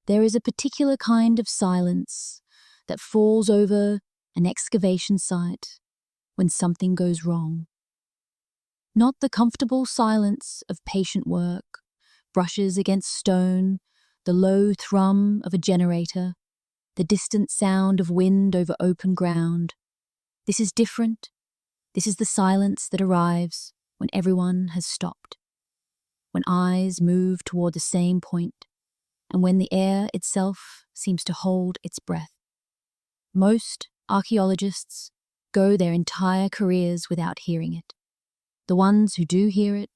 There is a particular kind of silence that falls over an excavation site when something goes wrong. Not the comfortable silence of patient work, brushes against stone, the low thrum of a generator, the distant sound of wind over open ground. This is different. This is the silence that arrives when everyone has stopped, when eyes move toward the same point, and when the air itself seems to hold its breath. Most archaeologists go their entire careers without hearing it. The ones who do hear it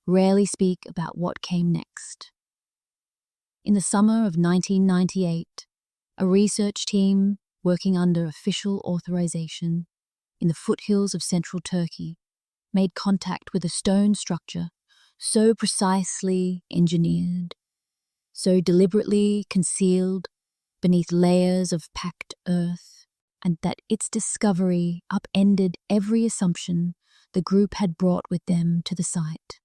rarely speak about what came next. In the summer of 1998, a research team working under official authorization in the foothills of central Turkey made contact with a stone structure so precisely engineered, so deliberately concealed beneath layers of packed earth, and that its discovery upended every assumption the group had brought with them to the site.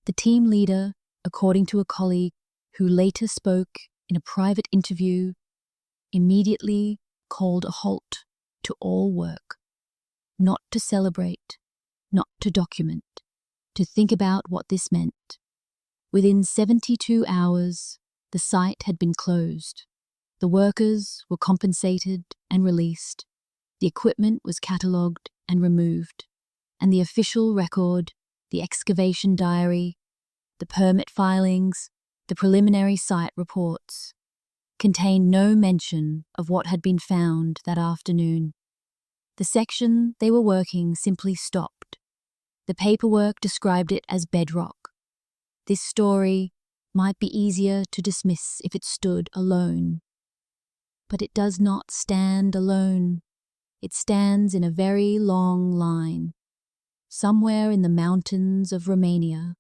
The team leader, according to a colleague who later spoke in a private interview, immediately called a halt to all work, not to celebrate, not to document, to think about what this meant. Within 72 hours, the site had been closed. The workers were compensated and released. The equipment was catalogued and removed. And the official record, the excavation diary, the permit filings, the preliminary site reports, contained no mention of what had been found that afternoon. The section they were working simply stopped. The paperwork described it as bedrock. This story might be easier to dismiss if it stood alone. But it does not stand alone. It stands in a very long line, somewhere in the mountains of Romania,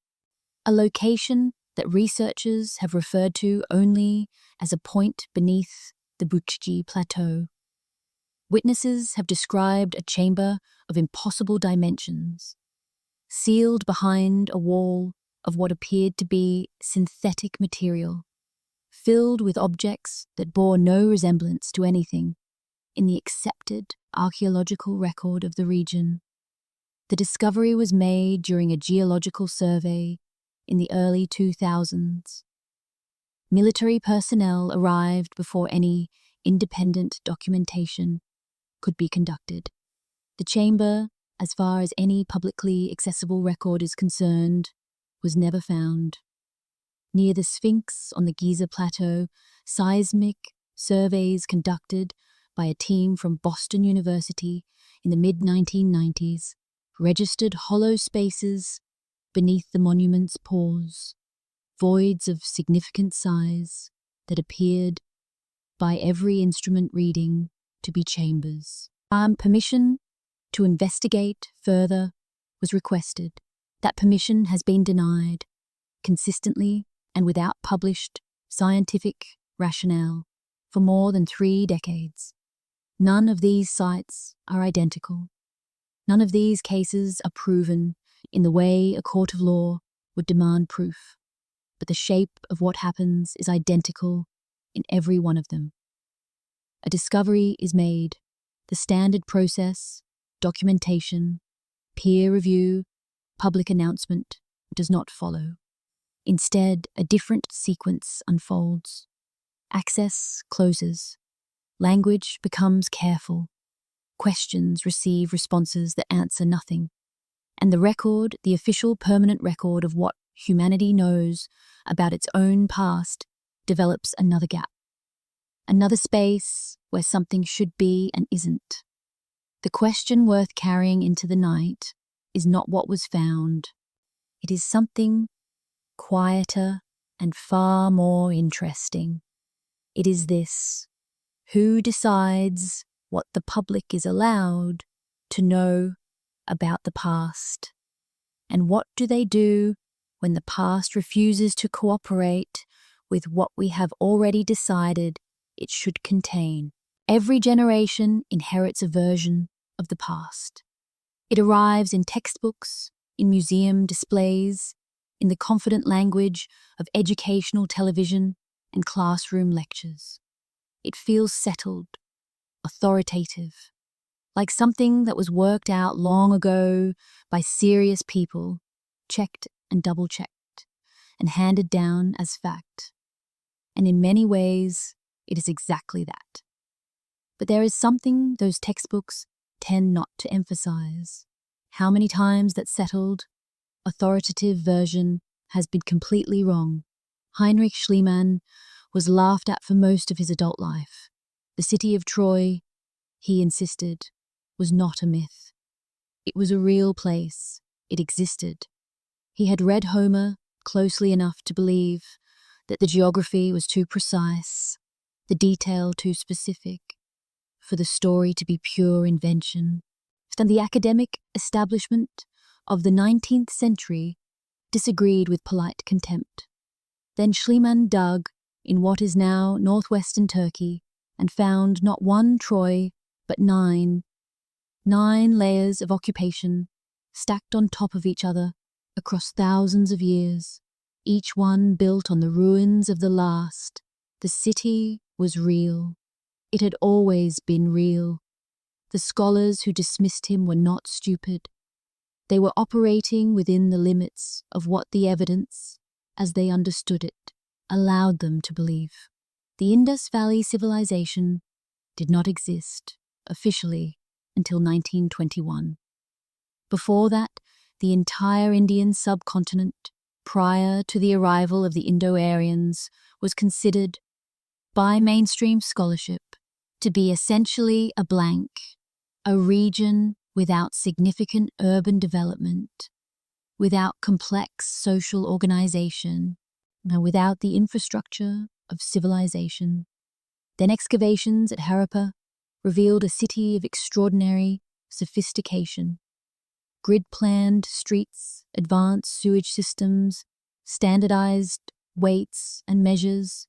a location that researchers have referred to only as a point beneath the Bucci Plateau. Witnesses have described a chamber of impossible dimensions, sealed behind a wall of what appeared to be synthetic material, filled with objects that bore no resemblance to anything in the accepted archaeological record of the region. The discovery was made during a geological survey in the early 2000s. Military personnel arrived before any independent documentation could be conducted. The chamber, as far as any publicly accessible record is concerned, was never found. Near the Sphinx on the Giza Plateau, seismic surveys conducted by a team from Boston University in the mid-1990s registered hollow spaces beneath the monument's pores, voids of significant size that appeared, by every instrument reading, to be chambers. Permission to investigate further was requested. That permission has been denied, consistently and without published scientific rationale, for more than 3 decades. None of these sites are identical. None of these cases are proven in the way a court of law would demand proof, but the shape of what happens is identical in every one of them. A discovery is made. The standard process, documentation, peer review, public announcement does not follow. Instead, a different sequence unfolds. Access closes. Language becomes careful. Questions receive responses that answer nothing. And the record, the official permanent record of what humanity knows about its own past, develops another gap. Another space where something should be and isn't. The question worth carrying into the night is not what was found. It is something quieter and far more interesting. It is this: who decides what the public is allowed to know about the past? And what do they do when the past refuses to cooperate with what we have already decided it should contain? Every generation inherits a version of the past. It arrives in textbooks, in museum displays, in the confident language of educational television, and classroom lectures. It feels settled, authoritative, like something that was worked out long ago by serious people, checked and double-checked, and handed down as fact. And in many ways, it is exactly that. But there is something those textbooks tend not to emphasize. How many times that settled, authoritative version has been completely wrong. Heinrich Schliemann was laughed at for most of his adult life. The city of Troy, he insisted, was not a myth. It was a real place. It existed. He had read Homer closely enough to believe that the geography was too precise, the detail too specific, for the story to be pure invention. And the academic establishment of the 19th century disagreed with polite contempt. Then Schliemann dug in what is now northwestern Turkey and found not one Troy, but nine layers of occupation stacked on top of each other across thousands of years, each one built on the ruins of the last. The city was real. It had always been real. The scholars who dismissed him were not stupid. They were operating within the limits of what the evidence, as they understood it, allowed them to believe. The Indus Valley civilization did not exist, officially, until 1921. Before that, the entire Indian subcontinent, prior to the arrival of the Indo-Aryans, was considered, by mainstream scholarship, to be essentially a blank, a region without significant urban development, without complex social organization, and without the infrastructure of civilization. Then excavations at Harappa revealed a city of extraordinary sophistication. Grid-planned streets, advanced sewage systems, standardized weights and measures,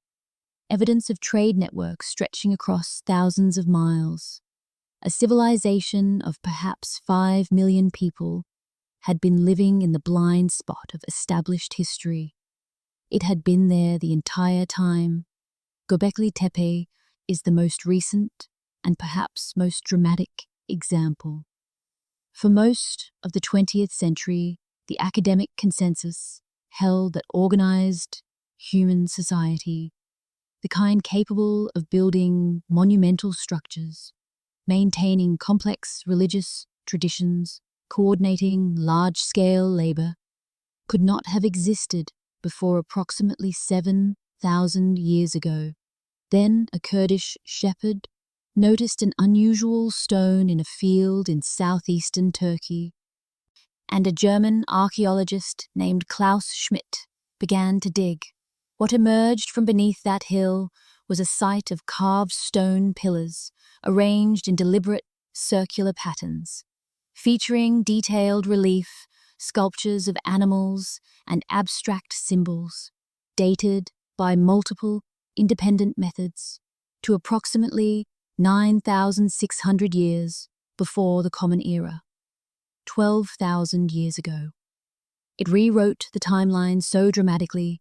evidence of trade networks stretching across thousands of miles. A civilization of perhaps 5 million people had been living in the blind spot of established history. It had been there the entire time. Göbekli Tepe is the most recent and perhaps most dramatic example. For most of the 20th century, the academic consensus held that organized human society, the kind capable of building monumental structures, maintaining complex religious traditions, coordinating large-scale labor, could not have existed before approximately 7,000 years ago. Then a Kurdish shepherd noticed an unusual stone in a field in southeastern Turkey, and a German archaeologist named Klaus Schmidt began to dig. What emerged from beneath that hill was a site of carved stone pillars arranged in deliberate circular patterns, featuring detailed relief, sculptures of animals, and abstract symbols, dated by multiple independent methods to approximately 9,600 years before the Common Era, 12,000 years ago. It rewrote the timeline so dramatically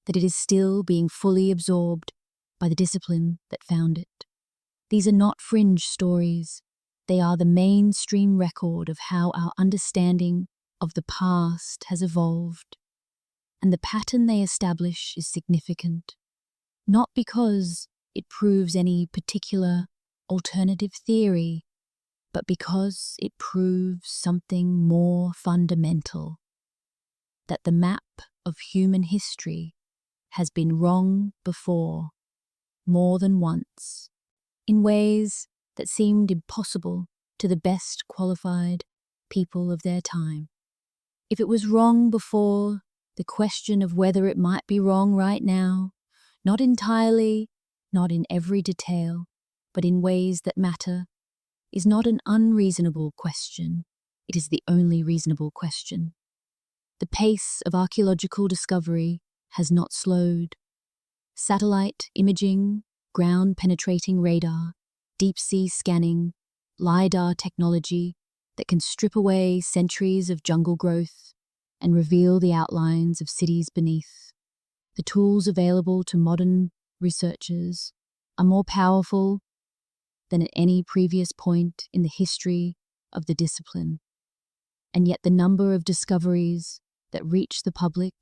that it is still being fully absorbed by the discipline that found it. These are not fringe stories. They are the mainstream record of how our understanding of the past has evolved. And the pattern they establish is significant, not because it proves any particular alternative theory, but because it proves something more fundamental, that the map of human history has been wrong before, more than once, in ways that seemed impossible to the best qualified people of their time. If it was wrong before, the question of whether it might be wrong right now, not entirely, not in every detail, but in ways that matter, is not an unreasonable question. It is the only reasonable question. The pace of archaeological discovery has not slowed. Satellite imaging, ground-penetrating radar, deep-sea scanning, LiDAR technology that can strip away centuries of jungle growth and reveal the outlines of cities beneath. The tools available to modern researchers are more powerful than at any previous point in the history of the discipline. And yet the number of discoveries that reach the public,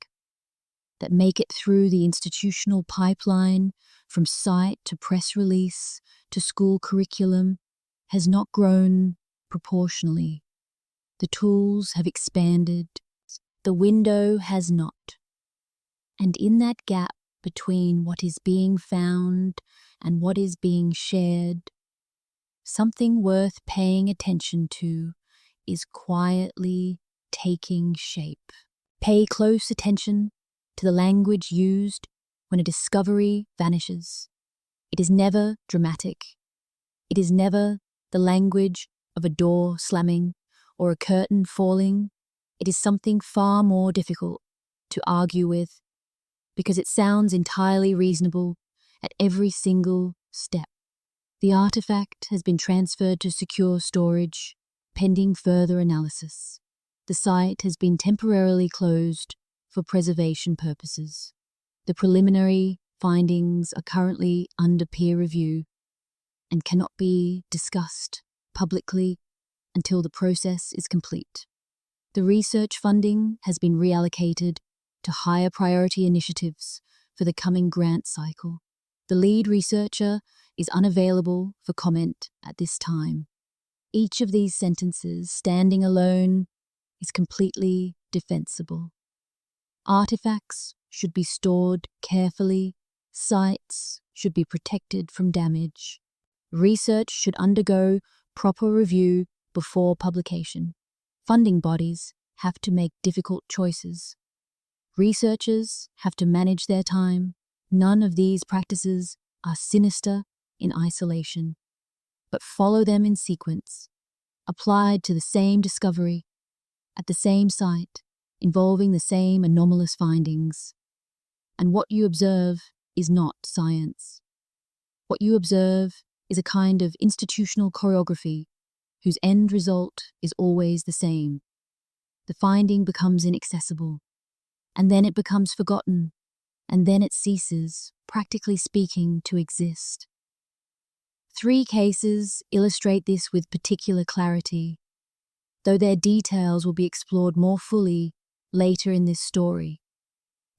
that make it through the institutional pipeline from site to press release to school curriculum, has not grown proportionally. The tools have expanded, the window has not. And in that gap between what is being found and what is being shared, something worth paying attention to is quietly taking shape. Pay close attention to the language used when a discovery vanishes. It is never dramatic. It is never the language of a door slamming or a curtain falling. It is something far more difficult to argue with because it sounds entirely reasonable at every single step. The artifact has been transferred to secure storage, pending further analysis. The site has been temporarily closed for preservation purposes. The preliminary findings are currently under peer review and cannot be discussed publicly until the process is complete. The research funding has been reallocated to higher priority initiatives for the coming grant cycle. The lead researcher is unavailable for comment at this time. Each of these sentences, standing alone, is completely defensible. Artifacts should be stored carefully. Sites should be protected from damage. Research should undergo proper review before publication. Funding bodies have to make difficult choices. Researchers have to manage their time. None of these practices are sinister in isolation, but follow them in sequence, applied to the same discovery, at the same site, involving the same anomalous findings. And what you observe is not science. What you observe is a kind of institutional choreography whose end result is always the same. The finding becomes inaccessible, and then it becomes forgotten, and then it ceases, practically speaking, to exist. 3 cases illustrate this with particular clarity, though their details will be explored more fully later in this story.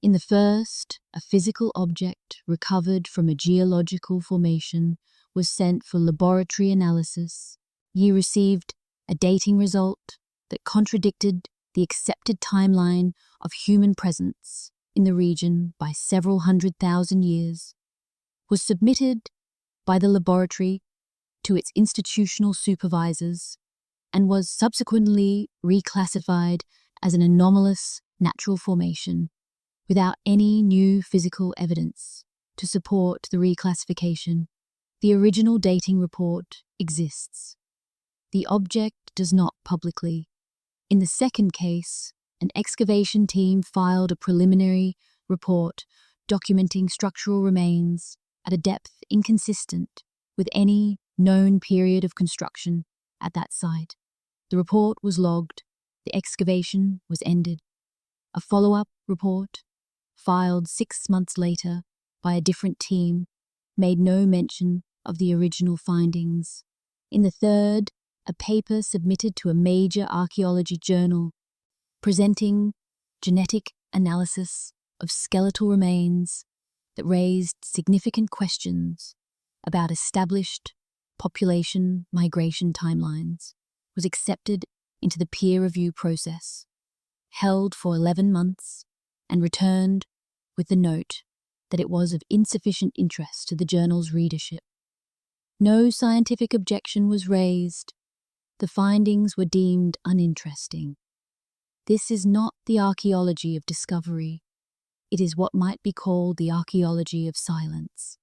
In the first, a physical object recovered from a geological formation was sent for laboratory analysis. Ye received a dating result that contradicted the accepted timeline of human presence in the region by several 100,000 years, was submitted by the laboratory to its institutional supervisors, and was subsequently reclassified as an anomalous natural formation without any new physical evidence to support the reclassification. The original dating report exists. The object does not publicly. In the second case, an excavation team filed a preliminary report documenting structural remains at a depth inconsistent with any known period of construction at that site. The report was logged. The excavation was ended. A follow-up report, filed 6 months later by a different team, made no mention of the original findings. In the third, a paper submitted to a major archaeology journal presenting genetic analysis of skeletal remains that raised significant questions about established population migration timelines was accepted into the peer review process, held for 11 months, and returned with the note that it was of insufficient interest to the journal's readership. No scientific objection was raised. The findings were deemed uninteresting. This is not the archaeology of discovery. It is what might be called the archaeology of silence,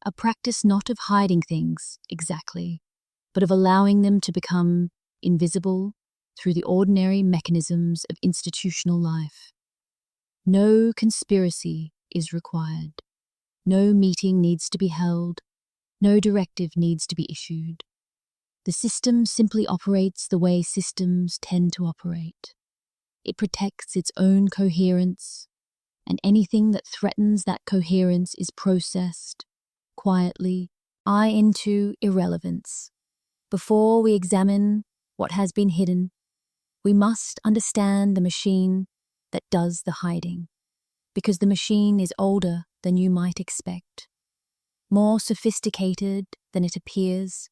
a practice not of hiding things exactly, but of allowing them to become invisible through the ordinary mechanisms of institutional life. No conspiracy is required. No meeting needs to be held. No directive needs to be issued. The system simply operates the way systems tend to operate. It protects its own coherence and anything that threatens that coherence is processed quietly into irrelevance. Before we examine what has been hidden, we must understand the machine that does the hiding, because the machine is older than you might expect, more sophisticated than it appears,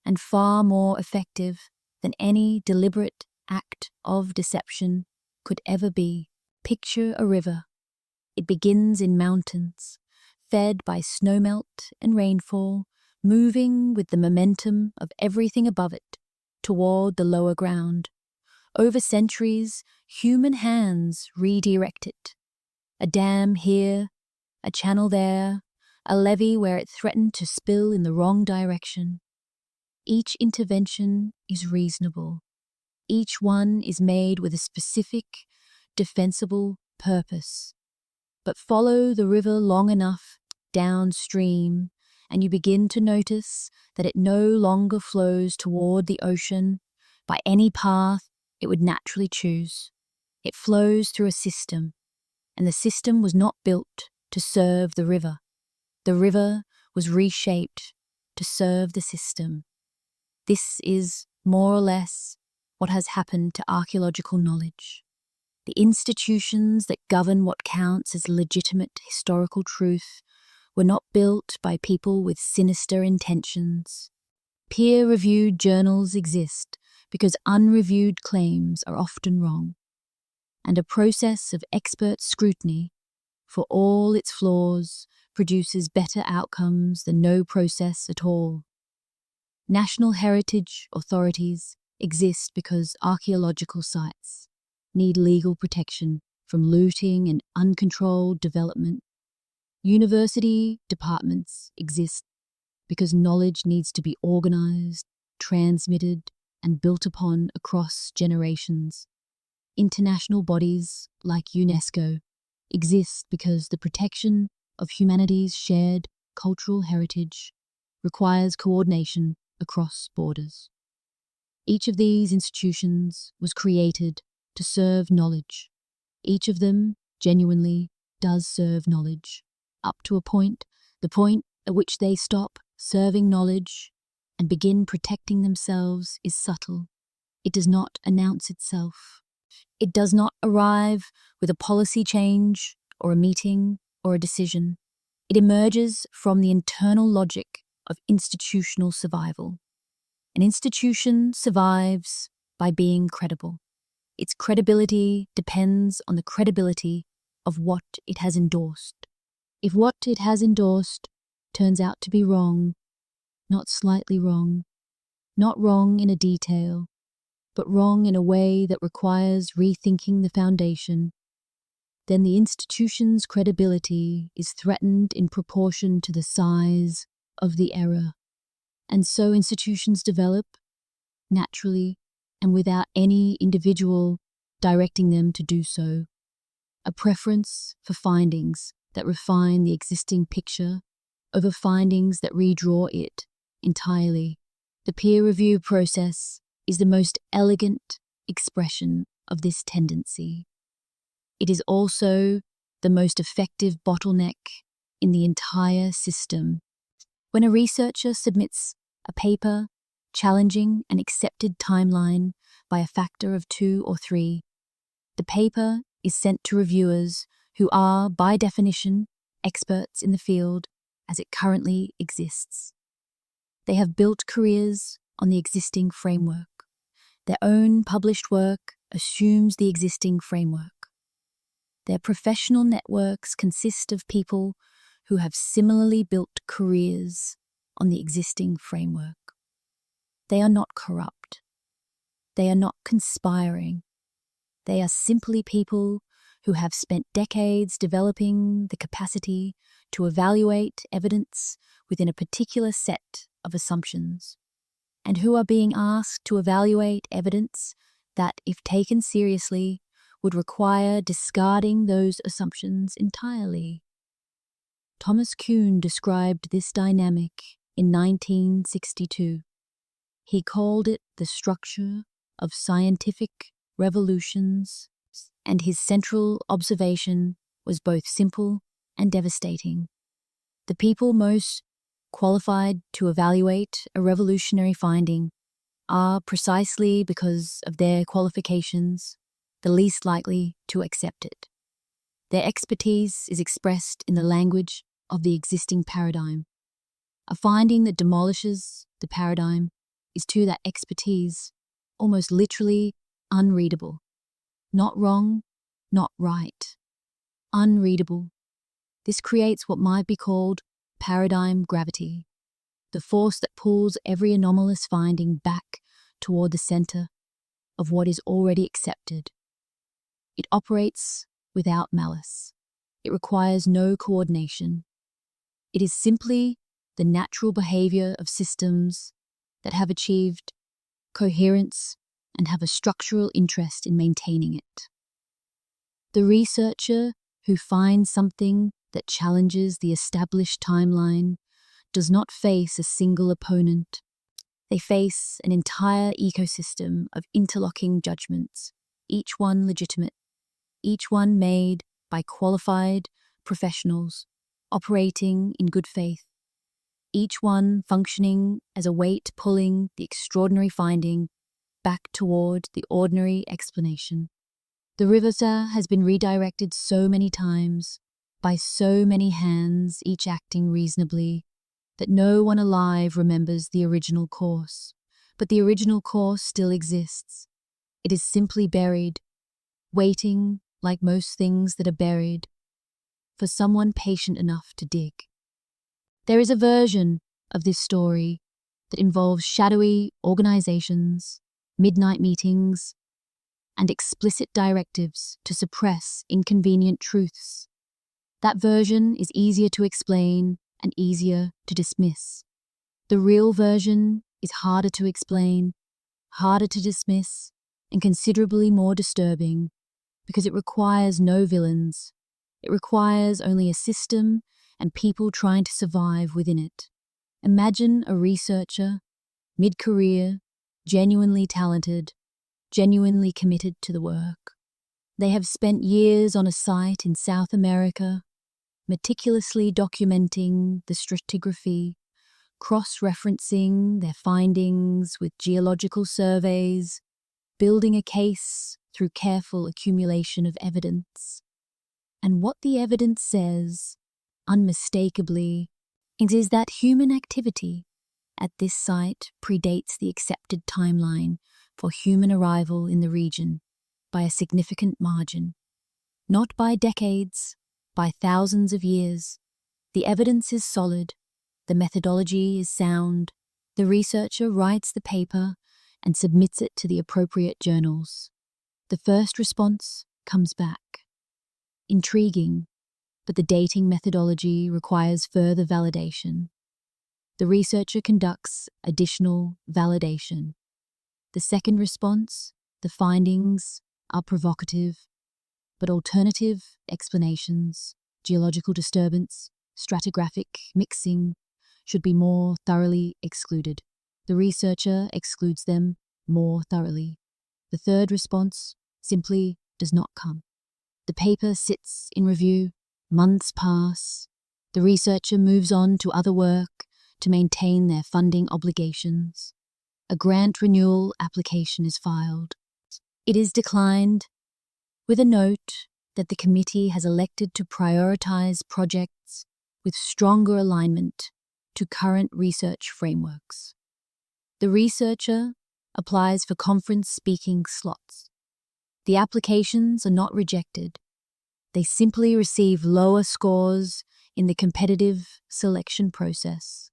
and far more effective than any deliberate act of deception could ever be. Picture a river. It begins in mountains, fed by snowmelt and rainfall, moving with the momentum of everything above it toward the lower ground. Over centuries, human hands redirect it. A dam here, a channel there, a levee where it threatened to spill in the wrong direction. Each intervention is reasonable. Each one is made with a specific, defensible purpose. But follow the river long enough downstream, and you begin to notice that it no longer flows toward the ocean by any path it would naturally choose. It flows through a system, and the system was not built to serve the river. The river was reshaped to serve the system. This is, more or less, what has happened to archaeological knowledge. The institutions that govern what counts as legitimate historical truth were not built by people with sinister intentions. Peer-reviewed journals exist because unreviewed claims are often wrong, and a process of expert scrutiny, for all its flaws, produces better outcomes than no process at all. National heritage authorities exist because archaeological sites need legal protection from looting and uncontrolled development. University departments exist because knowledge needs to be organized, transmitted, and built upon across generations. International bodies, like UNESCO, exist because the protection of humanity's shared cultural heritage requires coordination across borders. Each of these institutions was created to serve knowledge. Each of them genuinely does serve knowledge, up to a point, the point at which they stop serving knowledge and begin protecting themselves is subtle. It does not announce itself. It does not arrive with a policy change or a meeting or a decision. It emerges from the internal logic of institutional survival. An institution survives by being credible. Its credibility depends on the credibility of what it has endorsed. If what it has endorsed turns out to be wrong, not slightly wrong, not wrong in a detail, but wrong in a way that requires rethinking the foundation, then the institution's credibility is threatened in proportion to the size of the error. And so institutions develop, naturally, and without any individual directing them to do so, a preference for findings that refine the existing picture over findings that redraw it entirely. The peer review process is the most elegant expression of this tendency. It is also the most effective bottleneck in the entire system. When a researcher submits a paper challenging an accepted timeline by a factor of 2 or 3, the paper is sent to reviewers who are, by definition, experts in the field as it currently exists. They have built careers on the existing framework. Their own published work assumes the existing framework. Their professional networks consist of people who have similarly built careers on the existing framework. They are not corrupt. They are not conspiring. They are simply people who have spent decades developing the capacity to evaluate evidence within a particular set of assumptions, and who are being asked to evaluate evidence that, if taken seriously, would require discarding those assumptions entirely. Thomas Kuhn described this dynamic in 1962. He called it the structure of scientific revolutions, and his central observation was both simple and devastating. The people most qualified to evaluate a revolutionary finding are, precisely because of their qualifications, the least likely to accept it. Their expertise is expressed in the language of the existing paradigm. A finding that demolishes the paradigm is to that expertise almost literally unreadable. Not wrong, not right. Unreadable. This creates what might be called paradigm gravity, the force that pulls every anomalous finding back toward the center of what is already accepted. It operates without malice. It requires no coordination. It is simply the natural behavior of systems that have achieved coherence and have a structural interest in maintaining it. The researcher who finds something that challenges the established timeline does not face a single opponent. They face an entire ecosystem of interlocking judgments, each one legitimate, each one made by qualified professionals operating in good faith, each one functioning as a weight pulling the extraordinary finding back toward the ordinary explanation. The river has been redirected so many times, by so many hands, each acting reasonably, that no one alive remembers the original course. But the original course still exists. It is simply buried, waiting, like most things that are buried, for someone patient enough to dig. There is a version of this story that involves shadowy organizations, midnight meetings, and explicit directives to suppress inconvenient truths. That version is easier to explain and easier to dismiss. The real version is harder to explain, harder to dismiss, and considerably more disturbing because it requires no villains. It requires only a system and people trying to survive within it. Imagine a researcher, mid-career, genuinely talented, genuinely committed to the work. They have spent years on a site in South America, meticulously documenting the stratigraphy, cross-referencing their findings with geological surveys, building a case through careful accumulation of evidence. And what the evidence says, unmistakably, is that human activity at this site predates the accepted timeline for human arrival in the region by a significant margin. Not by decades, by thousands of years. The evidence is solid, the methodology is sound, the researcher writes the paper and submits it to the appropriate journals. The first response comes back. Intriguing, but the dating methodology requires further validation. The researcher conducts additional validation. The second response, the findings, are provocative, but alternative explanations, geological disturbance, stratigraphic mixing, should be more thoroughly excluded. The researcher excludes them more thoroughly. The third response simply does not come. The paper sits in review, months pass, the researcher moves on to other work to maintain their funding obligations. A grant renewal application is filed. It is declined, with a note that the committee has elected to prioritize projects with stronger alignment to current research frameworks. The researcher applies for conference speaking slots. The applications are not rejected. They simply receive lower scores in the competitive selection process.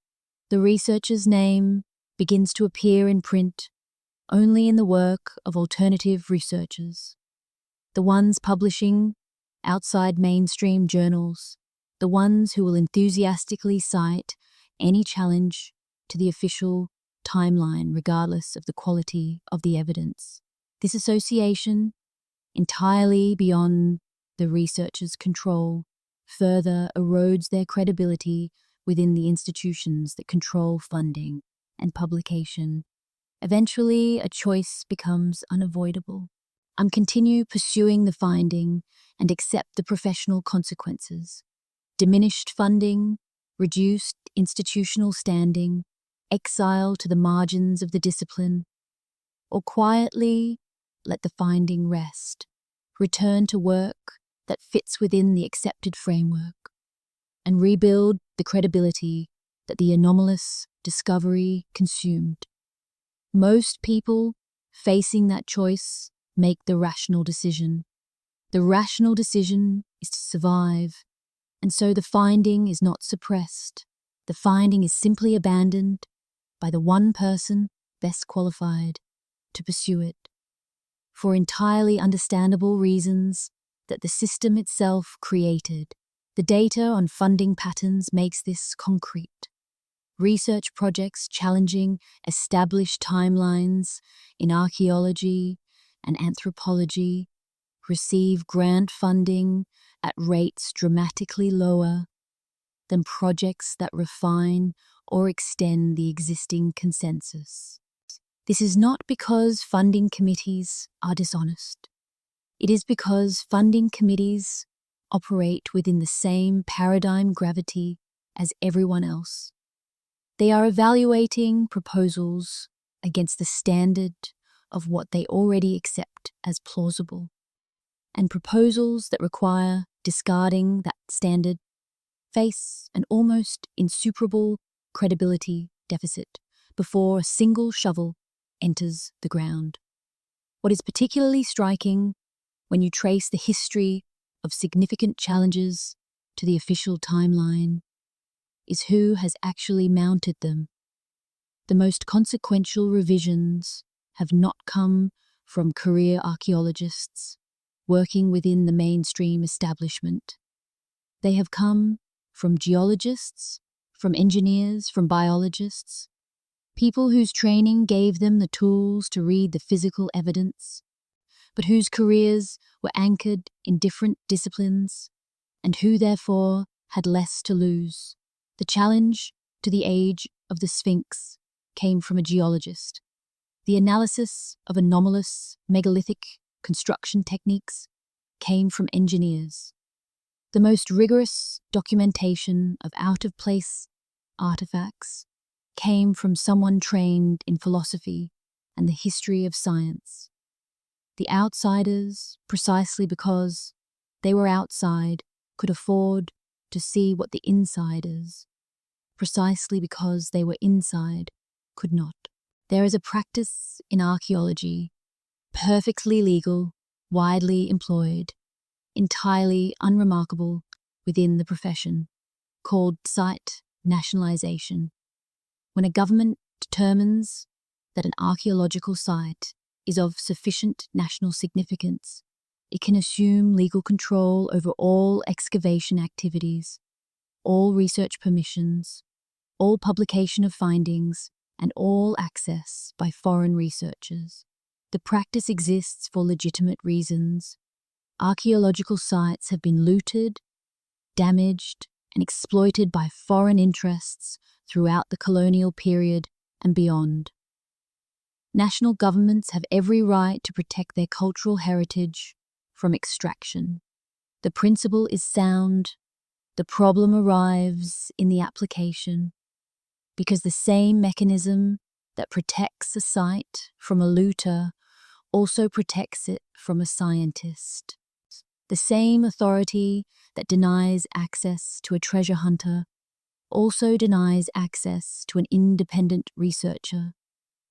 The researcher's name begins to appear in print only in the work of alternative researchers, the ones publishing outside mainstream journals, the ones who will enthusiastically cite any challenge to the official timeline regardless of the quality of the evidence. This association, entirely beyond the researcher's control, further erodes their credibility within the institutions that control funding and publication. Eventually, a choice becomes unavoidable. Continue pursuing the finding and accept the professional consequences. Diminished funding, reduced institutional standing, exile to the margins of the discipline, or quietly let the finding rest. Return to work that fits within the accepted framework and rebuild the credibility that the anomalous discovery consumed. Most people facing that choice make the rational decision. The rational decision is to survive, and so the finding is not suppressed. The finding is simply abandoned by the one person best qualified to pursue it, for entirely understandable reasons that the system itself created. The data on funding patterns makes this concrete. Research projects challenging established timelines in archaeology and anthropology receive grant funding at rates dramatically lower than projects that refine or extend the existing consensus. This is not because funding committees are dishonest. It is because funding committees operate within the same paradigm gravity as everyone else. They are evaluating proposals against the standard of what they already accept as plausible, and proposals that require discarding that standard face an almost insuperable credibility deficit before a single shovel enters the ground. What is particularly striking when you trace the history of significant challenges to the official timeline is who has actually mounted them. The most consequential revisions have not come from career archaeologists working within the mainstream establishment. They have come from geologists, from engineers, from biologists, people whose training gave them the tools to read the physical evidence, but whose careers were anchored in different disciplines, and who therefore had less to lose. The challenge to the age of the Sphinx came from a geologist. The analysis of anomalous megalithic construction techniques came from engineers. The most rigorous documentation of out-of-place artifacts came from someone trained in philosophy and the history of science. The outsiders, precisely because they were outside, could afford to see what the insiders, precisely because they were inside, could not. There is a practice in archaeology, perfectly legal, widely employed, entirely unremarkable within the profession, called site nationalization. When a government determines that an archaeological site is of sufficient national significance, it can assume legal control over all excavation activities, all research permissions, all publication of findings, and all access by foreign researchers. The practice exists for legitimate reasons. Archaeological sites have been looted, damaged, and exploited by foreign interests throughout the colonial period and beyond. National governments have every right to protect their cultural heritage from extraction. The principle is sound. The problem arrives in the application, because the same mechanism that protects a site from a looter also protects it from a scientist. The same authority that denies access to a treasure hunter also denies access to an independent researcher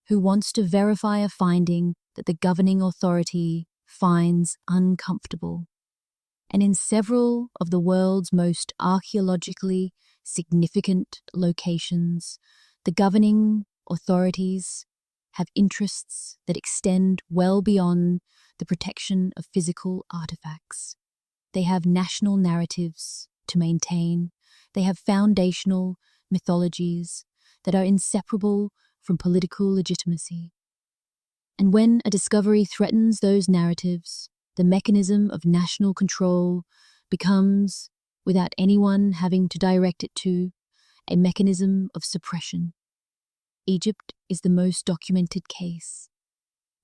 who wants to verify a finding that the governing authority finds uncomfortable. And in several of the world's most archaeologically significant locations, the governing authorities have interests that extend well beyond the protection of physical artifacts. They have national narratives to maintain. They have foundational mythologies that are inseparable from political legitimacy. And when a discovery threatens those narratives, the mechanism of national control becomes, without anyone having to direct it to, a mechanism of suppression. Egypt is the most documented case.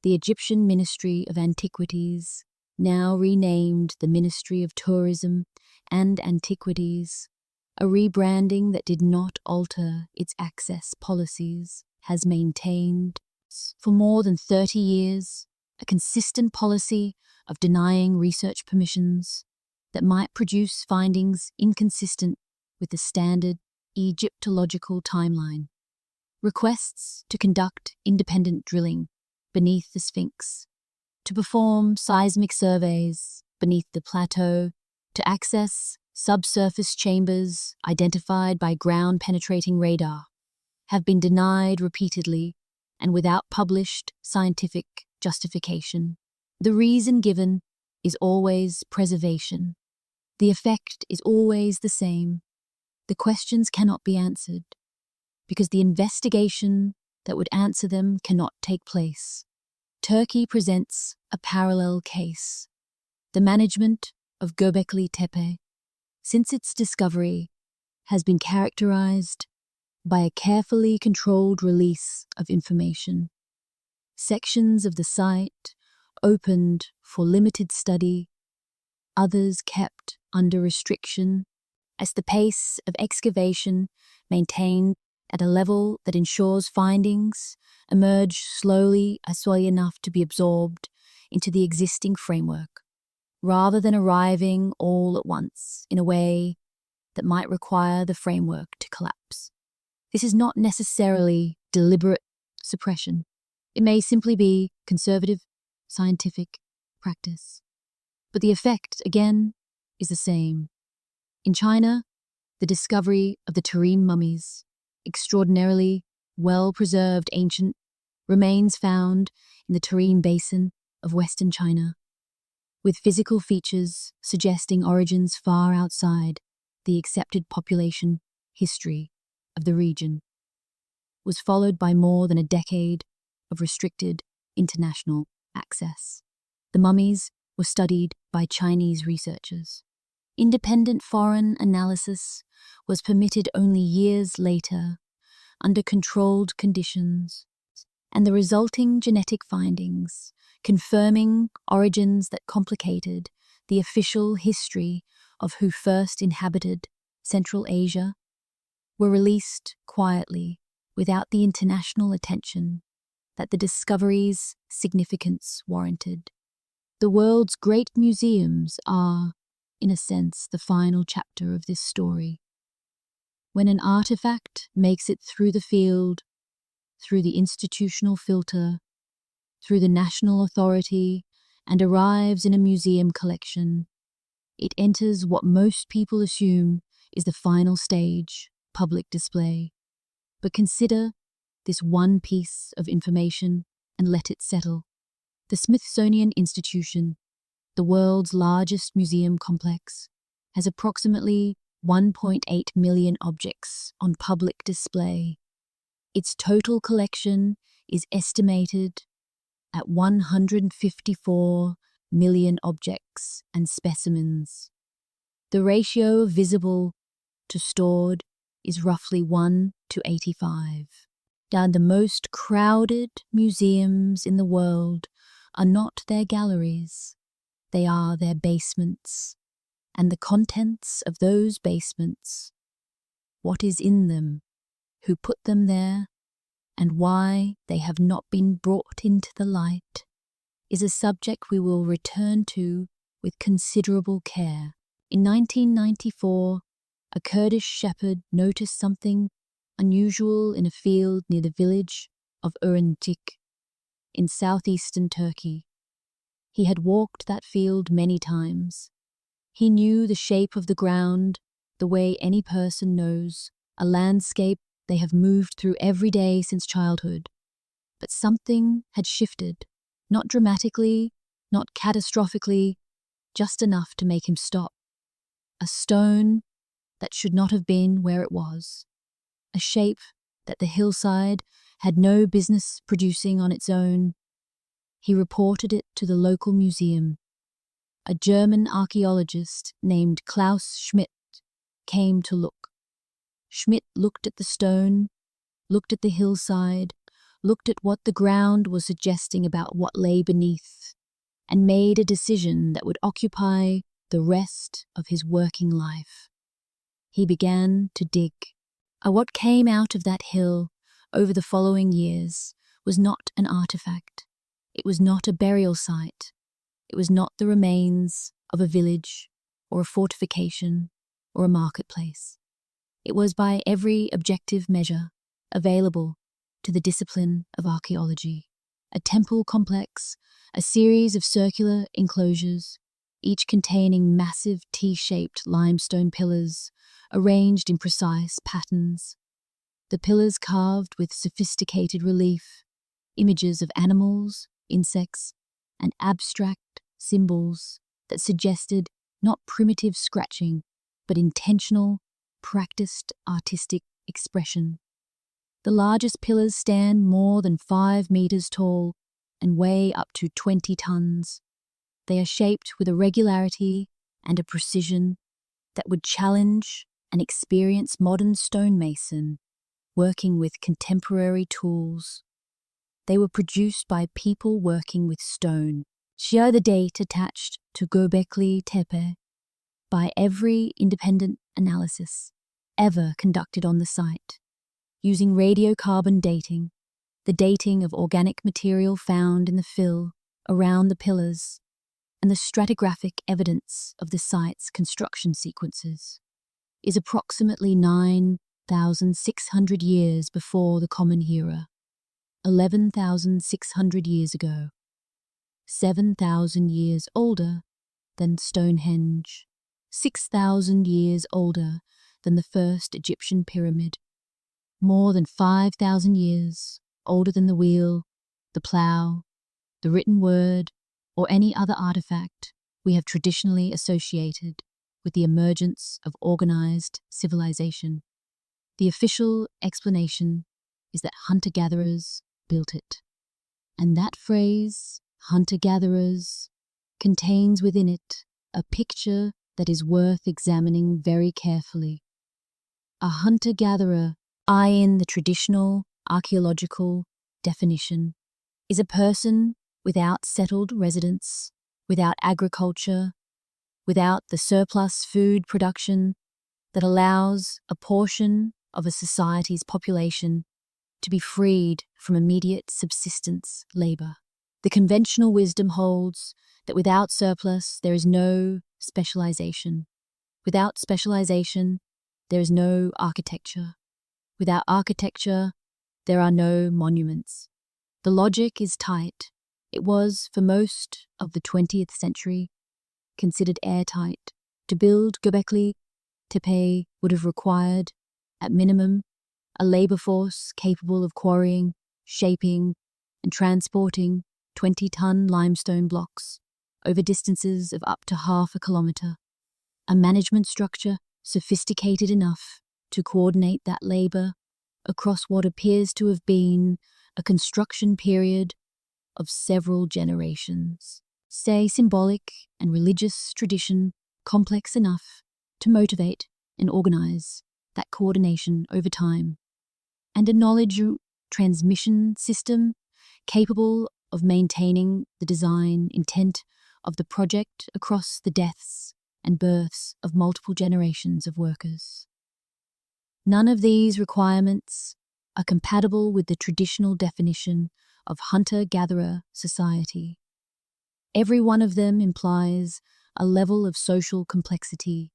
the Egyptian Ministry of Antiquities, now renamed the Ministry of Tourism and Antiquities, a rebranding that did not alter its access policies, has maintained, for more than 30 years, a consistent policy of denying research permissions that might produce findings inconsistent with the standard Egyptological timeline. Requests to conduct independent drilling beneath the Sphinx, to perform seismic surveys beneath the plateau, to access subsurface chambers identified by ground-penetrating radar, have been denied repeatedly and without published scientific justification. The reason given is always preservation. The effect is always the same. The questions cannot be answered, because the investigation that would answer them cannot take place. Turkey presents a parallel case. The management of Göbekli Tepe, since its discovery, has been characterized by a carefully controlled release of information. Sections of the site opened for limited study, others kept under restriction, as the pace of excavation maintained at a level that ensures findings emerge slowly enough to be absorbed into the existing framework, rather than arriving all at once in a way that might require the framework to collapse. This is not necessarily deliberate suppression. It may simply be conservative, scientific practice. But the effect, again, is the same. In China, the discovery of the Tarim mummies, extraordinarily well-preserved ancient remains found in the Tarim Basin of Western China, with physical features suggesting origins far outside the accepted population history of the region, was followed by more than a decade of restricted international access. The mummies were studied by Chinese researchers. Independent foreign analysis was permitted only years later under controlled conditions, and the resulting genetic findings, confirming origins that complicated the official history of who first inhabited Central Asia, were released quietly without the international attention that the discovery's significance warranted. The world's great museums are, in a sense, the final chapter of this story. When an artifact makes it through the field, through the institutional filter, through the national authority, and arrives in a museum collection, it enters what most people assume is the final stage, public display. But consider this one piece of information and let it settle. The Smithsonian Institution, the world's largest museum complex, has approximately 1.8 million objects on public display. Its total collection is estimated at 154 million objects and specimens. The ratio of visible to stored is roughly 1 to 85. The most crowded museums in the world are not their galleries, they are their basements, and the contents of those basements, what is in them, who put them there, and why they have not been brought into the light, is a subject we will return to with considerable care. In 1994, a Kurdish shepherd noticed something unusual in a field near the village of Urentik in southeastern Turkey. He had walked that field many times. He knew the shape of the ground the way any person knows a landscape they have moved through every day since childhood. But something had shifted, not dramatically, not catastrophically, just enough to make him stop. A stone that should not have been where it was. A shape that the hillside had no business producing on its own. He reported it to the local museum. A German archaeologist named Klaus Schmidt came to look. Schmidt looked at the stone, looked at the hillside, looked at what the ground was suggesting about what lay beneath, and made a decision that would occupy the rest of his working life. He began to dig. What came out of that hill over the following years was not an artifact. It was not a burial site. It was not the remains of a village or a fortification or a marketplace. It was, by every objective measure available to the discipline of archaeology, a temple complex, a series of circular enclosures, each containing massive T-shaped limestone pillars arranged in precise patterns. The pillars carved with sophisticated relief, images of animals, insects, and abstract symbols that suggested not primitive scratching, but intentional, practiced artistic expression. The largest pillars stand more than 5 meters tall and weigh up to 20 tons. They are shaped with a regularity and a precision that would challenge an experienced modern stonemason working with contemporary tools. They were produced by people working with stone. Share the date attached to Göbekli Tepe by every independent analysis ever conducted on the site, using radiocarbon dating, the dating of organic material found in the fill around the pillars, and the stratigraphic evidence of the site's construction sequences, is approximately 9,600 years before the Common Era, 11,600 years ago, 7,000 years older than Stonehenge, 6,000 years older than the first Egyptian pyramid, more than 5,000 years older than the wheel, the plough, the written word, or any other artifact we have traditionally associated with the emergence of organized civilization. The official explanation is that hunter-gatherers built it, and that phrase, hunter-gatherers, contains within it a picture that is worth examining very carefully. A hunter-gatherer, in the traditional archaeological definition, is a person without settled residence, without agriculture, without the surplus food production that allows a portion of a society's population to be freed from immediate subsistence labor. The conventional wisdom holds that without surplus there is no specialization. Without specialization, there is no architecture. Without architecture, there are no monuments. The logic is tight. It was, for most of the 20th century, considered airtight. To build Göbekli Tepe would have required, at minimum, a labor force capable of quarrying, shaping, and transporting 20-ton limestone blocks over distances of up to half a kilometer. A management structure sophisticated enough to coordinate that labor across what appears to have been a construction period of several generations. Say symbolic and religious tradition complex enough to motivate and organize that coordination over time, and a knowledge transmission system capable of maintaining the design intent of the project across the deaths and births of multiple generations of workers. None of these requirements are compatible with the traditional definition of hunter-gatherer society. Every one of them implies a level of social complexity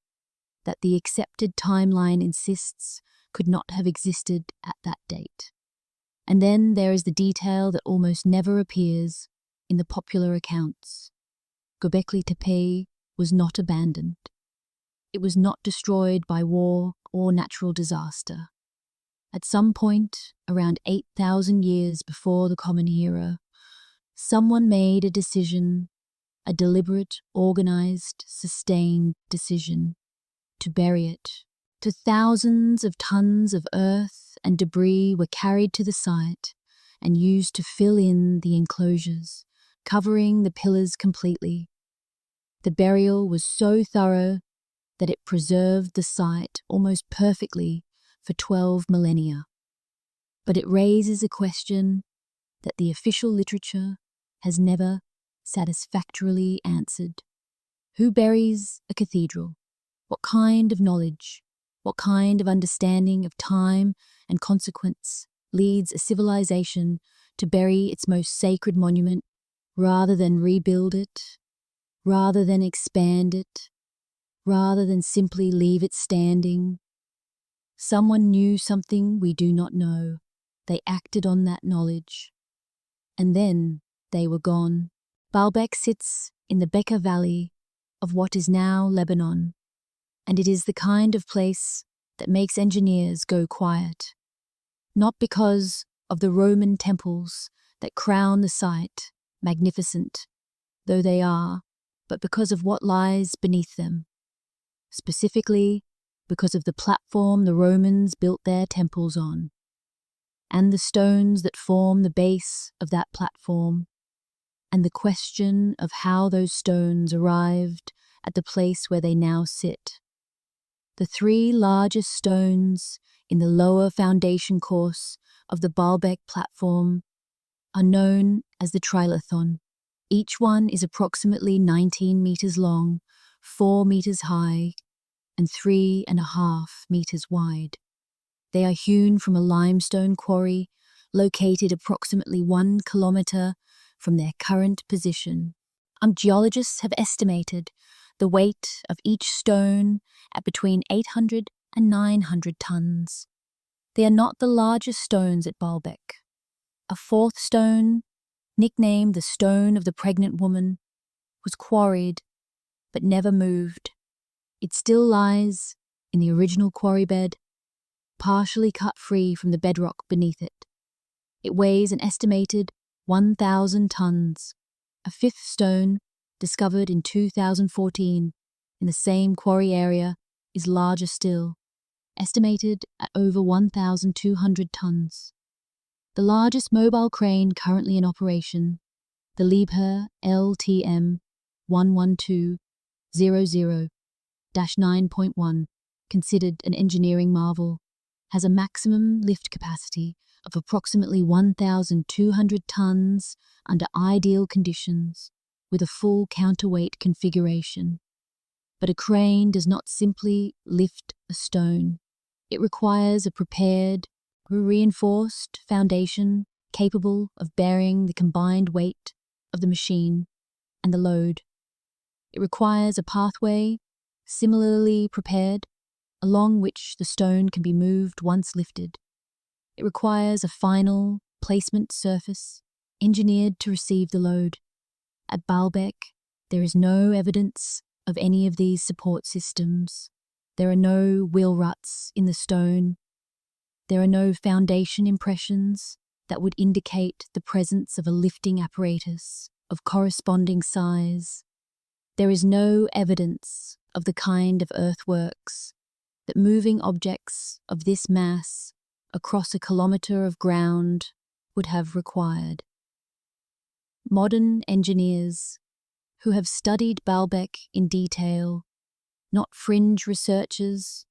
that the accepted timeline insists could not have existed at that date. And then there is the detail that almost never appears in the popular accounts. Göbekli Tepe was not abandoned. It was not destroyed by war or natural disaster. At some point, around 8,000 years before the Common Era, someone made a decision, a deliberate, organized, sustained decision, to bury it. To thousands of tons of earth and debris were carried to the site and used to fill in the enclosures, covering the pillars completely. The burial was so thorough that it preserved the site almost perfectly for 12 millennia. But it raises a question that the official literature has never satisfactorily answered. Who buries a cathedral? What kind of knowledge, what kind of understanding of time and consequence leads a civilization to bury its most sacred monument rather than rebuild it, rather than expand it, rather than simply leave it standing? Someone knew something we do not know. They acted on that knowledge. And then they were gone. Baalbek sits in the Bekaa Valley of what is now Lebanon, and it is the kind of place that makes engineers go quiet. Not because of the Roman temples that crown the site, magnificent though they are, but because of what lies beneath them. Specifically, because of the platform the Romans built their temples on, and the stones that form the base of that platform, and the question of how those stones arrived at the place where they now sit. The three largest stones in the lower foundation course of the Baalbek platform are known as the trilithon. Each one is approximately 19 meters long, 4 meters high, and 3.5 meters wide. They are hewn from a limestone quarry located approximately 1 kilometer from their current position. Geologists have estimated the weight of each stone at between 800 and 900 tons. They are not the largest stones at Baalbek. A fourth stone, nicknamed the Stone of the Pregnant Woman, was quarried but never moved. It still lies in the original quarry bed, partially cut free from the bedrock beneath it. It weighs an estimated 1,000 tons. A fifth stone, discovered in 2014 in the same quarry area, is larger still, estimated at over 1,200 tons. The largest mobile crane currently in operation, the Liebherr LTM 11200-9.1, considered an engineering marvel, has a maximum lift capacity of approximately 1,200 tons under ideal conditions, with a full counterweight configuration. But a crane does not simply lift a stone. It requires a prepared, reinforced foundation capable of bearing the combined weight of the machine and the load. It requires a pathway, similarly prepared, along which the stone can be moved once lifted. It requires a final placement surface, engineered to receive the load. At Baalbek, there is no evidence of any of these support systems. There are no wheel ruts in the stone. There are no foundation impressions that would indicate the presence of a lifting apparatus of corresponding size. There is no evidence of the kind of earthworks that moving objects of this mass across a kilometer of ground would have required. Modern engineers who have studied Baalbek in detail, not fringe researchers,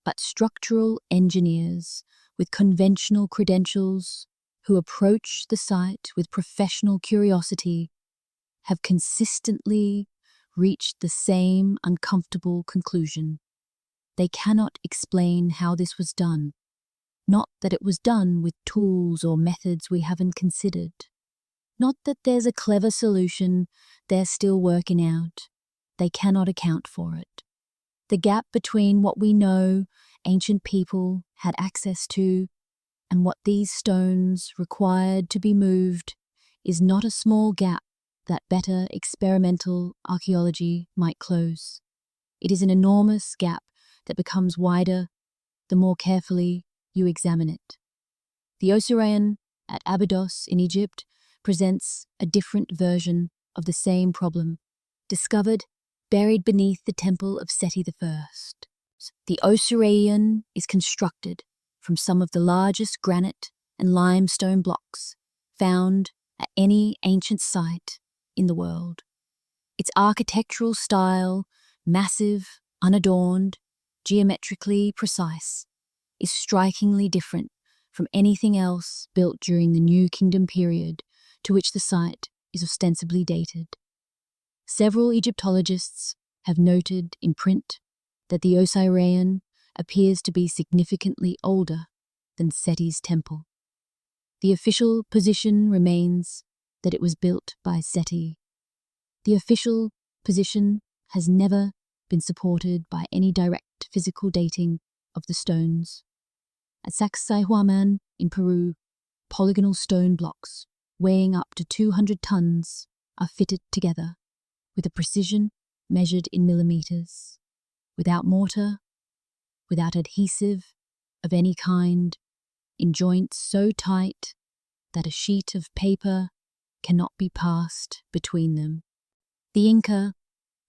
but structural engineers with conventional credentials who approach the site with professional curiosity, have consistently reached the same uncomfortable conclusion. They cannot explain how this was done. Not that it was done with tools or methods we haven't considered. Not that there's a clever solution they're still working out. They cannot account for it. The gap between what we know ancient people had access to and what these stones required to be moved is not a small gap that better experimental archaeology might close. It is an enormous gap that becomes wider the more carefully you examine it. The Osirian at Abydos in Egypt presents a different version of the same problem, discovered buried beneath the temple of Seti I. The Osirian is constructed from some of the largest granite and limestone blocks found at any ancient site in the world. Its architectural style, massive, unadorned, geometrically precise, is strikingly different from anything else built during the New Kingdom period to which the site is ostensibly dated. Several Egyptologists have noted in print that the Osirian appears to be significantly older than Seti's temple. The official position remains that it was built by Seti. The official position has never been supported by any direct physical dating of the stones. At Sacsayhuaman in Peru, polygonal stone blocks weighing up to 200 tons are fitted together with a precision measured in millimeters, without mortar, without adhesive of any kind, in joints so tight that a sheet of paper cannot be passed between them. The Inca,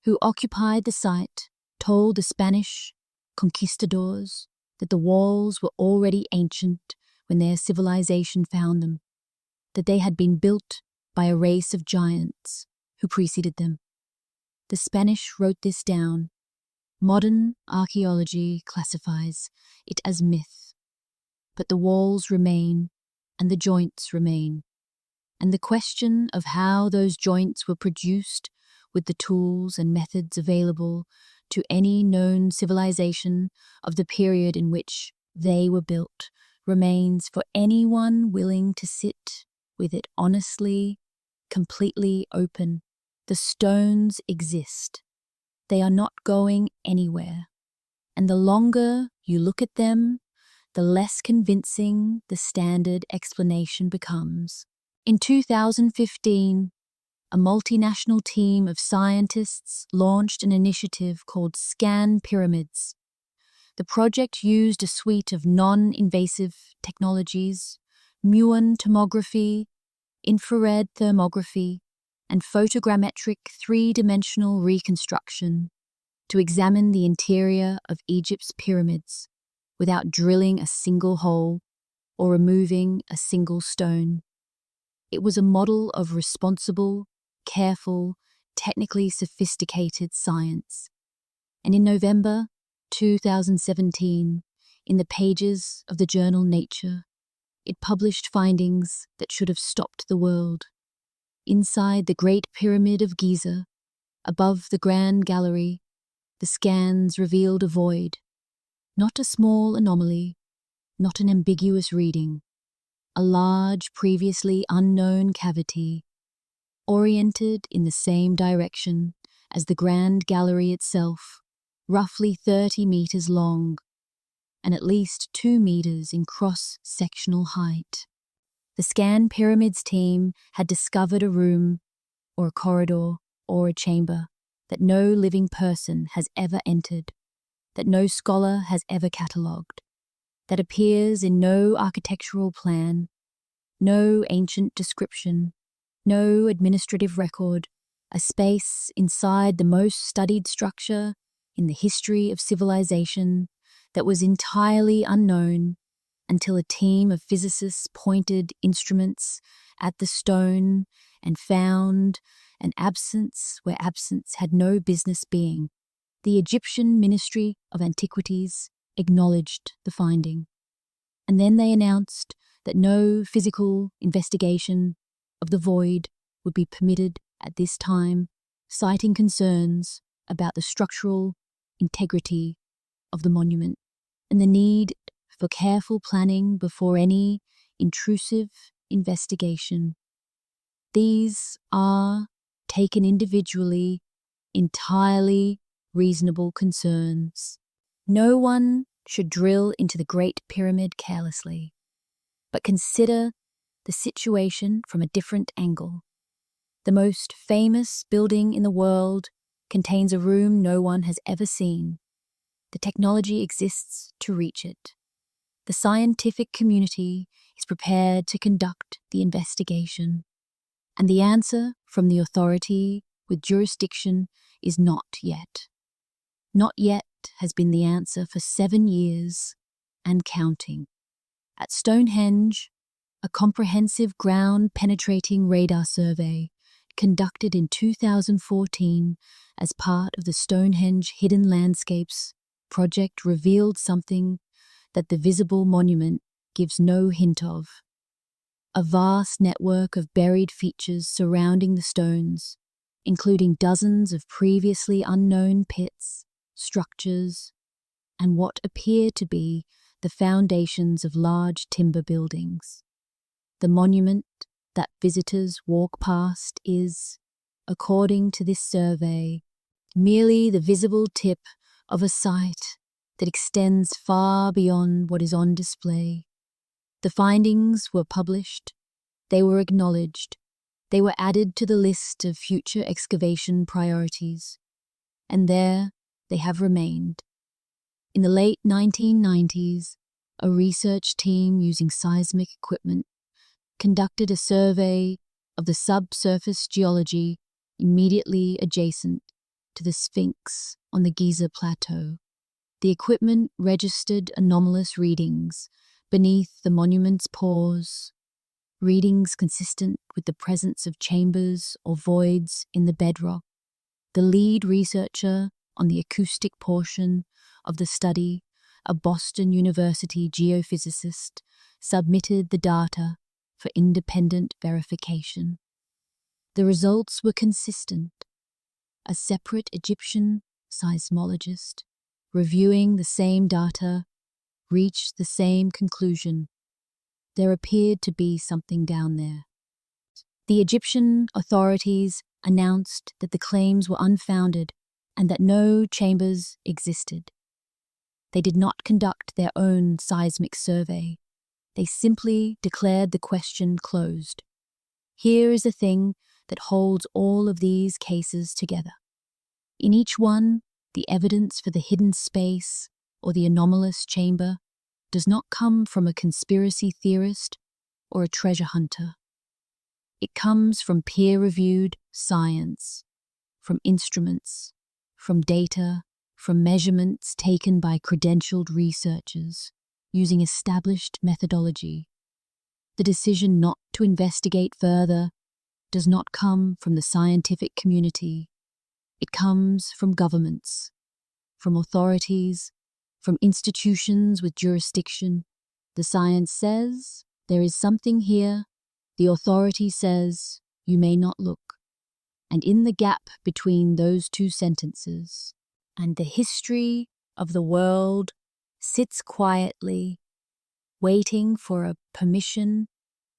who occupied the site, told the Spanish conquistadors that the walls were already ancient when their civilization found them, that they had been built by a race of giants who preceded them. The Spanish wrote this down. Modern archaeology classifies it as myth, but the walls remain and the joints remain, and the question of how those joints were produced with the tools and methods available to any known civilization of the period in which they were built remains for anyone willing to sit with it honestly, completely open. The stones exist. They are not going anywhere. And the longer you look at them, the less convincing the standard explanation becomes. In 2015, a multinational team of scientists launched an initiative called Scan Pyramids. The project used a suite of non-invasive technologies, muon tomography, infrared thermography, and photogrammetric three-dimensional reconstruction to examine the interior of Egypt's pyramids without drilling a single hole or removing a single stone. It was a model of responsible, careful, technically sophisticated science. And in November 2017, in the pages of the journal Nature, it published findings that should have stopped the world. Inside the Great Pyramid of Giza, above the Grand Gallery, the scans revealed a void, not a small anomaly, not an ambiguous reading, a large, previously unknown cavity, oriented in the same direction as the Grand Gallery itself, roughly 30 meters long, and at least 2 meters in cross-sectional height. The Scan Pyramids team had discovered a room, or a corridor, or a chamber that no living person has ever entered, that no scholar has ever catalogued, that appears in no architectural plan, no ancient description, no administrative record, a space inside the most studied structure in the history of civilization that was entirely unknown until a team of physicists pointed instruments at the stone and found an absence where absence had no business being. The Egyptian Ministry of Antiquities acknowledged the finding, and then they announced that no physical investigation of the void would be permitted at this time, citing concerns about the structural integrity of the monument and the need for careful planning before any intrusive investigation. These are, taken individually, entirely reasonable concerns. No one should drill into the Great Pyramid carelessly, but consider the situation from a different angle. The most famous building in the world contains a room no one has ever seen. The technology exists to reach it. The scientific community is prepared to conduct the investigation, and the answer from the authority with jurisdiction is not yet. Not yet has been the answer for 7 years and counting. At Stonehenge, a comprehensive ground-penetrating radar survey conducted in 2014 as part of the Stonehenge Hidden Landscapes project revealed something that the visible monument gives no hint of. A vast network of buried features surrounding the stones, including dozens of previously unknown pits, structures, and what appear to be the foundations of large timber buildings. The monument that visitors walk past is, according to this survey, merely the visible tip of a site that extends far beyond what is on display. The findings were published, they were acknowledged, they were added to the list of future excavation priorities, and there they have remained. In the late 1990s, a research team using seismic equipment conducted a survey of the subsurface geology immediately adjacent to the Sphinx on the Giza Plateau. The equipment registered anomalous readings beneath the monument's pores, readings consistent with the presence of chambers or voids in the bedrock. The lead researcher on the acoustic portion of the study, a Boston University geophysicist, submitted the data for independent verification. The results were consistent. A separate Egyptian seismologist, reviewing the same data, reached the same conclusion. There appeared to be something down there. The Egyptian authorities announced that the claims were unfounded and that no chambers existed. They did not conduct their own seismic survey. They simply declared the question closed. Here is a thing that holds all of these cases together. In each one, the evidence for the hidden space or the anomalous chamber does not come from a conspiracy theorist or a treasure hunter. It comes from peer-reviewed science, from instruments, from data, from measurements taken by credentialed researchers using established methodology. The decision not to investigate further does not come from the scientific community. It comes from governments, from authorities, from institutions with jurisdiction. The science says there is something here. The authority says you may not look. And in the gap between those two sentences, and the history of the world sits quietly, waiting for a permission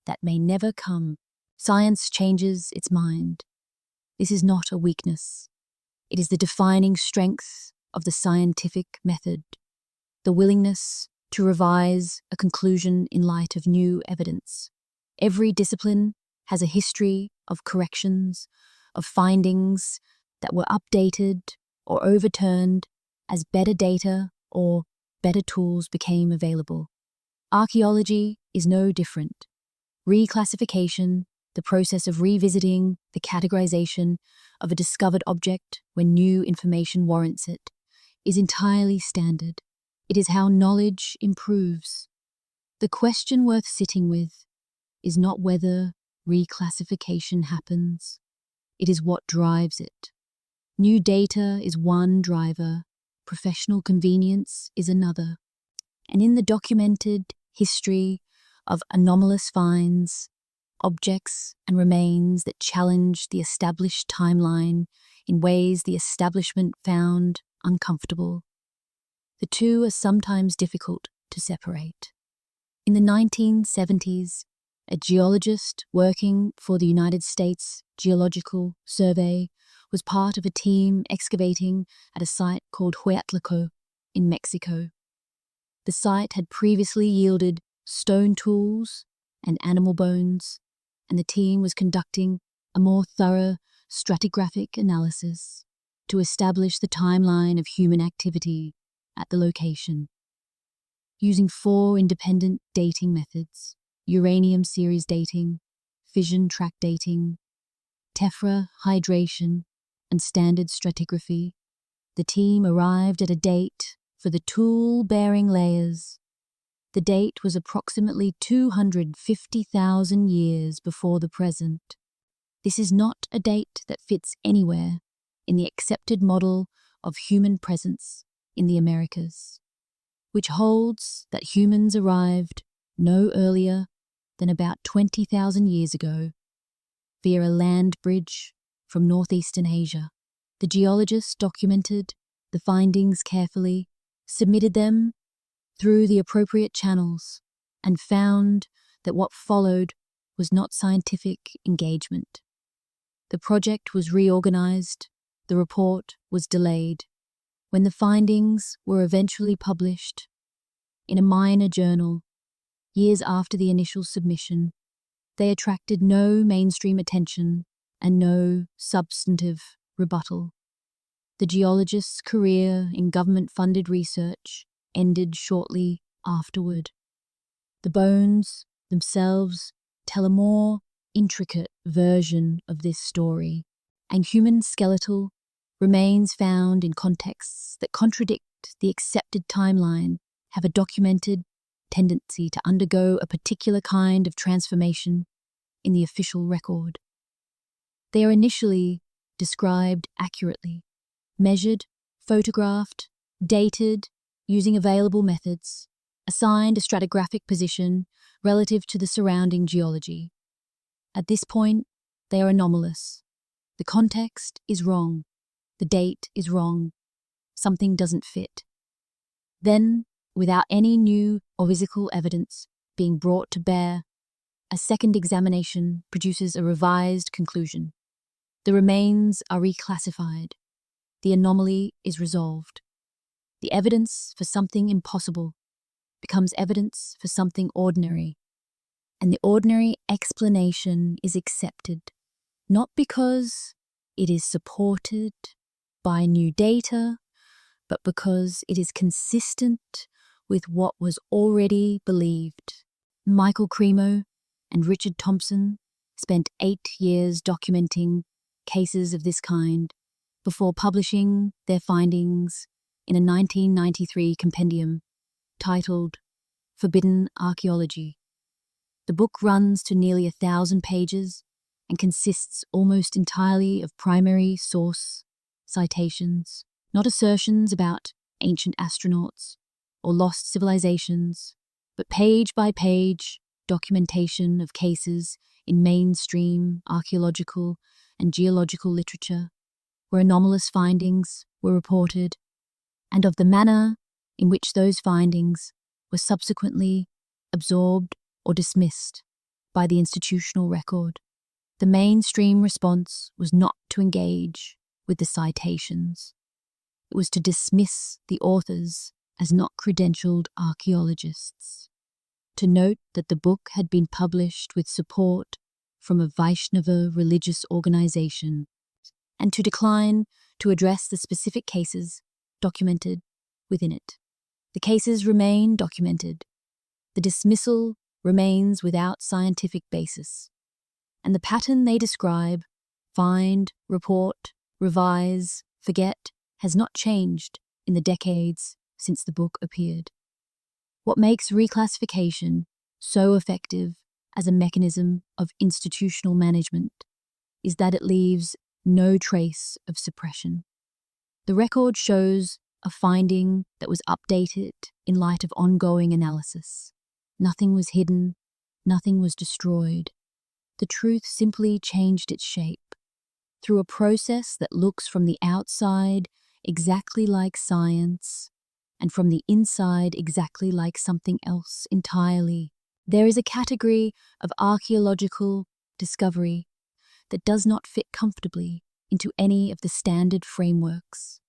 that may never come. Science changes its mind. This is not a weakness. It is the defining strength of the scientific method, the willingness to revise a conclusion in light of new evidence. Every discipline has a history of corrections, of findings that were updated or overturned as better data or better tools became available. Archaeology is no different. Reclassification, the process of revisiting the categorization of a discovered object when new information warrants it, is entirely standard. It is how knowledge improves. The question worth sitting with is not whether reclassification happens. It is what drives it. New data is one driver, professional convenience is another. And in the documented history of anomalous finds, objects and remains that challenge the established timeline in ways the establishment found uncomfortable, the two are sometimes difficult to separate. In the 1970s, a geologist working for the United States Geological Survey was part of a team excavating at a site called Huatlaco in Mexico. The site had previously yielded stone tools and animal bones, and the team was conducting a more thorough stratigraphic analysis to establish the timeline of human activity at the location. Using 4 independent dating methods: uranium series dating, fission track dating, tephra hydration, and standard stratigraphy, the team arrived at a date for the tool-bearing layers. The date was approximately 250,000 years before the present. This is not a date that fits anywhere in the accepted model of human presence in the Americas, which holds that humans arrived no earlier than about 20,000 years ago, via a land bridge from northeastern Asia. The geologists documented the findings carefully, submitted them through the appropriate channels, and found that what followed was not scientific engagement. The project was reorganized, the report was delayed. When the findings were eventually published in a minor journal, years after the initial submission, they attracted no mainstream attention and no substantive rebuttal. The geologist's career in government-funded research ended shortly afterward. The bones themselves tell a more intricate version of this story, and human skeletal remains found in contexts that contradict the accepted timeline have a documented tendency to undergo a particular kind of transformation in the official record. They are initially described accurately, measured, photographed, dated, using available methods, assigned a stratigraphic position relative to the surrounding geology. At this point, they are anomalous. The context is wrong. The date is wrong. Something doesn't fit. Then, without any new or physical evidence being brought to bear, a second examination produces a revised conclusion. The remains are reclassified. The anomaly is resolved. The evidence for something impossible becomes evidence for something ordinary, and the ordinary explanation is accepted, not because it is supported by new data, but because it is consistent with what was already believed. Michael Cremo and Richard Thompson spent 8 years documenting cases of this kind before publishing their findings in a 1993 compendium titled Forbidden Archaeology. The book runs to nearly 1,000 pages and consists almost entirely of primary source citations, not assertions about ancient astronauts or lost civilizations, but page-by-page documentation of cases in mainstream archaeological and geological literature where anomalous findings were reported, and of the manner in which those findings were subsequently absorbed or dismissed by the institutional record. The mainstream response was not to engage with the citations. It was to dismiss the authors as not credentialed archaeologists, to note that the book had been published with support from a Vaishnava religious organization, and to decline to address the specific cases documented within it. The cases remain documented. The dismissal remains without scientific basis, and the pattern they describe, find, report, revise, forget, has not changed in the decades since the book appeared. What makes reclassification so effective as a mechanism of institutional management is that it leaves no trace of suppression. The record shows a finding that was updated in light of ongoing analysis. Nothing was hidden, nothing was destroyed. The truth simply changed its shape through a process that looks from the outside exactly like science and from the inside exactly like something else entirely. There is a category of archaeological discovery that does not fit comfortably into any of the standard frameworks.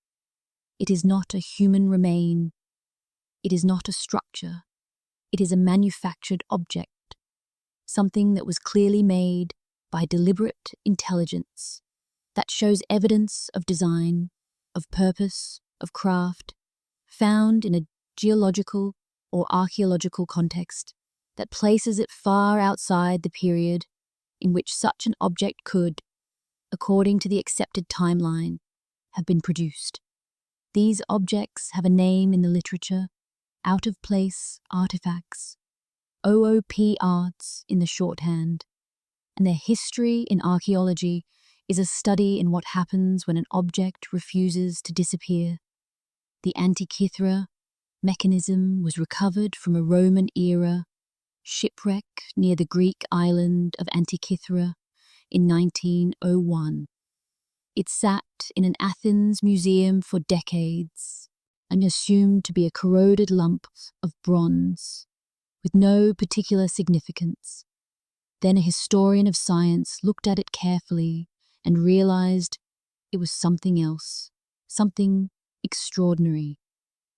It is not a human remain. It is not a structure. It is a manufactured object, something that was clearly made by deliberate intelligence, that shows evidence of design, of purpose, of craft, found in a geological or archaeological context that places it far outside the period in which such an object could, according to the accepted timeline, have been produced. These objects have a name in the literature: out-of-place artifacts, OOP arts in the shorthand, and their history in archaeology is a study in what happens when an object refuses to disappear. The Antikythera mechanism was recovered from a Roman era, shipwreck near the Greek island of Antikythera in 1901. It sat in an Athens museum for decades and assumed to be a corroded lump of bronze with no particular significance. Then a historian of science looked at it carefully and realized it was something else, something extraordinary.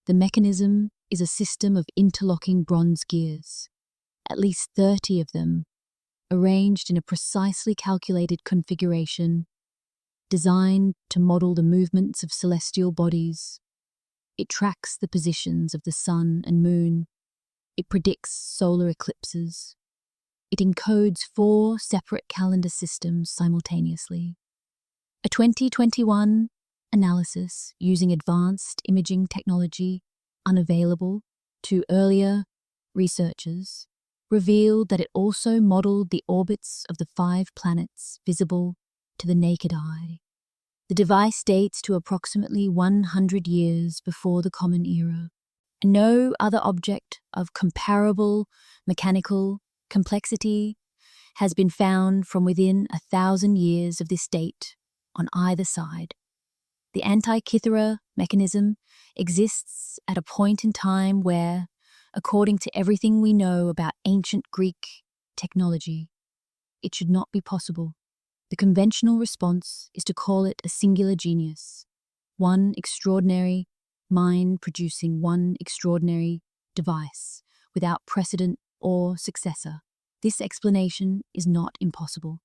The mechanism is a system of interlocking bronze gears, at least 30 of them, arranged in a precisely calculated configuration, designed to model the movements of celestial bodies. It tracks the positions of the sun and moon. It predicts solar eclipses. It encodes 4 separate calendar systems simultaneously. A 2021 analysis using advanced imaging technology unavailable to earlier researchers revealed that it also modeled the orbits of the 5 planets visible to the naked eye. The device dates to approximately 100 years before the Common Era, and no other object of comparable mechanical complexity has been found from within 1,000 years of this date on either side. The Antikythera mechanism exists at a point in time where, according to everything we know about ancient Greek technology, it should not be possible. The conventional response is to call it a singular genius, one extraordinary mind producing one extraordinary device without precedent or successor. This explanation is not impossible,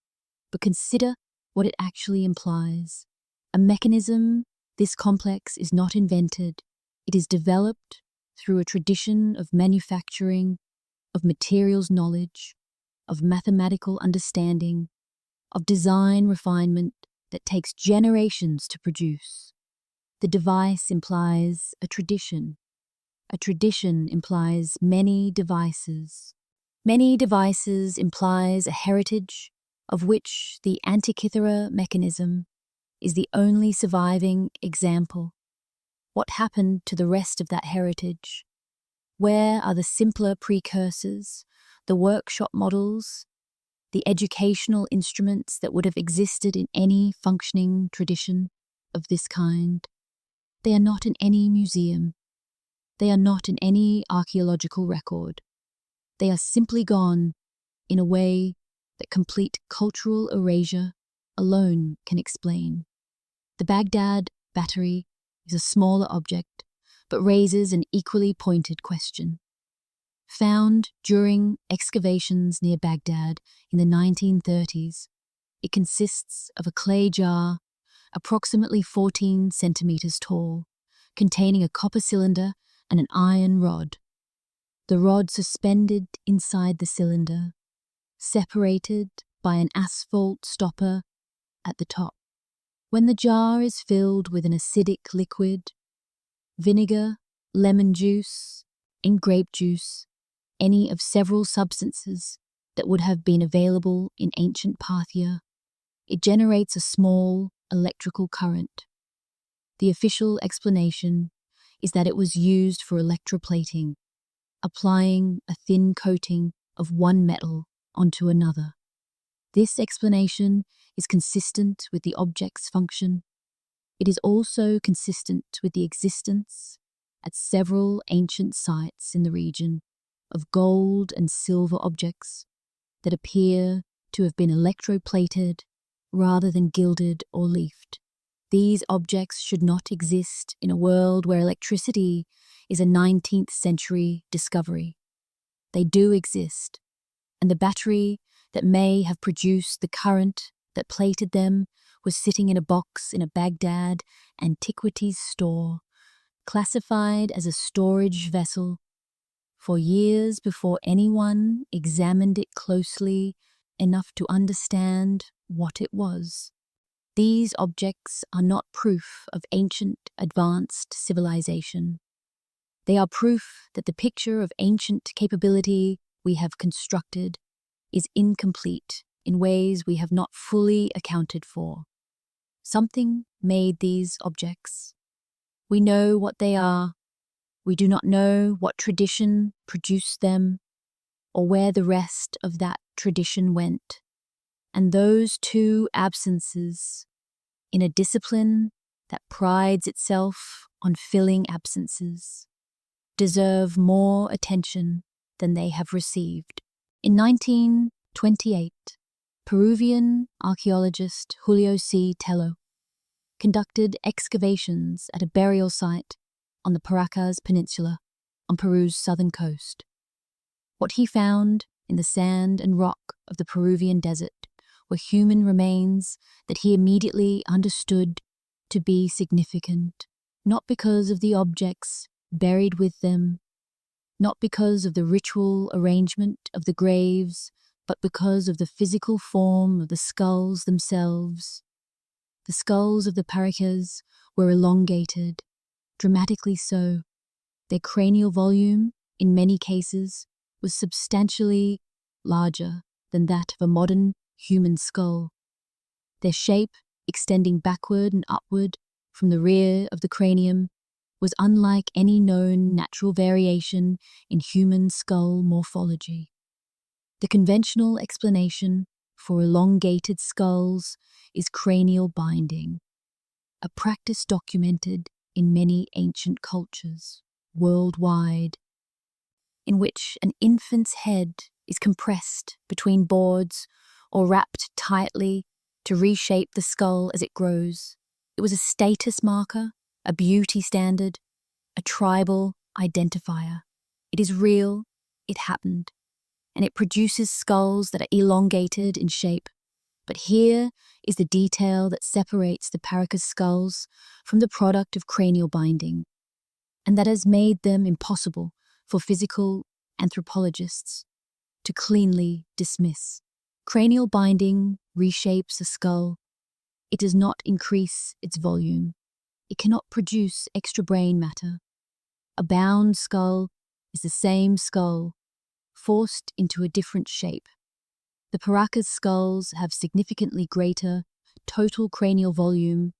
but consider what it actually implies. A mechanism this complex is not invented. It is developed through a tradition of manufacturing, of materials knowledge, of mathematical understanding, of design refinement that takes generations to produce. The device implies a tradition. A tradition implies many devices. Many devices implies a heritage of which the Antikythera mechanism is the only surviving example. What happened to the rest of that heritage? Where are the simpler precursors, the workshop models, the educational instruments that would have existed in any functioning tradition of this kind? They are not in any museum. They are not in any archaeological record. They are simply gone in a way that complete cultural erasure alone can explain. The Baghdad battery is a smaller object, but raises an equally pointed question. Found during excavations near Baghdad in the 1930s, it consists of a clay jar approximately 14 centimeters tall, containing a copper cylinder and an iron rod. The rod suspended inside the cylinder, separated by an asphalt stopper at the top. When the jar is filled with an acidic liquid, vinegar, lemon juice, and grape juice, any of several substances that would have been available in ancient Parthia, it generates a small electrical current. The official explanation is that it was used for electroplating, applying a thin coating of one metal onto another. This explanation is consistent with the object's function. It is also consistent with the existence, at several ancient sites in the region, of gold and silver objects that appear to have been electroplated rather than gilded or leafed. These objects should not exist in a world where electricity is a 19th century discovery. They do exist, and the battery that may have produced the current that plated them was sitting in a box in a Baghdad antiquities store, classified as a storage vessel, for years before anyone examined it closely enough to understand what it was. These objects are not proof of ancient advanced civilization. They are proof that the picture of ancient capability we have constructed is incomplete in ways we have not fully accounted for. Something made these objects. We know what they are. We do not know what tradition produced them. or where the rest of that tradition went. And those two absences, in a discipline that prides itself on filling absences, deserve more attention than they have received. In 1928, Peruvian archaeologist Julio C. Tello conducted excavations at a burial site on the Paracas Peninsula on Peru's southern coast. What he found in the sand and rock of the Peruvian desert were human remains that he immediately understood to be significant, not because of the objects buried with them, not because of the ritual arrangement of the graves, but because of the physical form of the skulls themselves. The skulls of the Paracas were elongated, dramatically so. Their cranial volume, in many cases, was substantially larger than that of a modern human skull. Their shape, extending backward and upward from the rear of the cranium, was unlike any known natural variation in human skull morphology. The conventional explanation for elongated skulls is cranial binding, a practice documented in many ancient cultures worldwide, in which an infant's head is compressed between boards or wrapped tightly to reshape the skull as it grows. It was a status marker, a beauty standard, a tribal identifier. It is real, it happened, and it produces skulls that are elongated in shape. But here is the detail that separates the Paracas skulls from the product of cranial binding, and that has made them impossible for physical anthropologists to cleanly dismiss. Cranial binding reshapes a skull. It does not increase its volume. It cannot produce extra brain matter. A bound skull is the same skull, forced into a different shape. The Paracas skulls have significantly greater total cranial volume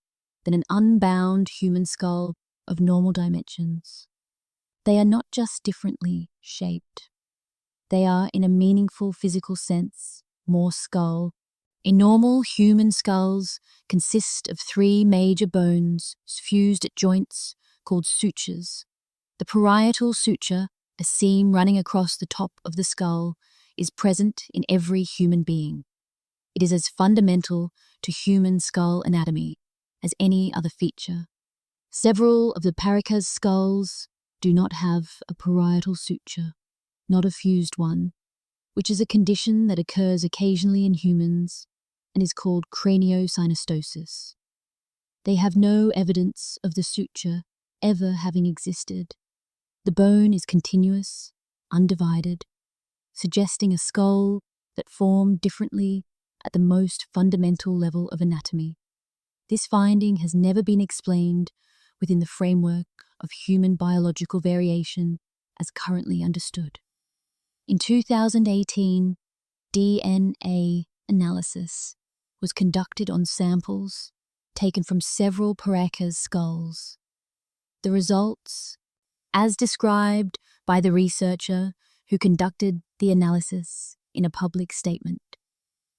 than an unbound human skull of normal dimensions. They are not just differently shaped. They are, in a meaningful physical sense, more skull. A normal human skulls consist of 3 major bones fused at joints called sutures. The parietal suture, a seam running across the top of the skull, is present in every human being. It is as fundamental to human skull anatomy as any other feature. Several of the Paracas skulls do not have a parietal suture, not a fused one, which is a condition that occurs occasionally in humans and is called craniosynostosis. They have no evidence of the suture ever having existed. The bone is continuous, undivided, suggesting a skull that formed differently at the most fundamental level of anatomy. This finding has never been explained within the framework of human biological variation as currently understood. In 2018, DNA analysis was conducted on samples taken from several Paracas skulls. The results, as described by the researcher who conducted the analysis in a public statement,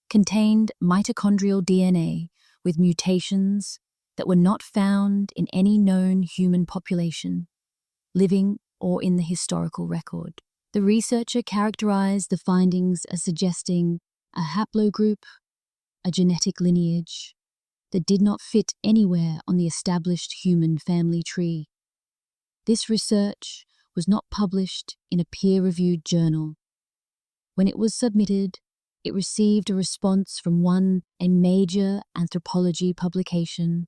contained mitochondrial DNA with mutations that were not found in any known human population, living or in the historical record. The researcher characterized the findings as suggesting a haplogroup, a genetic lineage, that did not fit anywhere on the established human family tree. This research was not published in a peer-reviewed journal. When it was submitted, it received a response from a major anthropology publication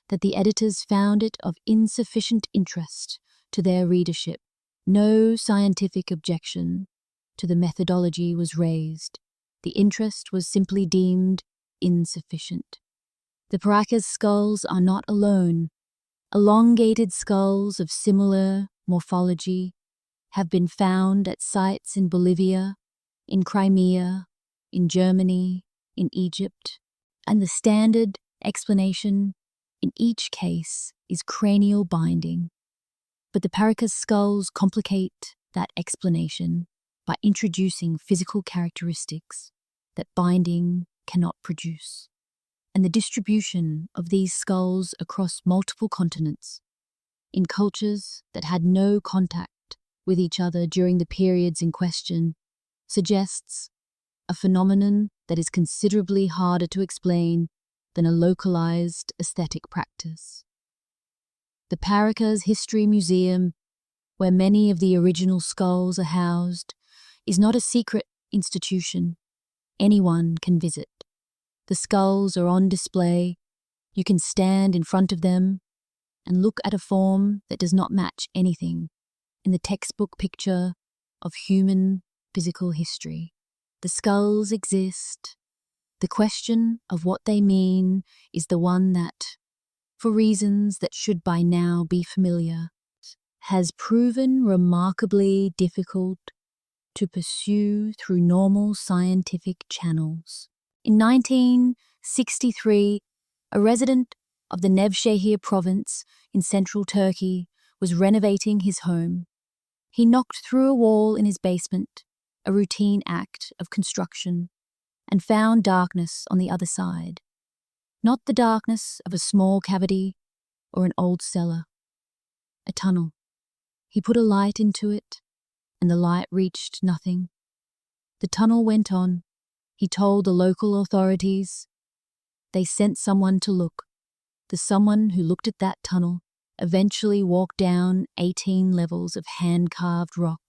that the editors found it of insufficient interest to their readership. No scientific objection to the methodology was raised. The interest was simply deemed insufficient. The Paracas skulls are not alone. Elongated skulls of similar morphology have been found at sites in Bolivia, in Crimea, in Germany, in Egypt, and the standard explanation in each case is cranial binding. But the Paracas skulls complicate that explanation by introducing physical characteristics that binding cannot produce, and the distribution of these skulls across multiple continents in cultures that had no contact with each other during the periods in question suggests a phenomenon that is considerably harder to explain than a localized aesthetic practice. The Paracas History Museum, where many of the original skulls are housed, is not a secret institution anyone can visit. The skulls are on display. You can stand in front of them and look at a form that does not match anything in the textbook picture of human physical history. The skulls exist. The question of what they mean is the one that, for reasons that should by now be familiar, has proven remarkably difficult to pursue through normal scientific channels. In 1963, a resident of the Nevşehir province in central Turkey was renovating his home. He knocked through a wall in his basement, a routine act of construction, and found darkness on the other side. Not the darkness of a small cavity or an old cellar. A tunnel. He put a light into it, and the light reached nothing. The tunnel went on. He told the local authorities. They sent someone to look. The someone who looked at that tunnel eventually walked down 18 levels of hand-carved rock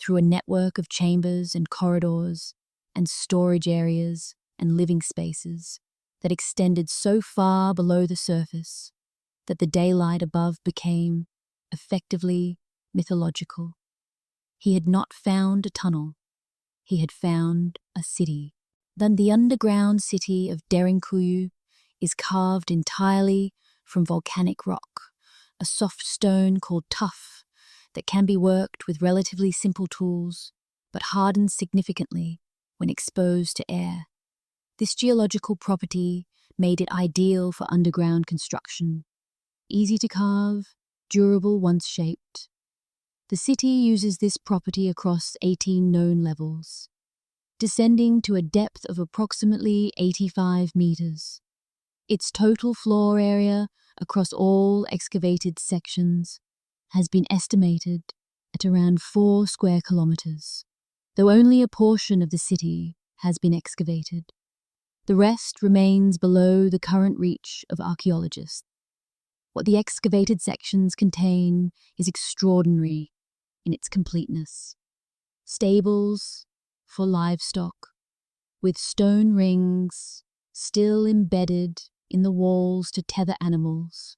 through a network of chambers and corridors and storage areas and living spaces that extended so far below the surface that the daylight above became effectively mythological. He had not found a tunnel. He had found a city. Then the underground city of Derinkuyu is carved entirely from volcanic rock, a soft stone called tuff that can be worked with relatively simple tools, but hardens significantly when exposed to air. This geological property made it ideal for underground construction. Easy to carve, durable once shaped. The city uses this property across 18 known levels, descending to a depth of approximately 85 meters. Its total floor area across all excavated sections has been estimated at around 4 square kilometers, though only a portion of the city has been excavated. The rest remains below the current reach of archaeologists. What the excavated sections contain is extraordinary in its completeness. Stables for livestock, with stone rings still embedded in the walls to tether animals.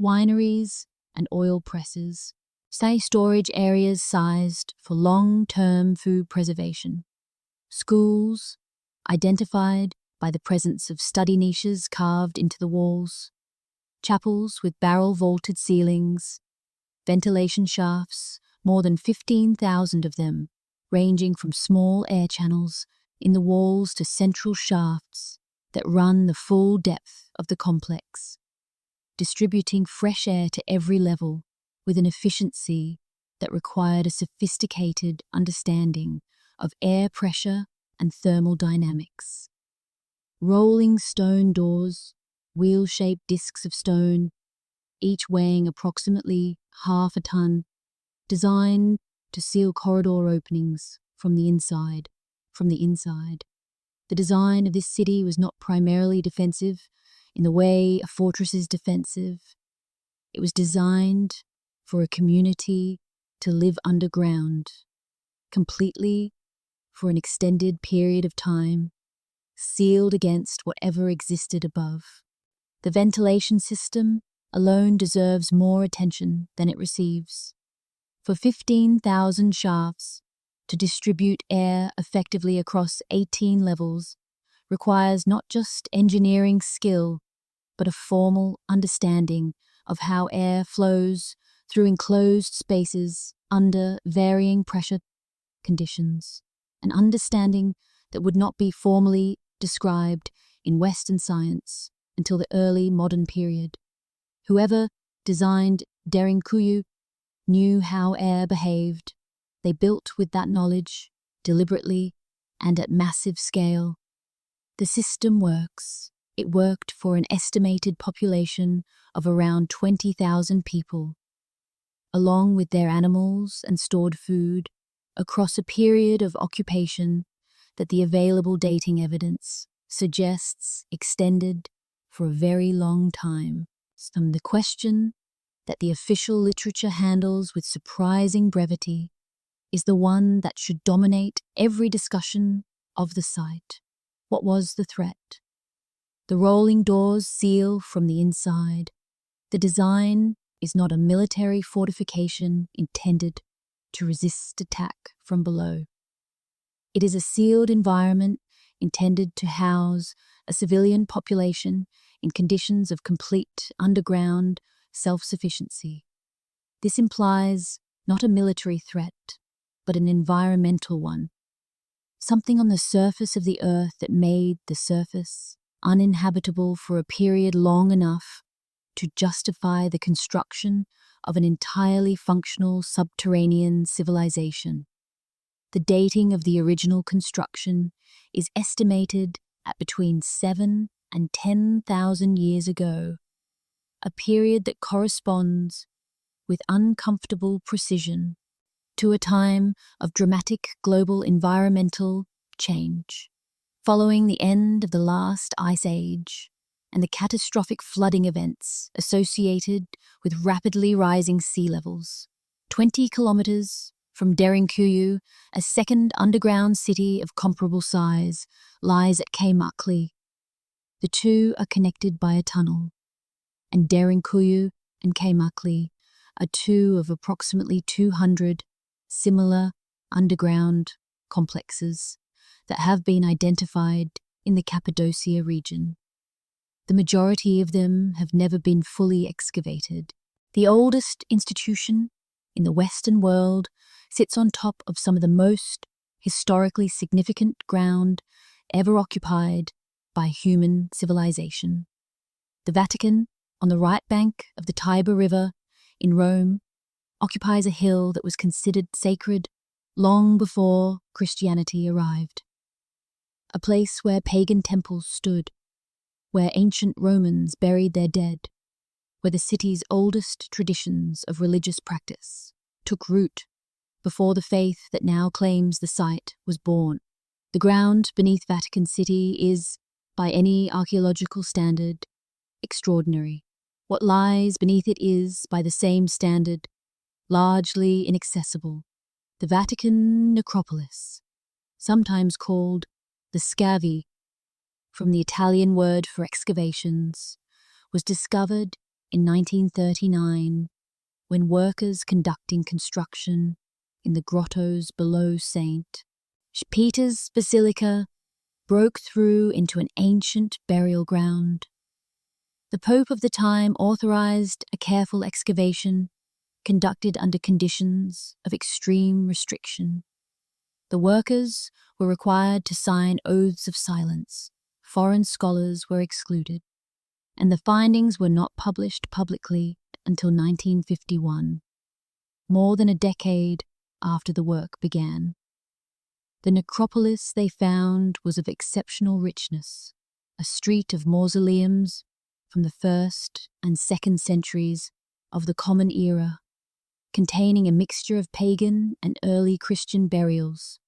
Wineries and oil presses, storage areas sized for long-term food preservation. Schools, identified by the presence of study niches carved into the walls. Chapels with barrel-vaulted ceilings. Ventilation shafts, more than 15,000 of them, ranging from small air channels in the walls to central shafts that run the full depth of the complex, distributing fresh air to every level with an efficiency that required a sophisticated understanding of air pressure and thermal dynamics. Rolling stone doors, wheel-shaped discs of stone, each weighing approximately half a ton, designed to seal corridor openings from the inside. The design of this city was not primarily defensive in the way a fortress is defensive. It was designed for a community to live underground, completely for an extended period of time, sealed against whatever existed above. The ventilation system alone deserves more attention than it receives. For 15,000 shafts to distribute air effectively across 18 levels requires not just engineering skill, but a formal understanding of how air flows through enclosed spaces under varying pressure conditions, an understanding that would not be formally described in Western science until the early modern period. Whoever designed Derinkuyu knew how air behaved They built with that knowledge, deliberately and at massive scale. The system works. It worked for an estimated population of around 20,000 people, along with their animals and stored food, across a period of occupation that the available dating evidence suggests extended for a very long time. The question that the official literature handles with surprising brevity is the one that should dominate every discussion of the site. What was the threat? The rolling doors seal from the inside. The design is not a military fortification intended to resist attack from below. It is a sealed environment intended to house a civilian population in conditions of complete underground self-sufficiency. This implies not a military threat, but an environmental one. Something on the surface of the earth that made the surface uninhabitable for a period long enough to justify the construction of an entirely functional subterranean civilization. The dating of the original construction is estimated at between 7 and 10,000 years ago, a period that corresponds with uncomfortable precision to a time of dramatic global environmental change. Following the end of the last ice age and the catastrophic flooding events associated with rapidly rising sea levels, 20 kilometers from Derinkuyu, a second underground city of comparable size lies at Keimakli. The two are connected by a tunnel, and Derinkuyu and Keimakli are two of approximately 200 similar underground complexes that have been identified in the Cappadocia region. The majority of them have never been fully excavated. The oldest institution in the Western world sits on top of some of the most historically significant ground ever occupied by human civilization. The Vatican, on the right bank of the Tiber River in Rome, occupies a hill that was considered sacred long before Christianity arrived. A place where pagan temples stood, where ancient Romans buried their dead, where the city's oldest traditions of religious practice took root before the faith that now claims the site was born. The ground beneath Vatican City is, by any archaeological standard, extraordinary. What lies beneath it is, by the same standard, largely inaccessible. The Vatican necropolis, sometimes called the scavi, from the Italian word for excavations, was discovered in 1939 when workers conducting construction in the grottos below St. Peter's Basilica broke through into an ancient burial ground. The Pope of the time authorized a careful excavation conducted under conditions of extreme restriction. The workers were required to sign oaths of silence. Foreign scholars were excluded, and the findings were not published publicly until 1951, more than a decade after the work began. The necropolis they found was of exceptional richness, a street of mausoleums from the 1st and 2nd centuries of the Common Era, containing a mixture of pagan and early Christian burials,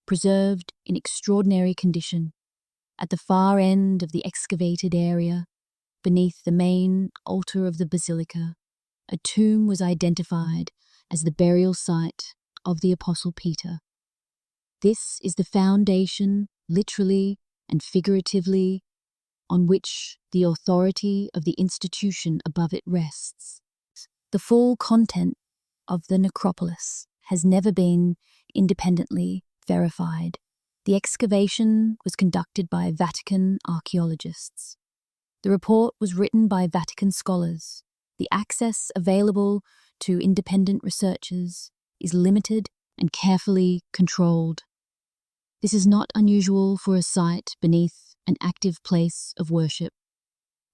preserved in extraordinary condition. At the far end of the excavated area, beneath the main altar of the basilica, a tomb was identified as the burial site of the Apostle Peter. This is the foundation, literally and figuratively, on which the authority of the institution above it rests. The full content of the necropolis has never been independently verified. The excavation was conducted by Vatican archaeologists. The report was written by Vatican scholars. The access available to independent researchers is limited and carefully controlled. This is not unusual for a site beneath an active place of worship.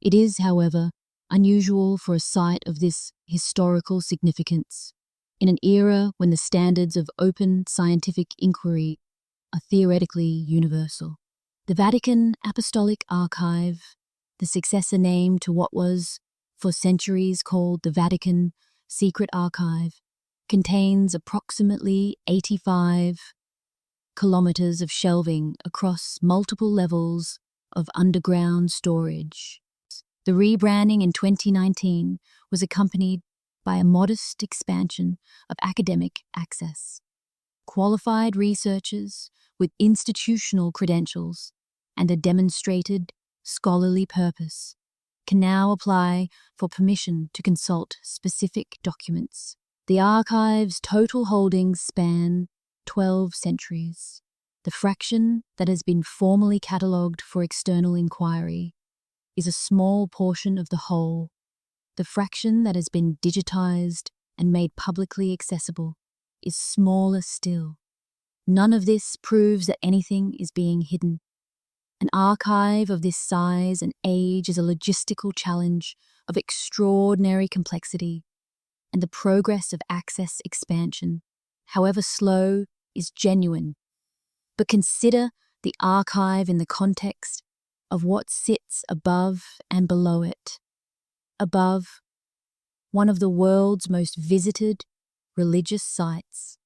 It is, however, unusual for a site of this historical significance In an era when the standards of open scientific inquiry are theoretically universal. The Vatican Apostolic Archive, the successor name to what was, for centuries, called the Vatican Secret Archive, contains approximately 85 kilometers of shelving across multiple levels of underground storage. The rebranding in 2019 was accompanied by a modest expansion of academic access. Qualified researchers with institutional credentials and a demonstrated scholarly purpose can now apply for permission to consult specific documents. The archive's total holdings span 12 centuries. The fraction that has been formally catalogued for external inquiry is a small portion of the whole. The fraction that has been digitized and made publicly accessible is smaller still. None of this proves that anything is being hidden. An archive of this size and age is a logistical challenge of extraordinary complexity, and the progress of access expansion, however slow, is genuine. But consider the archive in the context of what sits above and below it. Above, one of the world's most visited religious sites,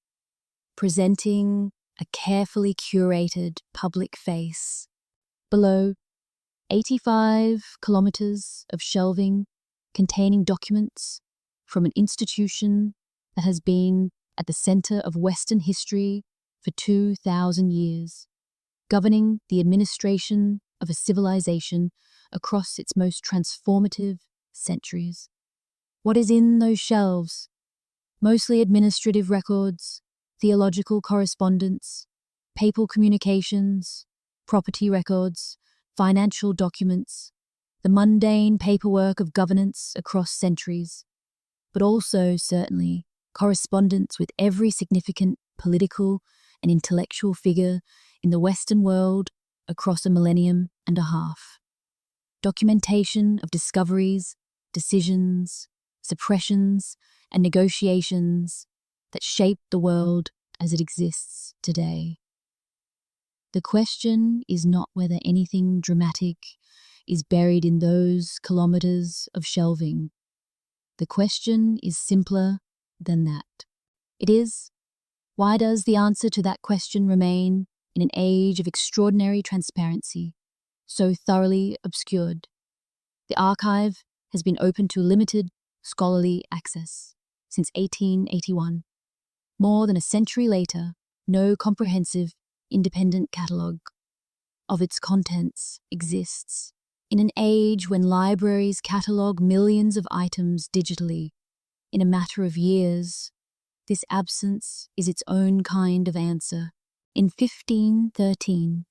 presenting a carefully curated public face. Below, 85 kilometers of shelving containing documents from an institution that has been at the center of Western history for 2,000 years, governing the administration of a civilization across its most transformative centuries. What is in those shelves? Mostly administrative records, theological correspondence, papal communications, property records, financial documents, the mundane paperwork of governance across centuries, but also, certainly, correspondence with every significant political and intellectual figure in the Western world across a millennium and a half. Documentation of discoveries, decisions, suppressions, and negotiations that shaped the world as it exists today. The question is not whether anything dramatic is buried in those kilometers of shelving. The question is simpler than that. It is, why does the answer to that question remain in an age of extraordinary transparency, so thoroughly obscured? The archive has been open to limited scholarly access since 1881. More than a century later, no comprehensive, independent catalogue of its contents exists. In an age when libraries catalogue millions of items digitally in a matter of years, this absence is its own kind of answer. In 1513,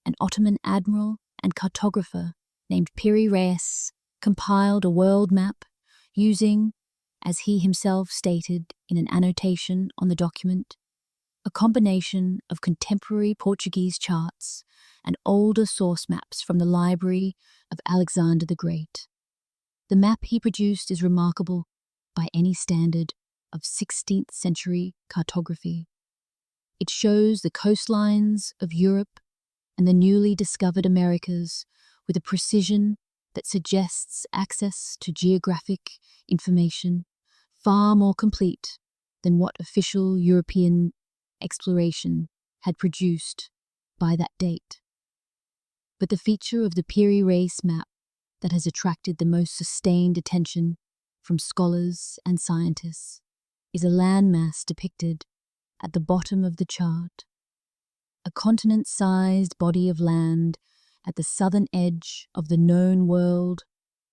an Ottoman admiral and cartographer named Piri Reis compiled a world map using, as he himself stated in an annotation on the document, a combination of contemporary Portuguese charts and older source maps from the library of Alexander the Great. The map he produced is remarkable by any standard of 16th century cartography. It shows the coastlines of Europe and the newly discovered Americas with a precision that suggests access to geographic information far more complete than what official European exploration had produced by that date. But the feature of the Piri Reis map that has attracted the most sustained attention from scholars and scientists is a landmass depicted at the bottom of the chart, a continent-sized body of land at the southern edge of the known world,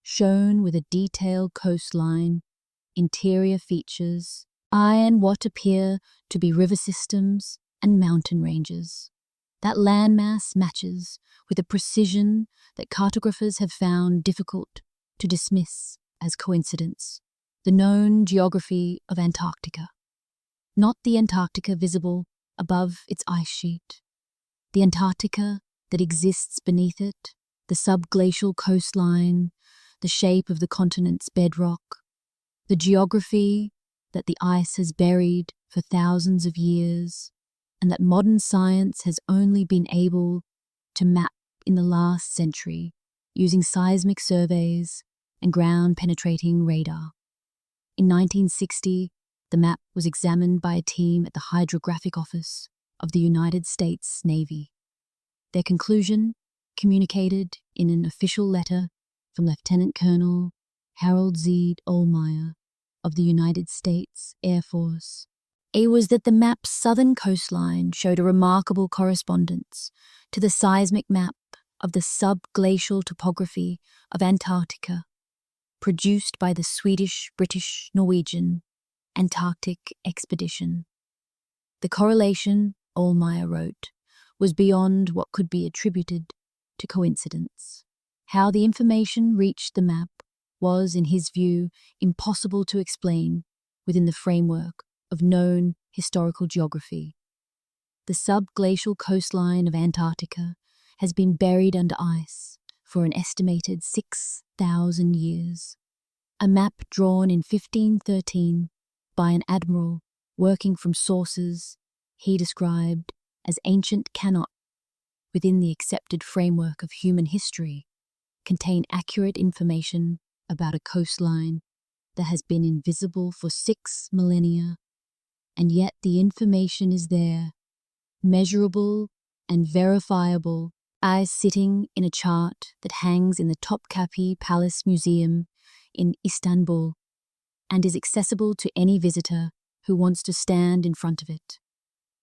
shown with a detailed coastline, interior features, and what appear to be river systems and mountain ranges. That landmass matches with a precision that cartographers have found difficult to dismiss as coincidence, the known geography of Antarctica. Not the Antarctica visible above its ice sheet, the Antarctica that exists beneath it, the subglacial coastline, the shape of the continent's bedrock, the geography that the ice has buried for thousands of years, and that modern science has only been able to map in the last century using seismic surveys and ground-penetrating radar. In 1960, the map was examined by a team at the Hydrographic Office of the United States Navy. Their conclusion, communicated in an official letter from Lieutenant Colonel Harold Z. Ohlmeyer of the United States Air Force, it was that the map's southern coastline showed a remarkable correspondence to the seismic map of the subglacial topography of Antarctica, produced by the Swedish-British-Norwegian Antarctic Expedition. The correlation, Ohlmeyer wrote, was beyond what could be attributed to coincidence. How the information reached the map was, in his view, impossible to explain within the framework of known historical geography. The subglacial coastline of Antarctica has been buried under ice for an estimated 6,000 years. A map drawn in 1513 by an admiral working from sources he described as ancient cannot, within the accepted framework of human history, contain accurate information about a coastline that has been invisible for 6 millennia, and yet the information is there, measurable and verifiable, as sitting in a chart that hangs in the Topkapi Palace Museum in Istanbul and is accessible to any visitor who wants to stand in front of it.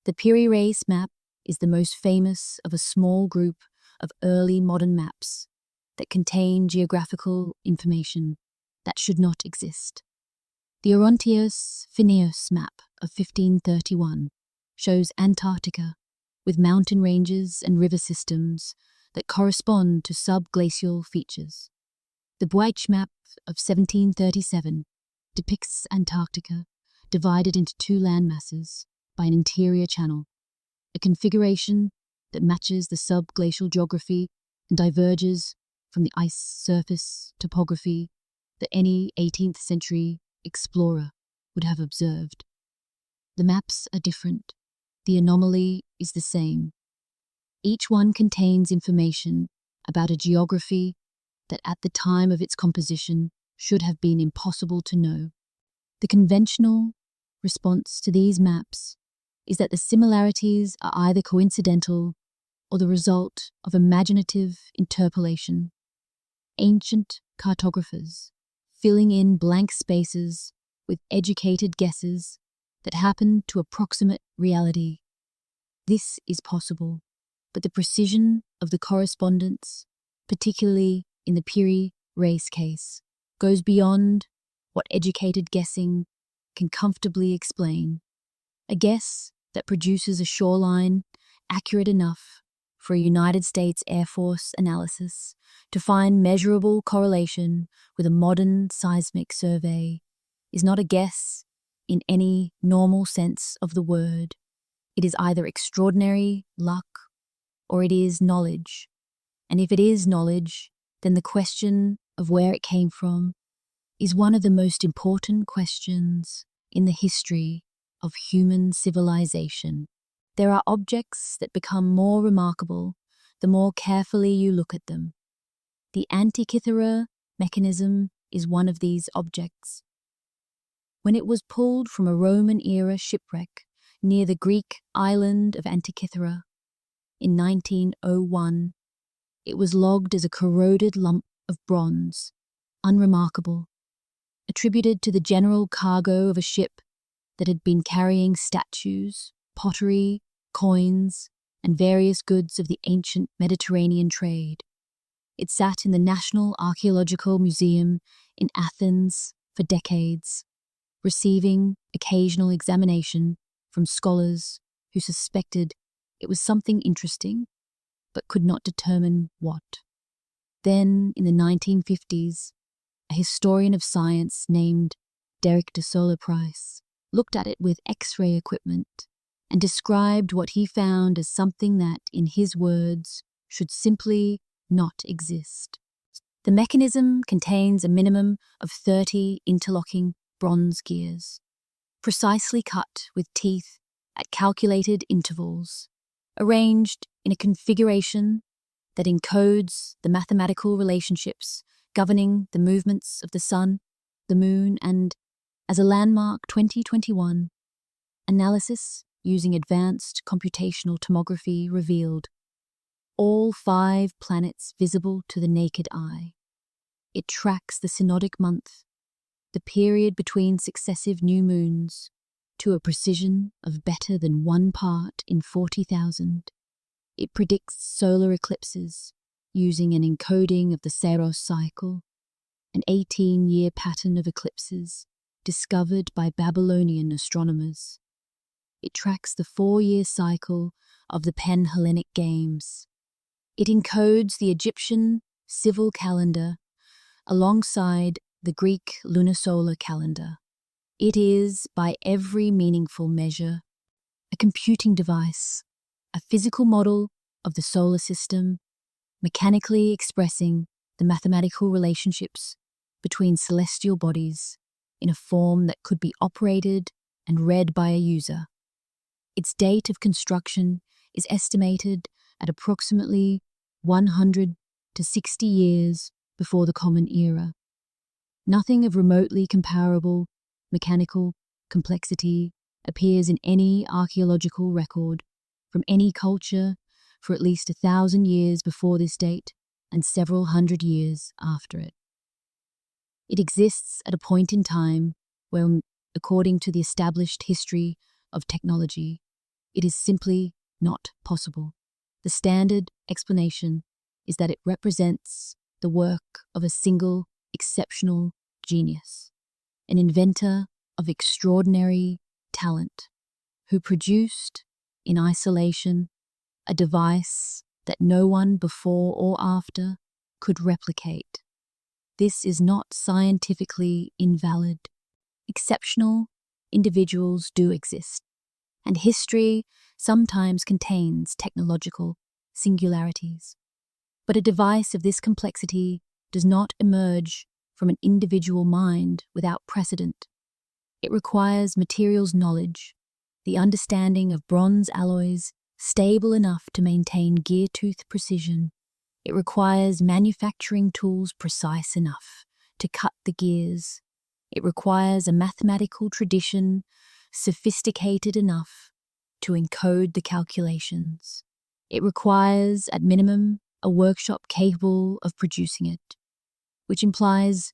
The Piri Reis map is the most famous of a small group of early modern maps that contain geographical information that should not exist. The Orontius Phineus map of 1531 shows Antarctica with mountain ranges and river systems that correspond to subglacial features. The Buysch map of 1737 depicts Antarctica divided into 2 landmasses by an interior channel, a configuration that matches the subglacial geography and diverges from the ice surface topography that any 18th century explorer would have observed. The maps are different. The anomaly is the same. Each one contains information about a geography that at the time of its composition should have been impossible to know. The conventional response to these maps is that the similarities are either coincidental or the result of imaginative interpolation. Ancient cartographers filling in blank spaces with educated guesses that happen to approximate reality. This is possible, but the precision of the correspondence, particularly in the Piri Reis case, goes beyond what educated guessing can comfortably explain. A guess that produces a shoreline accurate enough for a United States Air Force analysis to find measurable correlation with a modern seismic survey is not a guess in any normal sense of the word. It is either extraordinary luck or it is knowledge. And if it is knowledge, then the question of where it came from is one of the most important questions in the history of human civilization. There are objects that become more remarkable the more carefully you look at them. The Antikythera mechanism is one of these objects. When it was pulled from a Roman-era shipwreck near the Greek island of Antikythera in 1901, it was logged as a corroded lump of bronze, unremarkable, attributed to the general cargo of a ship that had been carrying statues, pottery, coins, and various goods of the ancient Mediterranean trade. It sat in the National Archaeological Museum in Athens for decades, receiving occasional examination from scholars who suspected it was something interesting, but could not determine what. Then, in the 1950s, a historian of science named Derek de Sola Price looked at it with X-ray equipment and described what he found as something that, in his words, should simply not exist. The mechanism contains a minimum of 30 interlocking bronze gears. precisely cut with teeth at calculated intervals, arranged in a configuration that encodes the mathematical relationships governing the movements of the sun, the moon, and, as a landmark 2021, analysis using advanced computational tomography revealed all 5 planets visible to the naked eye. It tracks the synodic month, the period between successive new moons, to a precision of better than 1 part in 40,000. It predicts solar eclipses using an encoding of the Saros cycle, an 18-year pattern of eclipses discovered by Babylonian astronomers. It tracks the 4-year cycle of the Pan-Hellenic Games. It encodes the Egyptian civil calendar alongside the Greek lunisolar calendar. It is, by every meaningful measure, a computing device, a physical model of the solar system, mechanically expressing the mathematical relationships between celestial bodies in a form that could be operated and read by a user. Its date of construction is estimated at approximately 100 to 60 years before the Common Era. Nothing of remotely comparable mechanical complexity appears in any archaeological record from any culture for at least 1,000 years before this date and several hundred years after it. It exists at a point in time where, according to the established history of technology, it is simply not possible. The standard explanation is that it represents the work of a single exceptional genius, an inventor of extraordinary talent, who produced, in isolation, a device that no one before or after could replicate. This is not scientifically invalid. Exceptional individuals do exist, and history sometimes contains technological singularities. But a device of this complexity does not emerge from an individual mind without precedent. It requires materials knowledge, the understanding of bronze alloys stable enough to maintain gear tooth precision. It requires manufacturing tools precise enough to cut the gears. It requires a mathematical tradition sophisticated enough to encode the calculations. It requires, at minimum, a workshop capable of producing it, which implies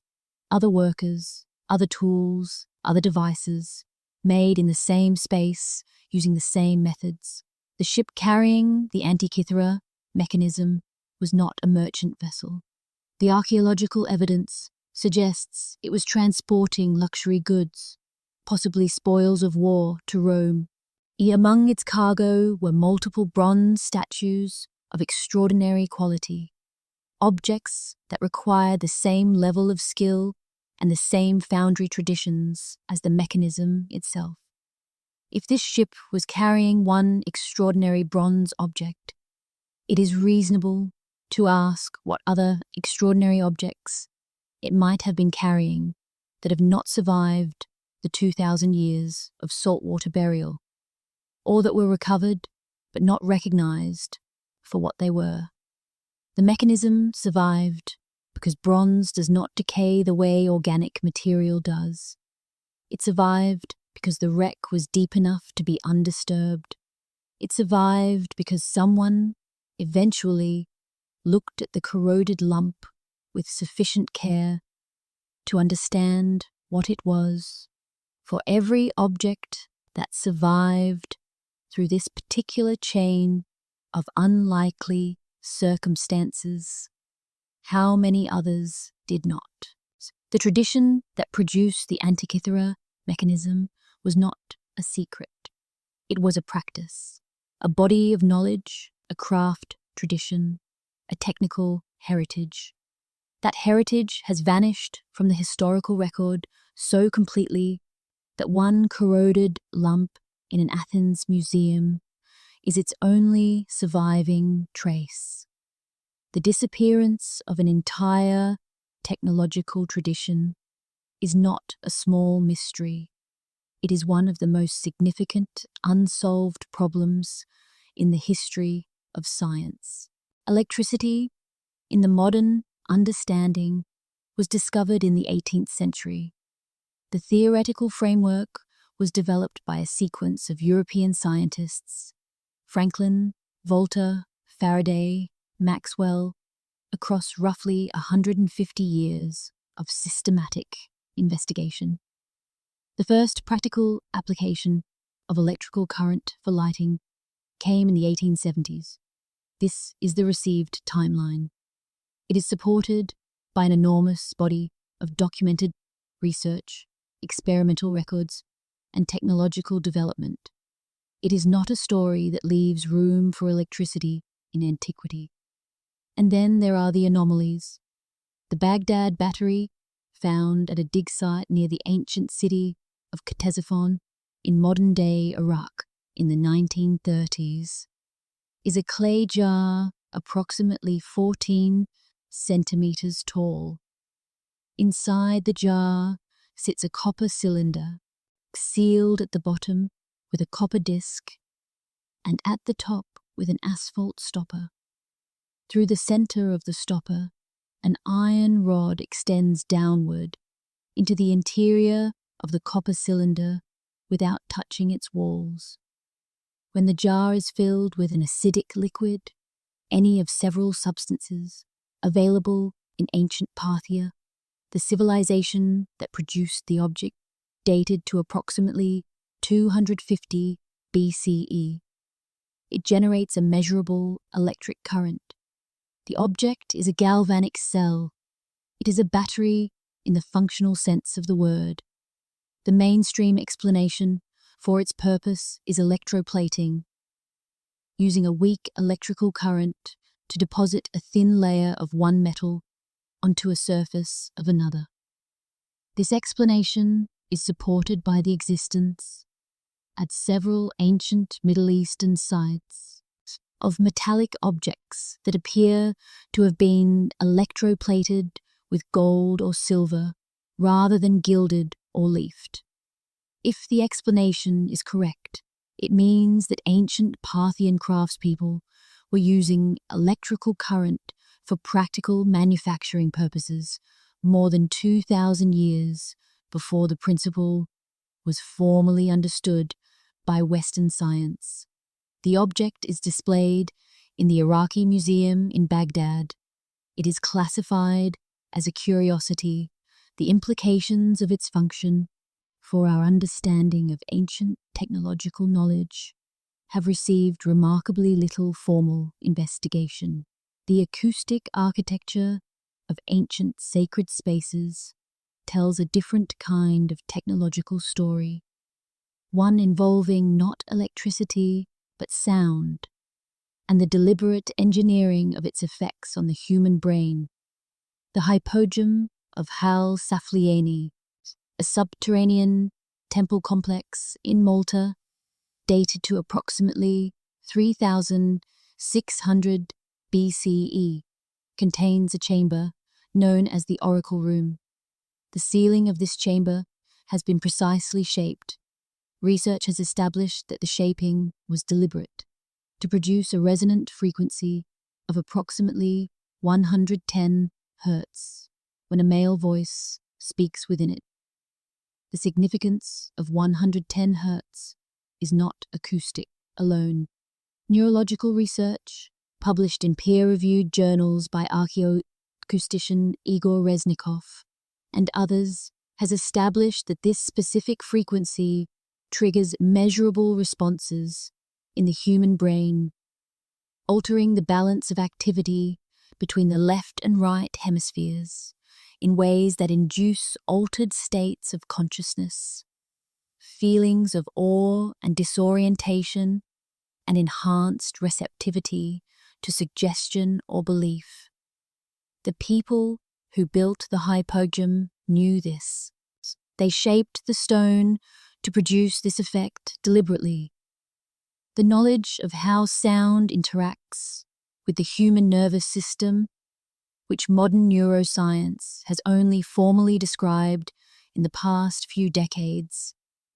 other workers, other tools, other devices, made in the same space using the same methods. The ship carrying the Antikythera mechanism was not a merchant vessel. The archaeological evidence suggests it was transporting luxury goods, possibly spoils of war, to Rome. Among its cargo were multiple bronze statues of extraordinary quality, objects that require the same level of skill and the same foundry traditions as the mechanism itself. If this ship was carrying one extraordinary bronze object, it is reasonable to ask what other extraordinary objects it might have been carrying that have not survived the 2,000 years of saltwater burial, or that were recovered but not recognized for what they were. The mechanism survived because bronze does not decay the way organic material does. It survived because the wreck was deep enough to be undisturbed. It survived because someone eventually looked at the corroded lump with sufficient care to understand what it was. For every object that survived through this particular chain of unlikely circumstances, how many others did not? The tradition that produced the Antikythera mechanism was not a secret. It was a practice, a body of knowledge, a craft tradition, a technical heritage. That heritage has vanished from the historical record so completely that one corroded lump in an Athens museum is its only surviving trace. The disappearance of an entire technological tradition is not a small mystery. It is one of the most significant unsolved problems in the history of science. Electricity, in the modern understanding, was discovered in the 18th century. The theoretical framework was developed by a sequence of European scientists, Franklin, Volta, Faraday, Maxwell, across roughly 150 years of systematic investigation. The first practical application of electrical current for lighting came in the 1870s. This is the received timeline. It is supported by an enormous body of documented research, experimental records, and technological development. It is not a story that leaves room for electricity in antiquity. And then there are the anomalies. The Baghdad battery, found at a dig site near the ancient city of Ctesiphon in modern-day Iraq in the 1930s, is a clay jar approximately 14 centimeters tall. Inside the jar sits a copper cylinder, sealed at the bottom with a copper disc and at the top with an asphalt stopper. Through the center of the stopper, an iron rod extends downward into the interior of the copper cylinder without touching its walls. When the jar is filled with an acidic liquid, any of several substances available in ancient Parthia, the civilization that produced the object, dated to approximately 250 BCE. It generates a measurable electric current. The object is a galvanic cell. It is a battery in the functional sense of the word. The mainstream explanation for its purpose is electroplating, using a weak electrical current to deposit a thin layer of one metal onto a surface of another. This explanation is supported by the existence, at several ancient Middle Eastern sites, of metallic objects that appear to have been electroplated with gold or silver rather than gilded or leafed. If the explanation is correct, it means that ancient Parthian craftspeople were using electrical current for practical manufacturing purposes more than 2,000 years before the principle was formally understood by Western science. The object is displayed in the Iraqi Museum in Baghdad. It is classified as a curiosity. The implications of its function for our understanding of ancient technological knowledge have received remarkably little formal investigation. The acoustic architecture of ancient sacred spaces tells a different kind of technological story, one involving not electricity but sound, and the deliberate engineering of its effects on the human brain. The hypogem of Hal Saflieni, a subterranean temple complex in Malta, dated to approximately 3,600 BCE, contains a chamber known as the Oracle Room. The ceiling of this chamber has been precisely shaped. Research has established that the shaping was deliberate to produce a resonant frequency of approximately 110 Hz when a male voice speaks within it. The significance of 110 Hz is not acoustic alone. Neurological research, published in peer-reviewed journals by archaeoacoustician Igor Reznikov and others, has established that this specific frequency triggers measurable responses in the human brain, altering the balance of activity between the left and right hemispheres in ways that induce altered states of consciousness, feelings of awe and disorientation, and enhanced receptivity to suggestion or belief. The people who built the hypogem knew this. They shaped the stone to produce this effect deliberately. The knowledge of how sound interacts with the human nervous system, which modern neuroscience has only formally described in the past few decades,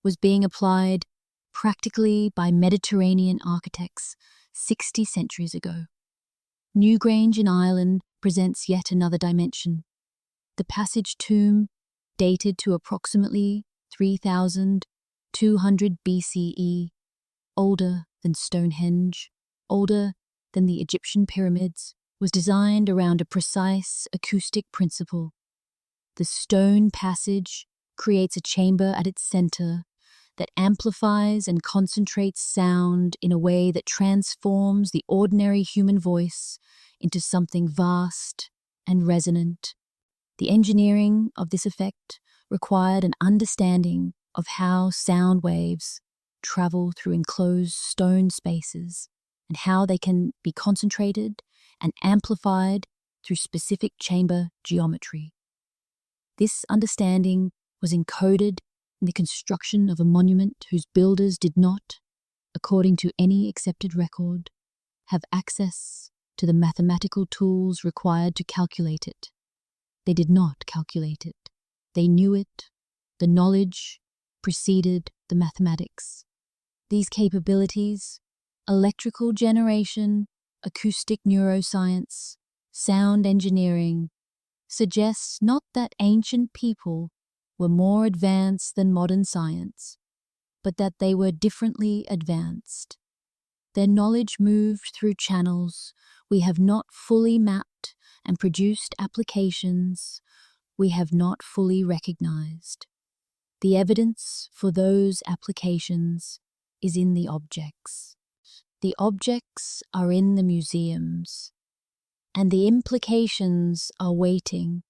was being applied practically by Mediterranean architects 60 centuries ago. Newgrange in Ireland presents yet another dimension. The passage tomb, dated to approximately 3,200 BCE, older than Stonehenge, older than the Egyptian pyramids, was designed around a precise acoustic principle. The stone passage creates a chamber at its center that amplifies and concentrates sound in a way that transforms the ordinary human voice into something vast and resonant. The engineering of this effect required an understanding of how sound waves travel through enclosed stone spaces and how they can be concentrated and amplified through specific chamber geometry. This understanding was encoded in the construction of a monument whose builders did not, according to any accepted record, have access to the mathematical tools required to calculate it. They did not calculate it. They knew it. The knowledge preceded the mathematics. These capabilities, electrical generation, acoustic neuroscience, sound engineering, suggests not that ancient people were more advanced than modern science, but that they were differently advanced. Their knowledge moved through channels we have not fully mapped and produced applications we have not fully recognized. The evidence for those applications is in the objects. The objects are in the museums, and the implications are waiting,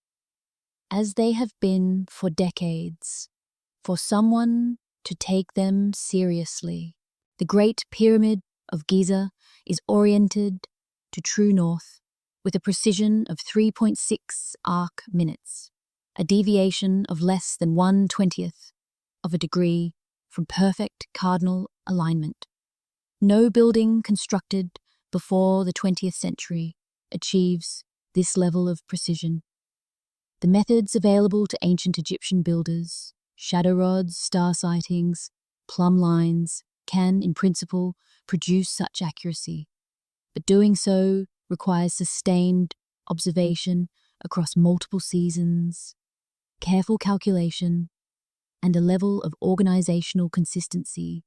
as they have been for decades, for someone to take them seriously. The Great Pyramid of Giza is oriented to true north with a precision of 3.6 arc minutes, a deviation of less than 1/20th of a degree from perfect cardinal alignment. No building constructed before the 20th century achieves this level of precision. The methods available to ancient Egyptian builders, shadow rods, star sightings, plumb lines, can, in principle, produce such accuracy, but doing so requires sustained observation across multiple seasons, careful calculation, and a level of organizational consistency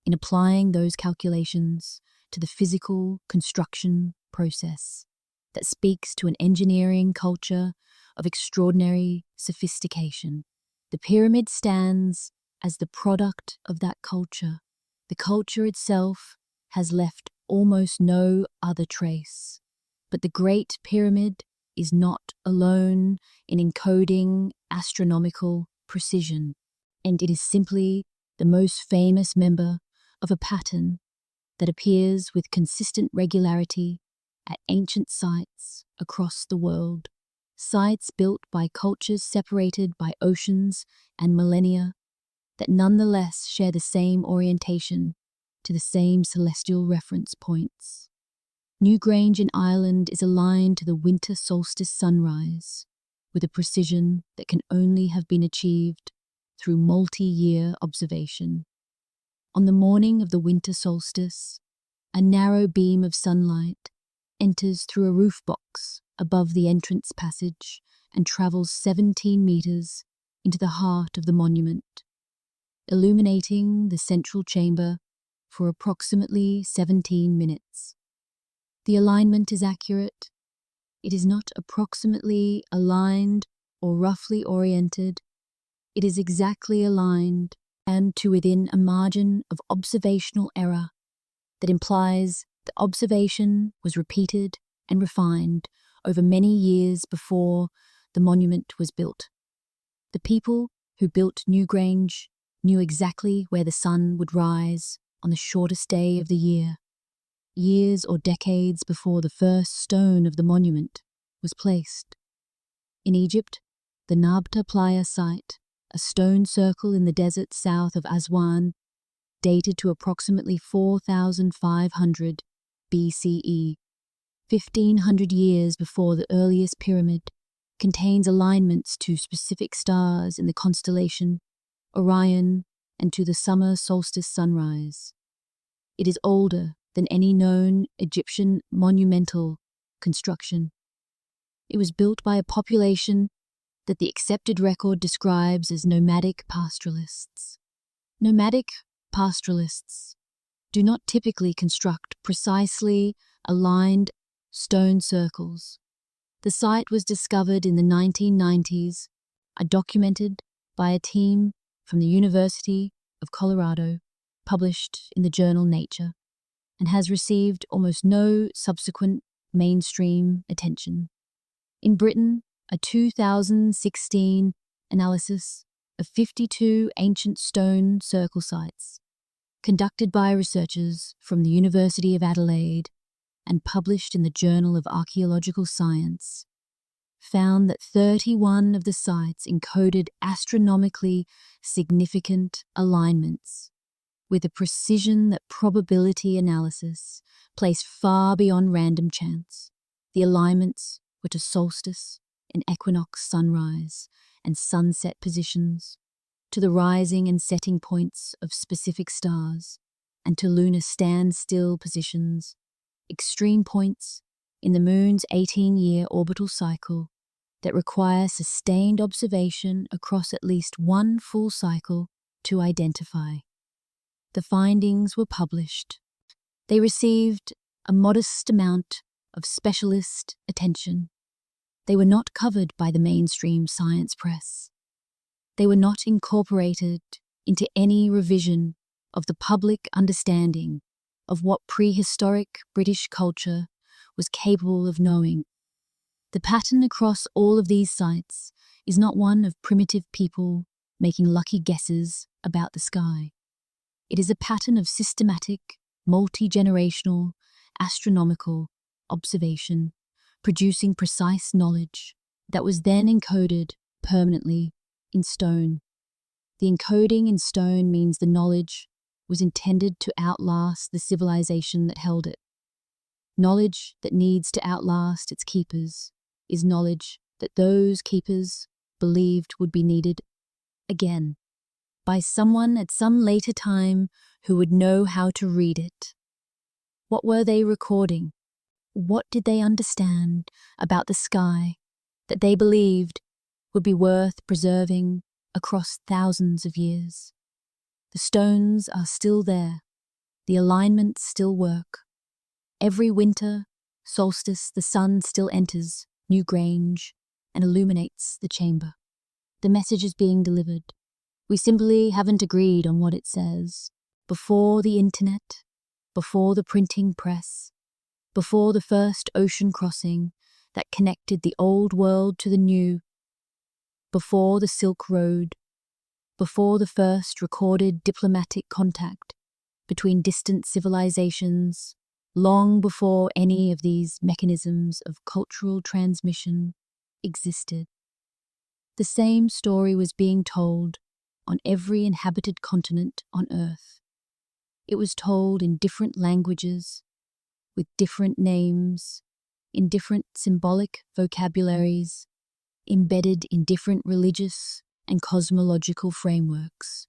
in applying those calculations to the physical construction process that speaks to an engineering culture of extraordinary sophistication. The pyramid stands as the product of that culture. The culture itself has left almost no other trace. But the Great Pyramid is not alone in encoding astronomical precision, and it is simply the most famous member of a pattern that appears with consistent regularity at ancient sites across the world, sites built by cultures separated by oceans and millennia that nonetheless share the same orientation to the same celestial reference points. Newgrange in Ireland is aligned to the winter solstice sunrise with a precision that can only have been achieved through multi-year observation. On the morning of the winter solstice, a narrow beam of sunlight enters through a roof box above the entrance passage and travels 17 meters into the heart of the monument, illuminating the central chamber for approximately 17 minutes. The alignment is accurate. It is not approximately aligned or roughly oriented. It is exactly aligned and to within a margin of observational error that implies the observation was repeated and refined over many years before the monument was built. The people who built Newgrange knew exactly where the sun would rise on the shortest day of the year, years or decades before the first stone of the monument was placed. In Egypt, the Nabta Playa site, a stone circle in the desert south of Aswan, dated to approximately 4,500 BCE, 1,500 years before the earliest pyramid, contains alignments to specific stars in the constellation Orion and to the summer solstice sunrise. It is older than any known Egyptian monumental construction. It was built by a population that the accepted record describes as nomadic pastoralists. Nomadic pastoralists do not typically construct precisely aligned stone circles. The site was discovered in the 1990s, documented by a team from the University of Colorado, published in the journal Nature, and has received almost no subsequent mainstream attention. In Britain, a 2016 analysis of 52 ancient stone circle sites, conducted by researchers from the University of Adelaide and published in the Journal of Archaeological Science, found that 31 of the sites encoded astronomically significant alignments with a precision that probability analysis placed far beyond random chance. The alignments were to solstice and equinox sunrise and sunset positions, to the rising and setting points of specific stars, and to lunar standstill positions, extreme points in the moon's 18-year orbital cycle that require sustained observation across at least one full cycle to identify. The findings were published. They received a modest amount of specialist attention. They were not covered by the mainstream science press. They were not incorporated into any revision of the public understanding of what prehistoric British culture was capable of knowing. The pattern across all of these sites is not one of primitive people making lucky guesses about the sky. It is a pattern of systematic, multi-generational, astronomical observation, producing precise knowledge that was then encoded permanently in stone. The encoding in stone means the knowledge was intended to outlast the civilization that held it. Knowledge that needs to outlast its keepers is knowledge that those keepers believed would be needed again by someone at some later time who would know how to read it. What were they recording? What did they understand about the sky that they believed would be worth preserving across thousands of years? The stones are still there. The alignments still work. Every winter solstice, the sun still enters Newgrange and illuminates the chamber. The message is being delivered. We simply haven't agreed on what it says. Before the internet, before the printing press, before the first ocean crossing that connected the old world to the new, before the Silk Road, before the first recorded diplomatic contact between distant civilizations, long before any of these mechanisms of cultural transmission existed. The same story was being told on every inhabited continent on Earth. It was told in different languages, with different names, in different symbolic vocabularies, embedded in different religious and cosmological frameworks.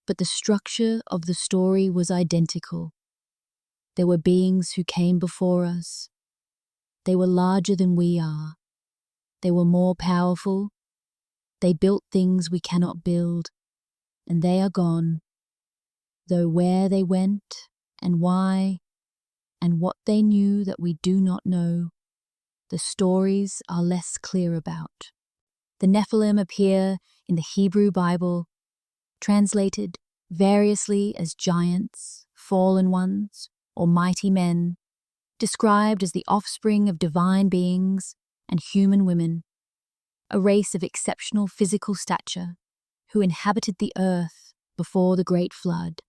But the structure of the story was identical. There were beings who came before us. They were larger than we are. They were more powerful. They built things we cannot build, and they are gone. Though where they went, and why, and what they knew that we do not know, the stories are less clear about. The Nephilim appear in the Hebrew Bible, translated variously as giants, fallen ones, or mighty men, described as the offspring of divine beings and human women, a race of exceptional physical stature who inhabited the earth before the Great Flood.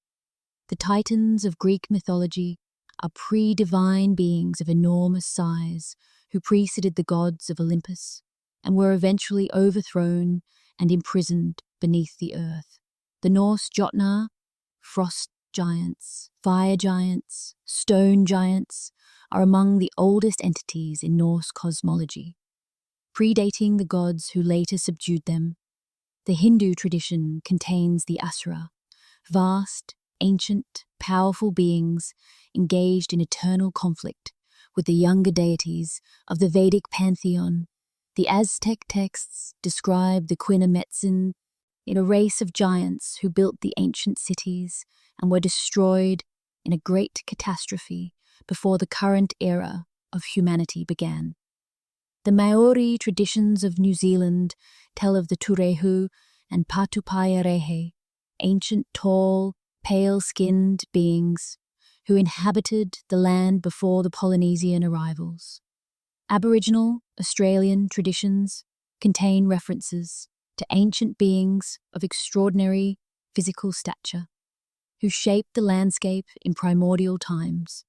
The Titans of Greek mythology are pre-divine beings of enormous size who preceded the gods of Olympus and were eventually overthrown and imprisoned beneath the earth. The Norse Jotnar, frost giants, fire giants, stone giants are among the oldest entities in Norse cosmology, predating the gods who later subdued them. The Hindu tradition contains the Asura, Vast, ancient, powerful beings engaged in eternal conflict with the younger deities of the Vedic pantheon. The Aztec texts describe the Quinametsin in a race of giants who built the ancient cities and were destroyed in a great catastrophe before the current era of humanity began. The Maori traditions of New Zealand tell of the Turehu and Patupaerehe, ancient, tall, pale-skinned beings who inhabited the land before the Polynesian arrivals. Aboriginal Australian traditions contain references to ancient beings of extraordinary physical stature who shaped the landscape in primordial times.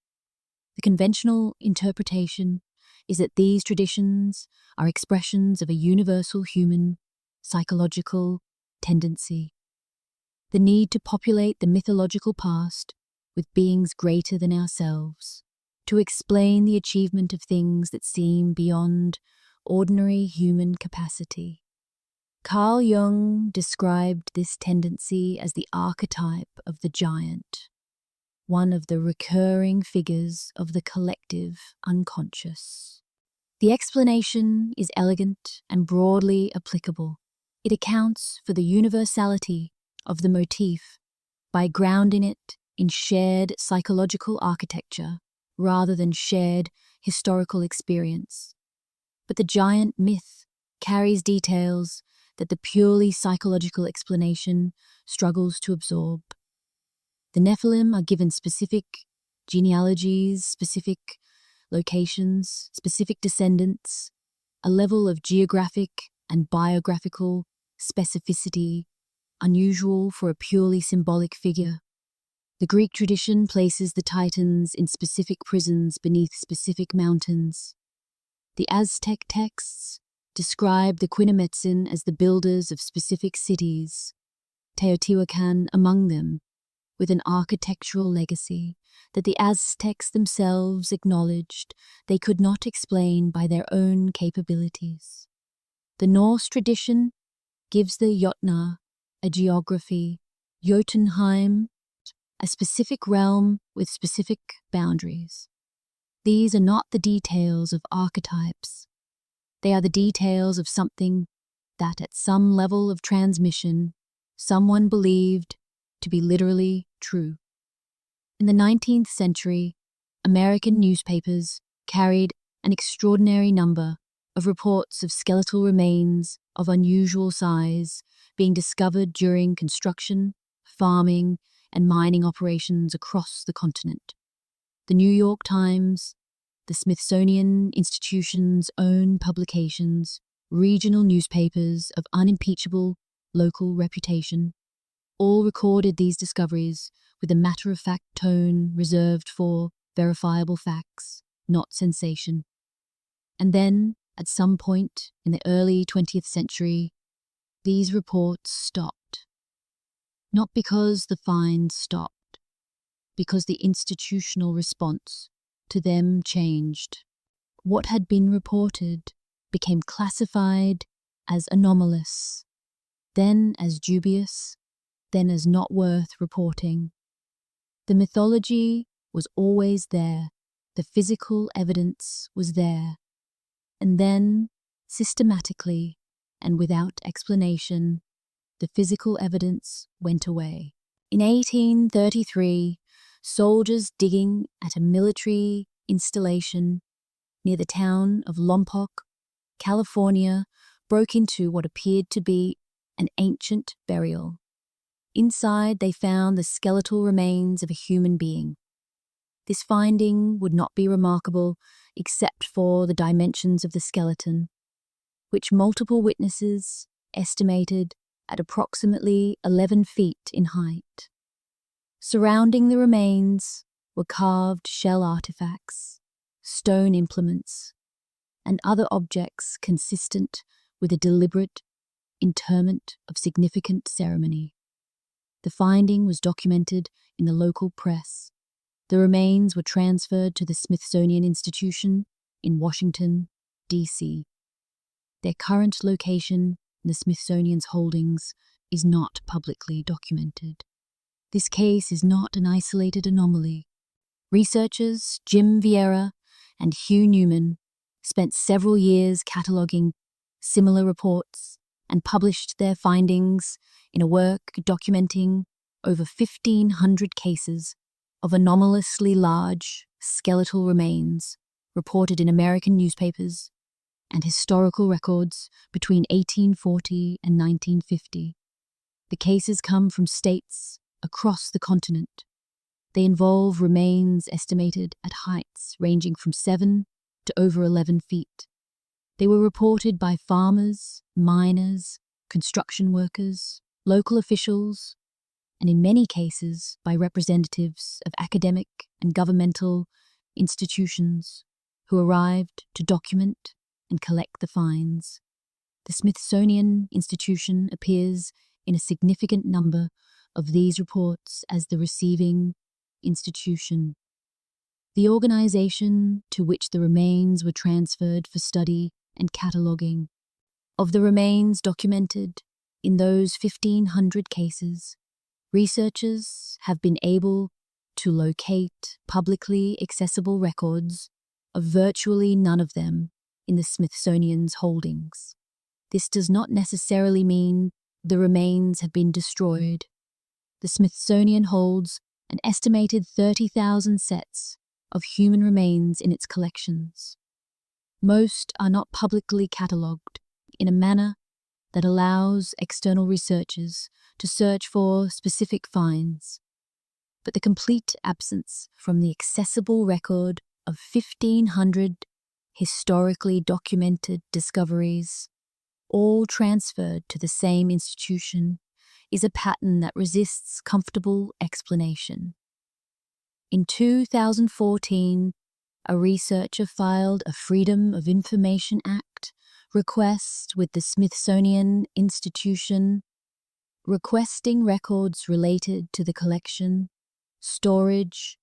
The conventional interpretation is that these traditions are expressions of a universal human psychological tendency, the need to populate the mythological past with beings greater than ourselves, to explain the achievement of things that seem beyond ordinary human capacity. Carl Jung described this tendency as the archetype of the giant, one of the recurring figures of the collective unconscious. The explanation is elegant and broadly applicable. It accounts for the universality of the motif by grounding it in shared psychological architecture rather than shared historical experience. But the giant myth carries details that the purely psychological explanation struggles to absorb. The Nephilim are given specific genealogies, specific locations, specific descendants, a level of geographic and biographical specificity unusual for a purely symbolic figure. The Greek tradition places the Titans in specific prisons beneath specific mountains. The Aztec texts describe the Quinametsin as the builders of specific cities, Teotihuacan among them, with an architectural legacy that the Aztecs themselves acknowledged they could not explain by their own capabilities. The Norse tradition gives the Jotnar a geography, Jotunheim a specific realm with specific boundaries. These are not the details of archetypes. They are the details of something that at some level of transmission someone believed to be literally true. In the 19th century, American newspapers carried an extraordinary number of reports of skeletal remains of unusual size being discovered during construction, farming, and mining operations across the continent. The New York Times, the Smithsonian Institution's own publications, regional newspapers of unimpeachable local reputation, all recorded these discoveries with a matter-of-fact tone reserved for verifiable facts, not sensation. And then, at some point in the early 20th century, these reports stopped. Not because the finds stopped, because the institutional response to them changed. What had been reported became classified as anomalous, then as dubious, then as not worth reporting. The mythology was always there, the physical evidence was there, and then, systematically and without explanation, the physical evidence went away. In 1833, soldiers digging at a military installation near the town of Lompoc, California, broke into what appeared to be an ancient burial. Inside, they found the skeletal remains of a human being. This finding would not be remarkable except for the dimensions of the skeleton, which multiple witnesses estimated at approximately 11 feet in height. Surrounding the remains were carved shell artifacts, stone implements, and other objects consistent with a deliberate interment of significant ceremony. The finding was documented in the local press. The remains were transferred to the Smithsonian Institution in Washington, D.C. Their current location in the Smithsonian's holdings is not publicly documented. This case is not an isolated anomaly. Researchers Jim Vieira and Hugh Newman spent several years cataloguing similar reports and published their findings in a work documenting over 1,500 cases of anomalously large skeletal remains reported in American newspapers and historical records between 1840 and 1950. The cases come from states across the continent. They involve remains estimated at heights ranging from 7 to over 11 feet. They were reported by farmers, miners, construction workers, local officials, and in many cases by representatives of academic and governmental institutions who arrived to document and collect the finds. The Smithsonian Institution appears in a significant number of these reports as the receiving institution. The organization to which the remains were transferred for study and cataloguing. Of the remains documented in those 1,500 cases, researchers have been able to locate publicly accessible records of virtually none of them in the Smithsonian's holdings. This does not necessarily mean the remains have been destroyed. The Smithsonian holds an estimated 30,000 sets of human remains in its collections. Most are not publicly catalogued in a manner that allows external researchers to search for specific finds, but the complete absence from the accessible record of 1,500 historically documented discoveries, all transferred to the same institution, is a pattern that resists comfortable explanation. In 2014, a researcher filed a Freedom of Information Act request with the Smithsonian Institution, requesting records related to the collection, storage,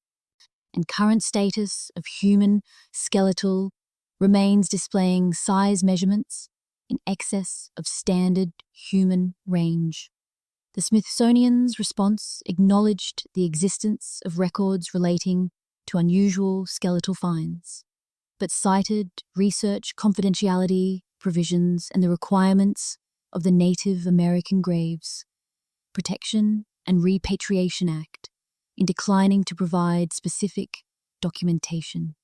and current status of human skeletal remains displaying size measurements in excess of standard human range. The Smithsonian's response acknowledged the existence of records relating to unusual skeletal finds, but cited research confidentiality provisions and the requirements of the Native American Graves Protection and Repatriation Act in declining to provide specific documentation.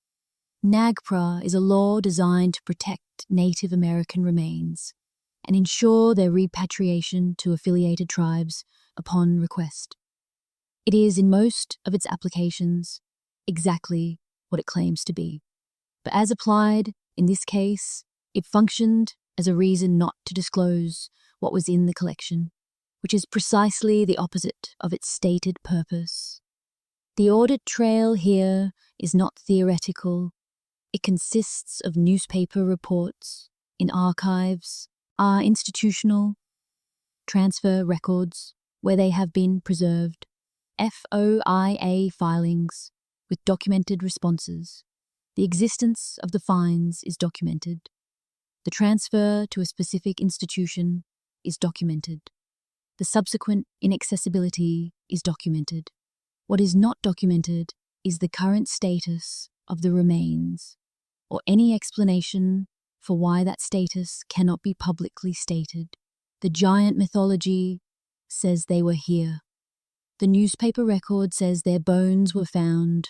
NAGPRA is a law designed to protect Native American remains and ensure their repatriation to affiliated tribes upon request. It is, in most of its applications, exactly what it claims to be. But as applied in this case, it functioned as a reason not to disclose what was in the collection, which is precisely the opposite of its stated purpose. The audit trail here is not theoretical. It consists of newspaper reports in archives, our institutional transfer records where they have been preserved, FOIA filings with documented responses. The existence of the finds is documented. The transfer to a specific institution is documented. The subsequent inaccessibility is documented. What is not documented is the current status of the remains, or any explanation for why that status cannot be publicly stated. The giant mythology says they were here. The newspaper record says their bones were found.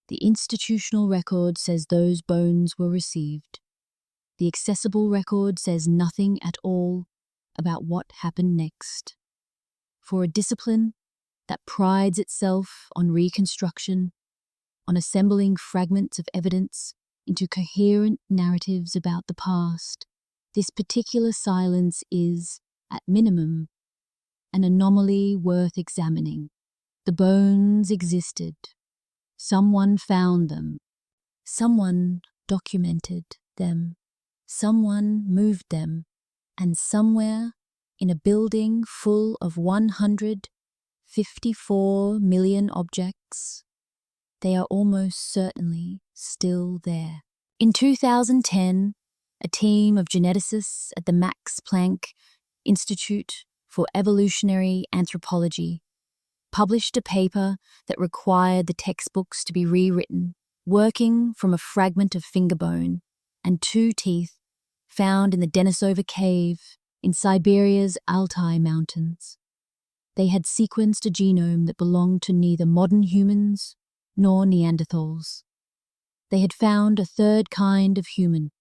The institutional record says those bones were received. The accessible record says nothing at all about what happened next. For a discipline that prides itself on reconstruction, on assembling fragments of evidence into coherent narratives about the past, this particular silence is, at minimum, an anomaly worth examining. The bones existed. Someone found them. Someone documented them. Someone moved them. And somewhere in a building full of 154 million objects, they are almost certainly still there. In 2010, a team of geneticists at the Max Planck Institute for Evolutionary Anthropology published a paper that required the textbooks to be rewritten, working from a fragment of finger bone and 2 teeth found in the Denisova cave in Siberia's Altai Mountains. They had sequenced a genome that belonged to neither modern humans nor Neanderthals. They had found a third kind of human,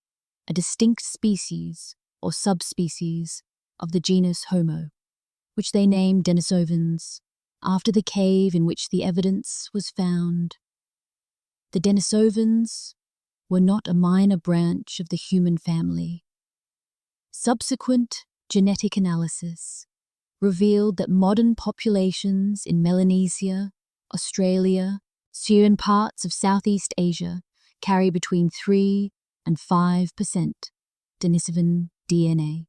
a distinct species or subspecies of the genus Homo, which they named Denisovans, after the cave in which the evidence was found. The Denisovans were not a minor branch of the human family. Subsequent genetic analysis revealed that modern populations in Melanesia, Australia, Syrian parts of Southeast Asia carry between 3 and 5% Denisovan DNA,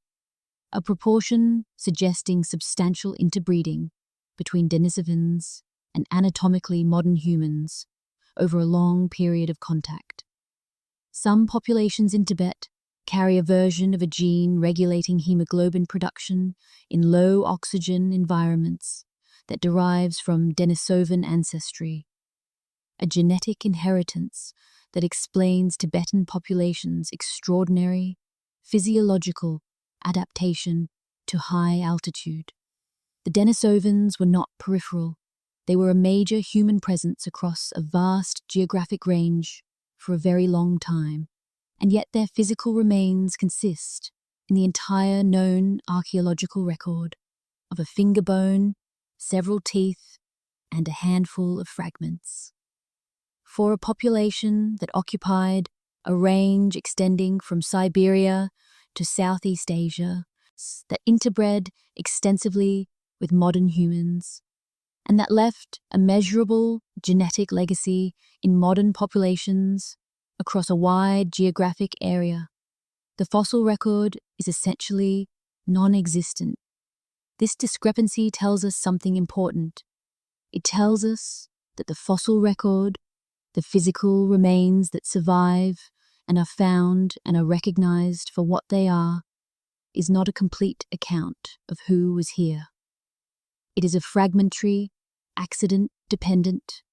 a proportion suggesting substantial interbreeding between Denisovans and anatomically modern humans over a long period of contact. Some populations in Tibet carry a version of a gene regulating hemoglobin production in low-oxygen environments that derives from Denisovan ancestry, a genetic inheritance that explains Tibetan populations' extraordinary physiological adaptation to high altitude. The Denisovans were not peripheral. They were a major human presence across a vast geographic range for a very long time, and yet their physical remains consist, in the entire known archaeological record, of a finger bone, several teeth, and a handful of fragments. For a population that occupied a range extending from Siberia to Southeast Asia, that interbred extensively with modern humans, and that left a measurable genetic legacy in modern populations across a wide geographic area, the fossil record is essentially non-existent. This discrepancy tells us something important. It tells us that the fossil record, the physical remains that survive and are found and are recognized for what they are, is not a complete account of who was here. It is a fragmentary, accident-dependent,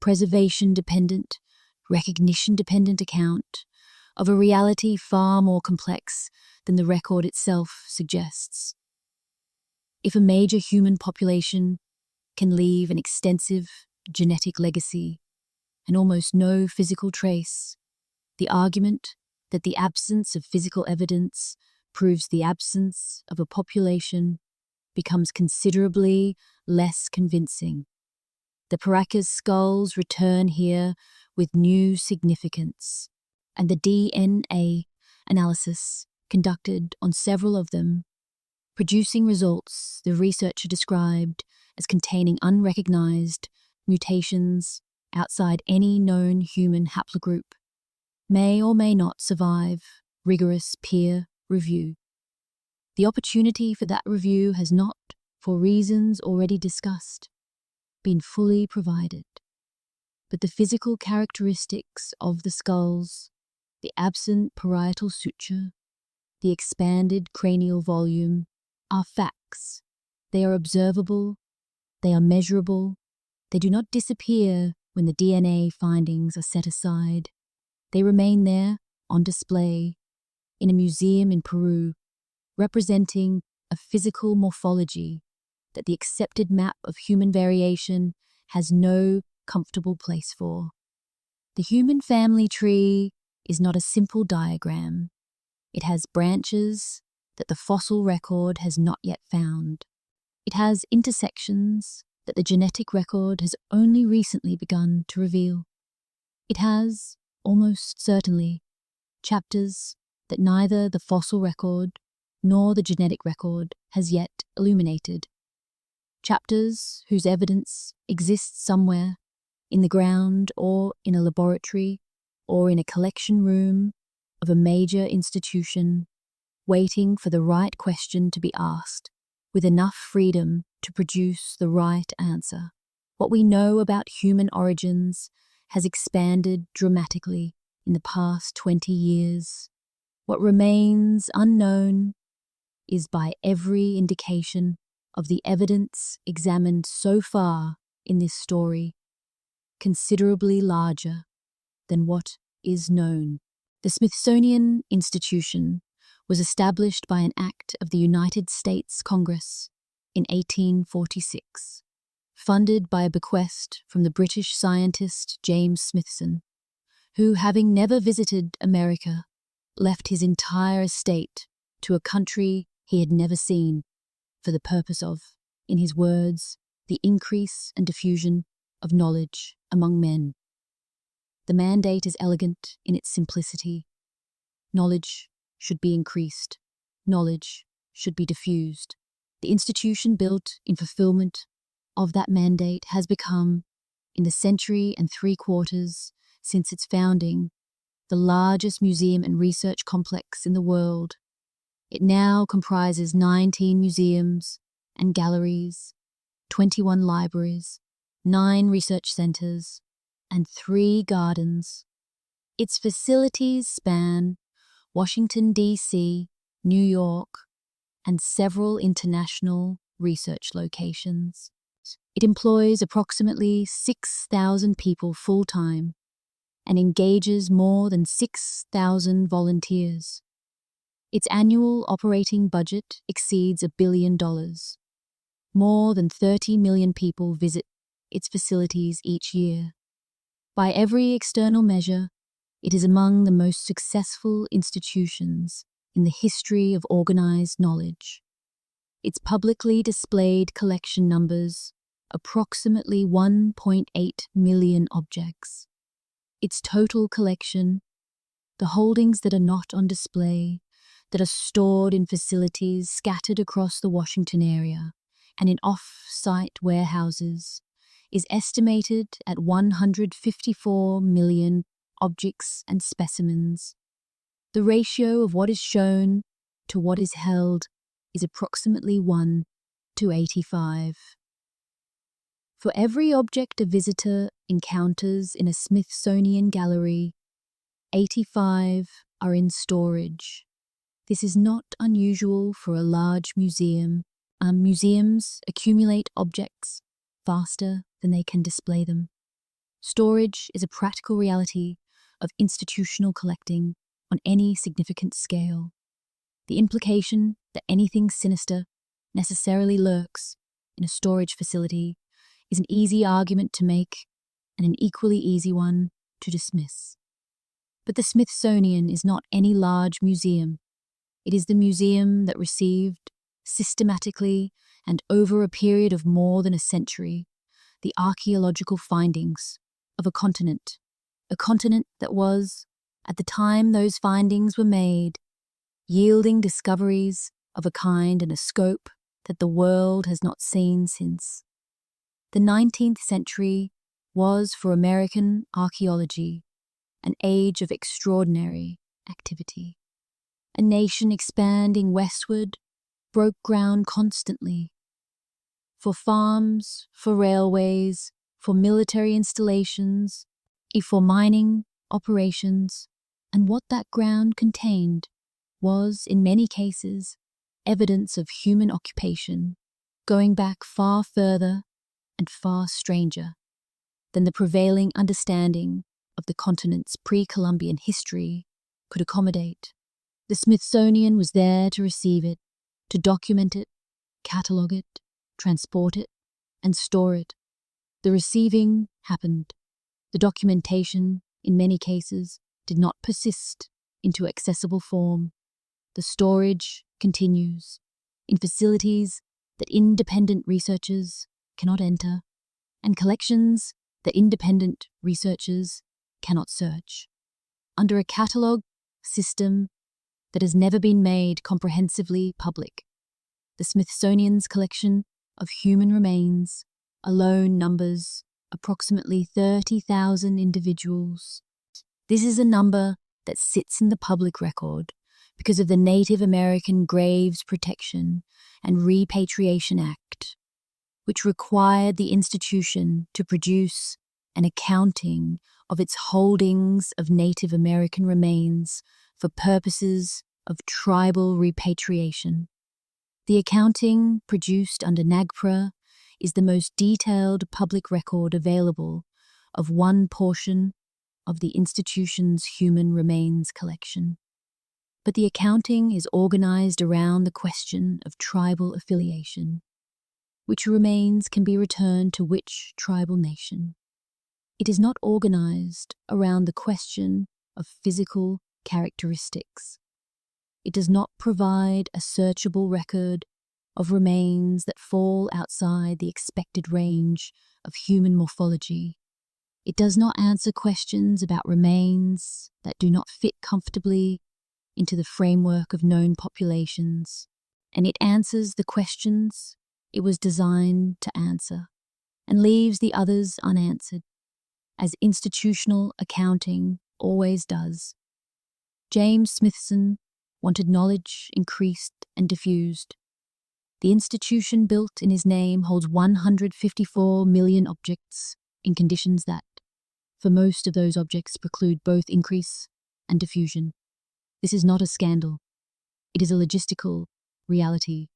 preservation-dependent, recognition-dependent account of a reality far more complex than the record itself suggests. If a major human population can leave an extensive genetic legacy and almost no physical trace, the argument that the absence of physical evidence proves the absence of a population becomes considerably less convincing. The Paracas skulls return here with new significance, and the DNA analysis conducted on several of them, producing results the researcher described as containing unrecognized mutations outside any known human haplogroup, may or may not survive rigorous peer review. The opportunity for that review has not, for reasons already discussed, been fully provided. But the physical characteristics of the skulls, the absent parietal suture, the expanded cranial volume, are facts. They are observable, they are measurable, they do not disappear when the DNA findings are set aside. They remain there, on display, in a museum in Peru, representing a physical morphology that the accepted map of human variation has no comfortable place for. The human family tree is not a simple diagram. It has branches that the fossil record has not yet found. It has intersections that the genetic record has only recently begun to reveal. It has, almost certainly, chapters that neither the fossil record nor the genetic record has yet illuminated. Chapters whose evidence exists somewhere, in the ground or in a laboratory or in a collection room of a major institution, waiting for the right question to be asked, with enough freedom to produce the right answer. What we know about human origins has expanded dramatically in the past 20 years. What remains unknown is, by every indication, of the evidence examined so far in this story, considerably larger than what is known. The Smithsonian Institution was established by an act of the United States Congress in 1846, funded by a bequest from the British scientist James Smithson, who, having never visited America, left his entire estate to a country he had never seen for the purpose of, in his words, the increase and diffusion of knowledge among men. The mandate is elegant in its simplicity. Knowledge should be increased. Knowledge should be diffused. The institution built in fulfillment of that mandate has become, in the century and 3/4 since its founding, the largest museum and research complex in the world. It now comprises 19 museums and galleries, 21 libraries, 9 research centers, and 3 gardens. Its facilities span Washington, D.C., New York, and several international research locations. It employs approximately 6,000 people full-time and engages more than 6,000 volunteers. Its annual operating budget exceeds $1 billion. More than 30 million people visit its facilities each year. By every external measure, it is among the most successful institutions in the history of organized knowledge. Its publicly displayed collection numbers approximately 1.8 million objects. Its total collection, the holdings that are not on display, that are stored in facilities scattered across the Washington area and in off-site warehouses, is estimated at 154 million objects and specimens. The ratio of what is shown to what is held is approximately 1 to 85. For every object a visitor encounters in a Smithsonian gallery, 85 are in storage. This is not unusual for a large museum. Museums accumulate objects faster than they can display them. Storage is a practical reality of institutional collecting on any significant scale. The implication that anything sinister necessarily lurks in a storage facility is an easy argument to make and an equally easy one to dismiss. But the Smithsonian is not any large museum. It is the museum that received, systematically and over a period of more than a century, the archaeological findings of a continent that was, at the time those findings were made, yielding discoveries of a kind and a scope that the world has not seen since. The 19th century was for American archaeology an age of extraordinary activity. A nation expanding westward broke ground constantly. For farms, for railways, for military installations, for mining operations, and what that ground contained was, in many cases, evidence of human occupation, going back far further and far stranger than the prevailing understanding of the continent's pre-Columbian history could accommodate. The Smithsonian was there to receive it, to document it, catalogue it, transport it, and store it. The receiving happened. The documentation, in many cases, did not persist into accessible form. The storage continues in facilities that independent researchers cannot enter, and collections that independent researchers cannot search. Under a catalogue system that has never been made comprehensively public, the Smithsonian's collection of human remains alone numbers approximately 30,000 individuals. This is a number that sits in the public record because of the Native American Graves Protection and Repatriation Act, which required the institution to produce an accounting of its holdings of Native American remains for purposes of tribal repatriation. The accounting produced under NAGPRA is the most detailed public record available of one portion of the institution's human remains collection. But the accounting is organized around the question of tribal affiliation. Which remains can be returned to which tribal nation? It is not organized around the question of physical characteristics. It does not provide a searchable record of remains that fall outside the expected range of human morphology. It does not answer questions about remains that do not fit comfortably into the framework of known populations, and it answers the questions it was designed to answer, and leaves the others unanswered, as institutional accounting always does. James Smithson wanted knowledge increased and diffused. The institution built in his name holds 154 million objects in conditions that, for most of those objects, preclude both increase and diffusion. This is not a scandal. It is a logistical reality,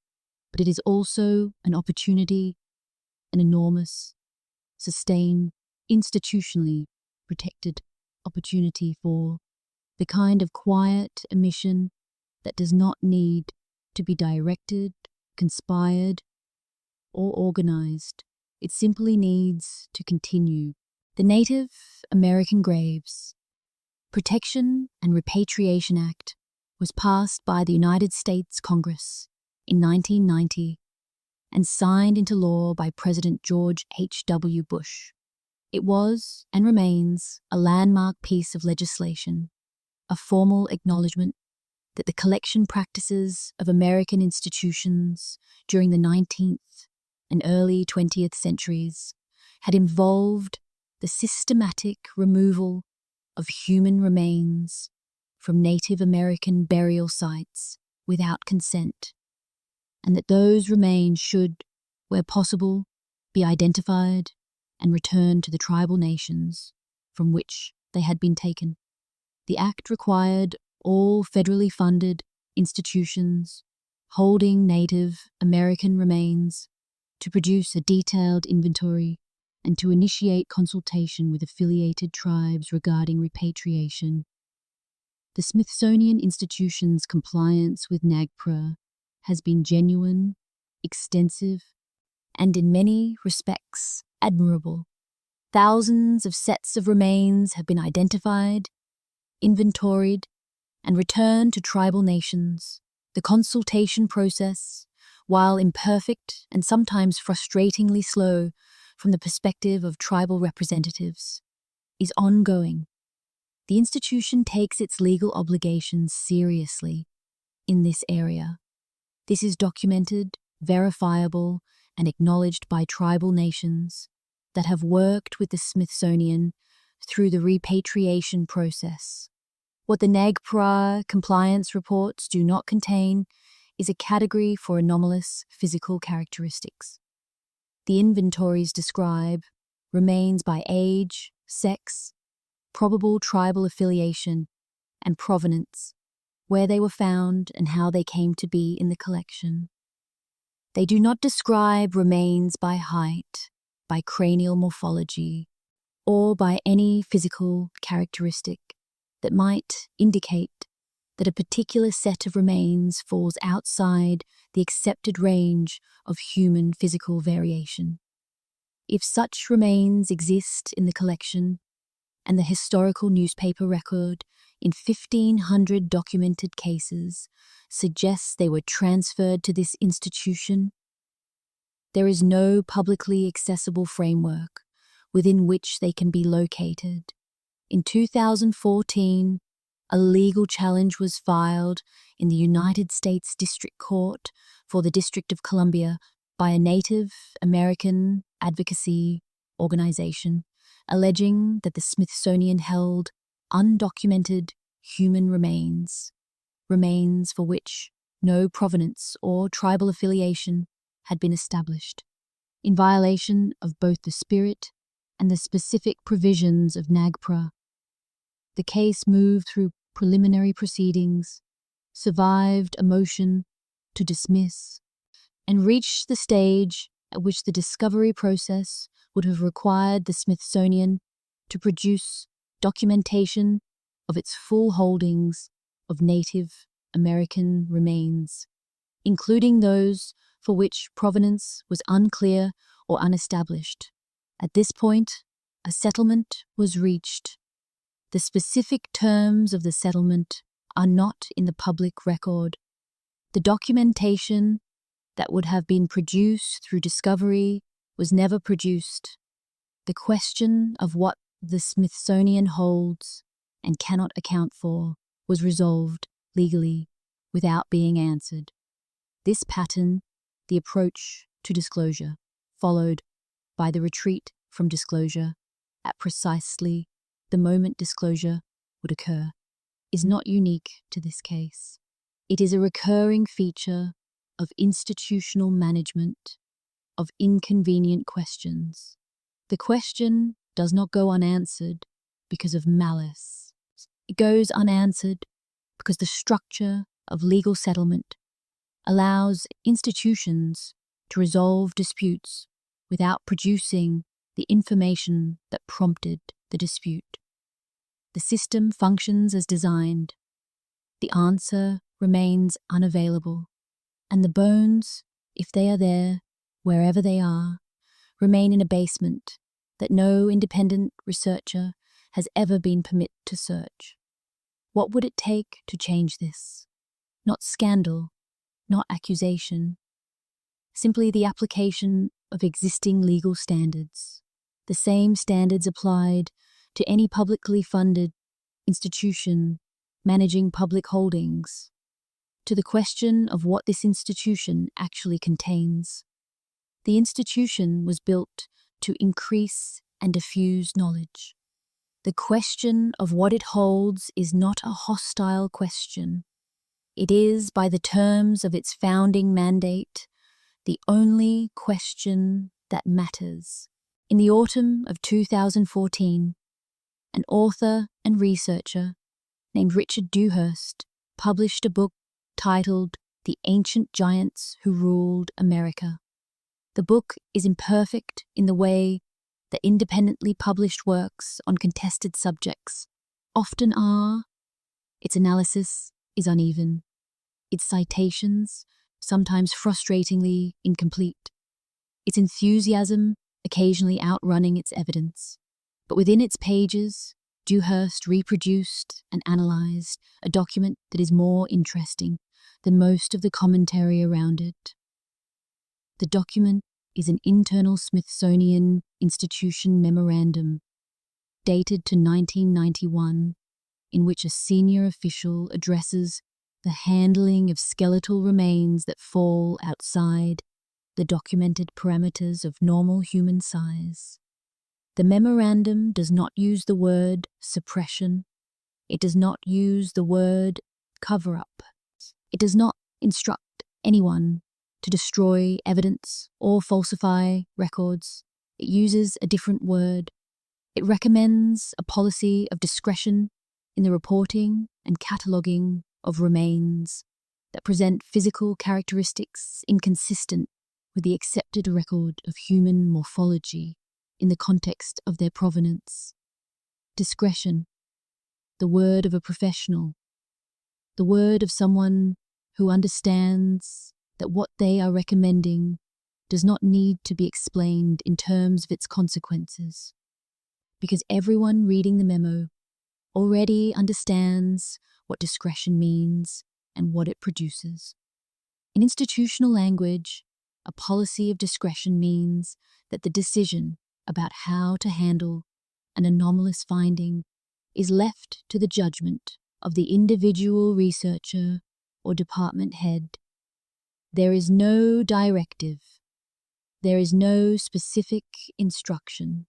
but it is also an opportunity, an enormous, sustained, institutionally protected opportunity for the kind of quiet emission that does not need to be directed, conspired, or organized. It simply needs to continue. The Native American Graves Protection and Repatriation Act was passed by the United States Congress in 1990 and signed into law by President George H.W. Bush. It was, and remains, a landmark piece of legislation, a formal acknowledgement that the collection practices of American institutions during the 19th and early 20th centuries had involved the systematic removal of human remains from Native American burial sites without consent, and that those remains should, where possible, be identified and returned to the tribal nations from which they had been taken. The Act required all federally funded institutions holding Native American remains to produce a detailed inventory and to initiate consultation with affiliated tribes regarding repatriation. The Smithsonian Institution's compliance with NAGPRA has been genuine, extensive, and in many respects admirable. Thousands of sets of remains have been identified, inventoried, and returned to tribal nations. The consultation process, while imperfect and sometimes frustratingly slow from the perspective of tribal representatives, is ongoing. The institution takes its legal obligations seriously in this area. This is documented, verifiable, and acknowledged by tribal nations that have worked with the Smithsonian through the repatriation process. What the NAGPRA compliance reports do not contain is a category for anomalous physical characteristics. The inventories describe remains by age, sex, probable tribal affiliation, and provenance, where they were found and how they came to be in the collection. They do not describe remains by height, by cranial morphology, or by any physical characteristic that might indicate that a particular set of remains falls outside the accepted range of human physical variation. If such remains exist in the collection, and the historical newspaper record in 1,500 documented cases suggests they were transferred to this institution, there is no publicly accessible framework within which they can be located. In 2014, a legal challenge was filed in the United States District Court for the District of Columbia by a Native American advocacy organization, alleging that the Smithsonian held undocumented human remains for which no provenance or tribal affiliation had been established, in violation of both the spirit and the specific provisions of NAGPRA. The case moved through preliminary proceedings, survived a motion to dismiss, and reached the stage at which the discovery process would have required the Smithsonian to produce documentation of its full holdings of Native American remains, including those for which provenance was unclear or unestablished. At this point, a settlement was reached. The specific terms of the settlement are not in the public record. The documentation that would have been produced through discovery was never produced. The question of what the Smithsonian holds and cannot account for was resolved legally without being answered. This pattern, the approach to disclosure, followed by the retreat from disclosure at precisely the moment disclosure would occur, is not unique to this case. It is a recurring feature of institutional management of inconvenient questions. The question does not go unanswered because of malice. It goes unanswered because the structure of legal settlement allows institutions to resolve disputes without producing the information that prompted the dispute. The system functions as designed. The answer remains unavailable, and the bones, if they are there, wherever they are, remain in a basement that no independent researcher has ever been permitted to search. What would it take to change this? Not scandal, not accusation, simply the application of existing legal standards, the same standards applied to any publicly funded institution managing public holdings, to the question of what this institution actually contains. The institution was built to increase and diffuse knowledge. The question of what it holds is not a hostile question. It is, by the terms of its founding mandate, the only question that matters. In the autumn of 2014, an author and researcher named Richard Dewhurst published a book titled The Ancient Giants Who Ruled America. The book is imperfect in the way that independently published works on contested subjects often are. Its analysis is uneven. Its citations sometimes frustratingly incomplete. Its enthusiasm occasionally outrunning its evidence. But within its pages, Dewhurst reproduced and analyzed a document that is more interesting than most of the commentary around it. The document is an internal Smithsonian Institution memorandum dated to 1991, in which a senior official addresses the handling of skeletal remains that fall outside the documented parameters of normal human size. The memorandum does not use the word suppression. It does not use the word cover-up. It does not instruct anyone to destroy evidence or falsify records. It uses a different word. It recommends a policy of discretion in the reporting and cataloguing of remains that present physical characteristics inconsistent with the accepted record of human morphology in the context of their provenance. Discretion, the word of a professional, the word of someone who understands that what they are recommending does not need to be explained in terms of its consequences, because everyone reading the memo already understands what discretion means and what it produces. In institutional language, a policy of discretion means that the decision about how to handle an anomalous finding is left to the judgment of the individual researcher or department head. There is no directive. There is no specific instruction.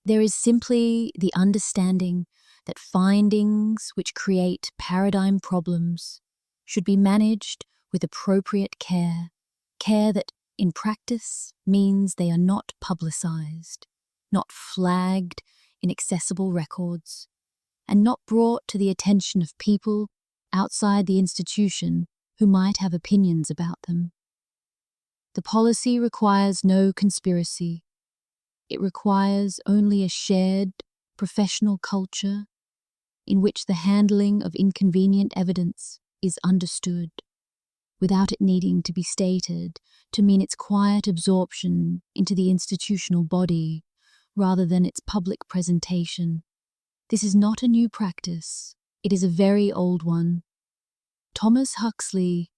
There is simply the understanding that findings which create paradigm problems should be managed with appropriate care that in practice means they are not publicized, not flagged in accessible records, and not brought to the attention of people outside the institution who might have opinions about them. The policy requires no conspiracy. It requires only a shared professional culture in which the handling of inconvenient evidence is understood, without it needing to be stated to mean its quiet absorption into the institutional body rather than its public presentation. This is not a new practice. It is a very old one. Thomas Huxley,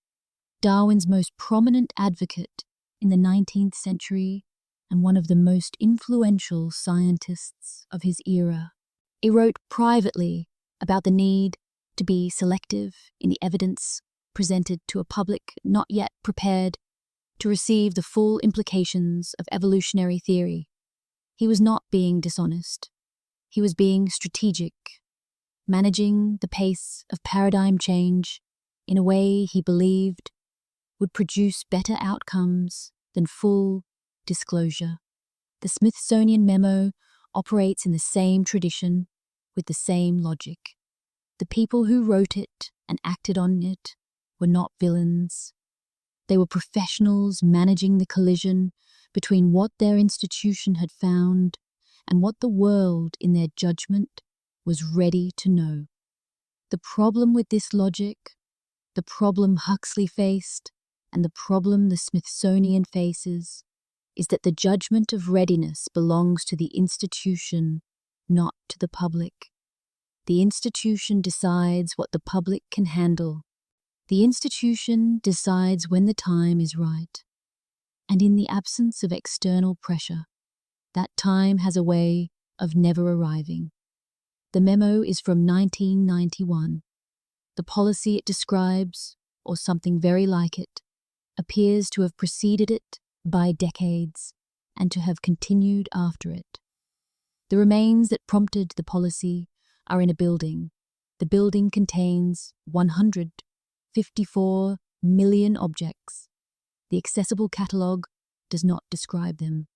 Darwin's most prominent advocate in the 19th century and one of the most influential scientists of his era, he wrote privately about the need to be selective in the evidence presented to a public not yet prepared to receive the full implications of evolutionary theory. He was not being dishonest. He was being strategic, managing the pace of paradigm change in a way he believed would produce better outcomes than full disclosure. The Smithsonian memo operates in the same tradition with the same logic. The people who wrote it and acted on it were not villains. They were professionals managing the collision between what their institution had found and what the world, in their judgment, was ready to know. The problem with this logic, the problem Huxley faced, and the problem the Smithsonian faces, is that the judgment of readiness belongs to the institution, not to the public. The institution decides what the public can handle. The institution decides when the time is right. And in the absence of external pressure, that time has a way of never arriving. The memo is from 1991. The policy it describes, or something very like it, appears to have preceded it by decades and to have continued after it. The remains that prompted the policy are in a building. The building contains 154 million objects. The accessible catalogue does not describe them.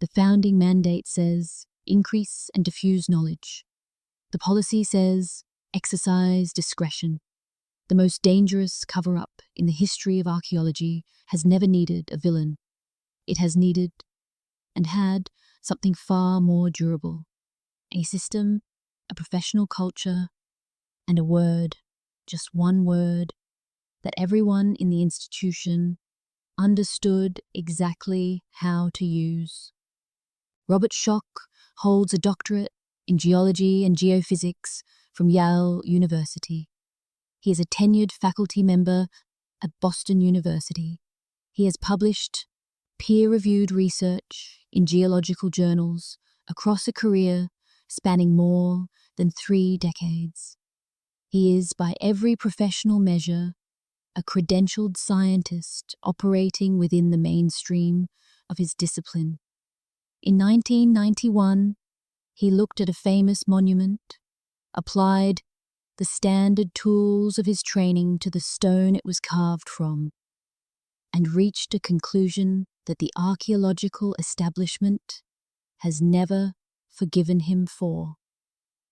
The founding mandate says, increase and diffuse knowledge. The policy says, exercise discretion. The most dangerous cover-up in the history of archaeology has never needed a villain. It has needed, and had, something far more durable. A system, a professional culture, and a word, just one word, that everyone in the institution understood exactly how to use. Robert Schoch holds a doctorate in geology and geophysics from Yale University. He is a tenured faculty member at Boston University. He has published peer-reviewed research in geological journals across a career spanning more than 3 decades. He is, by every professional measure, a credentialed scientist operating within the mainstream of his discipline. In 1991, he looked at a famous monument, applied the standard tools of his training to the stone it was carved from, and reached a conclusion that the archaeological establishment has never forgiven him for.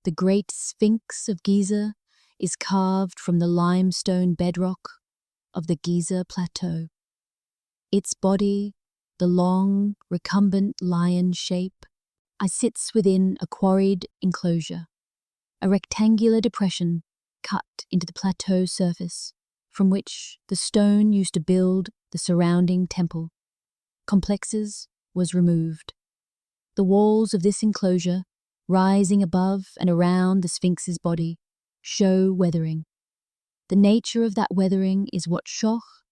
The Great Sphinx of Giza is carved from the limestone bedrock of the Giza Plateau. Its body, the long, recumbent lion shape, sits within a quarried enclosure, a rectangular depression cut into the plateau surface from which the stone used to build the surrounding temple complexes was removed. The walls of this enclosure, rising above and around the Sphinx's body, show weathering. The nature of that weathering is what Schoch,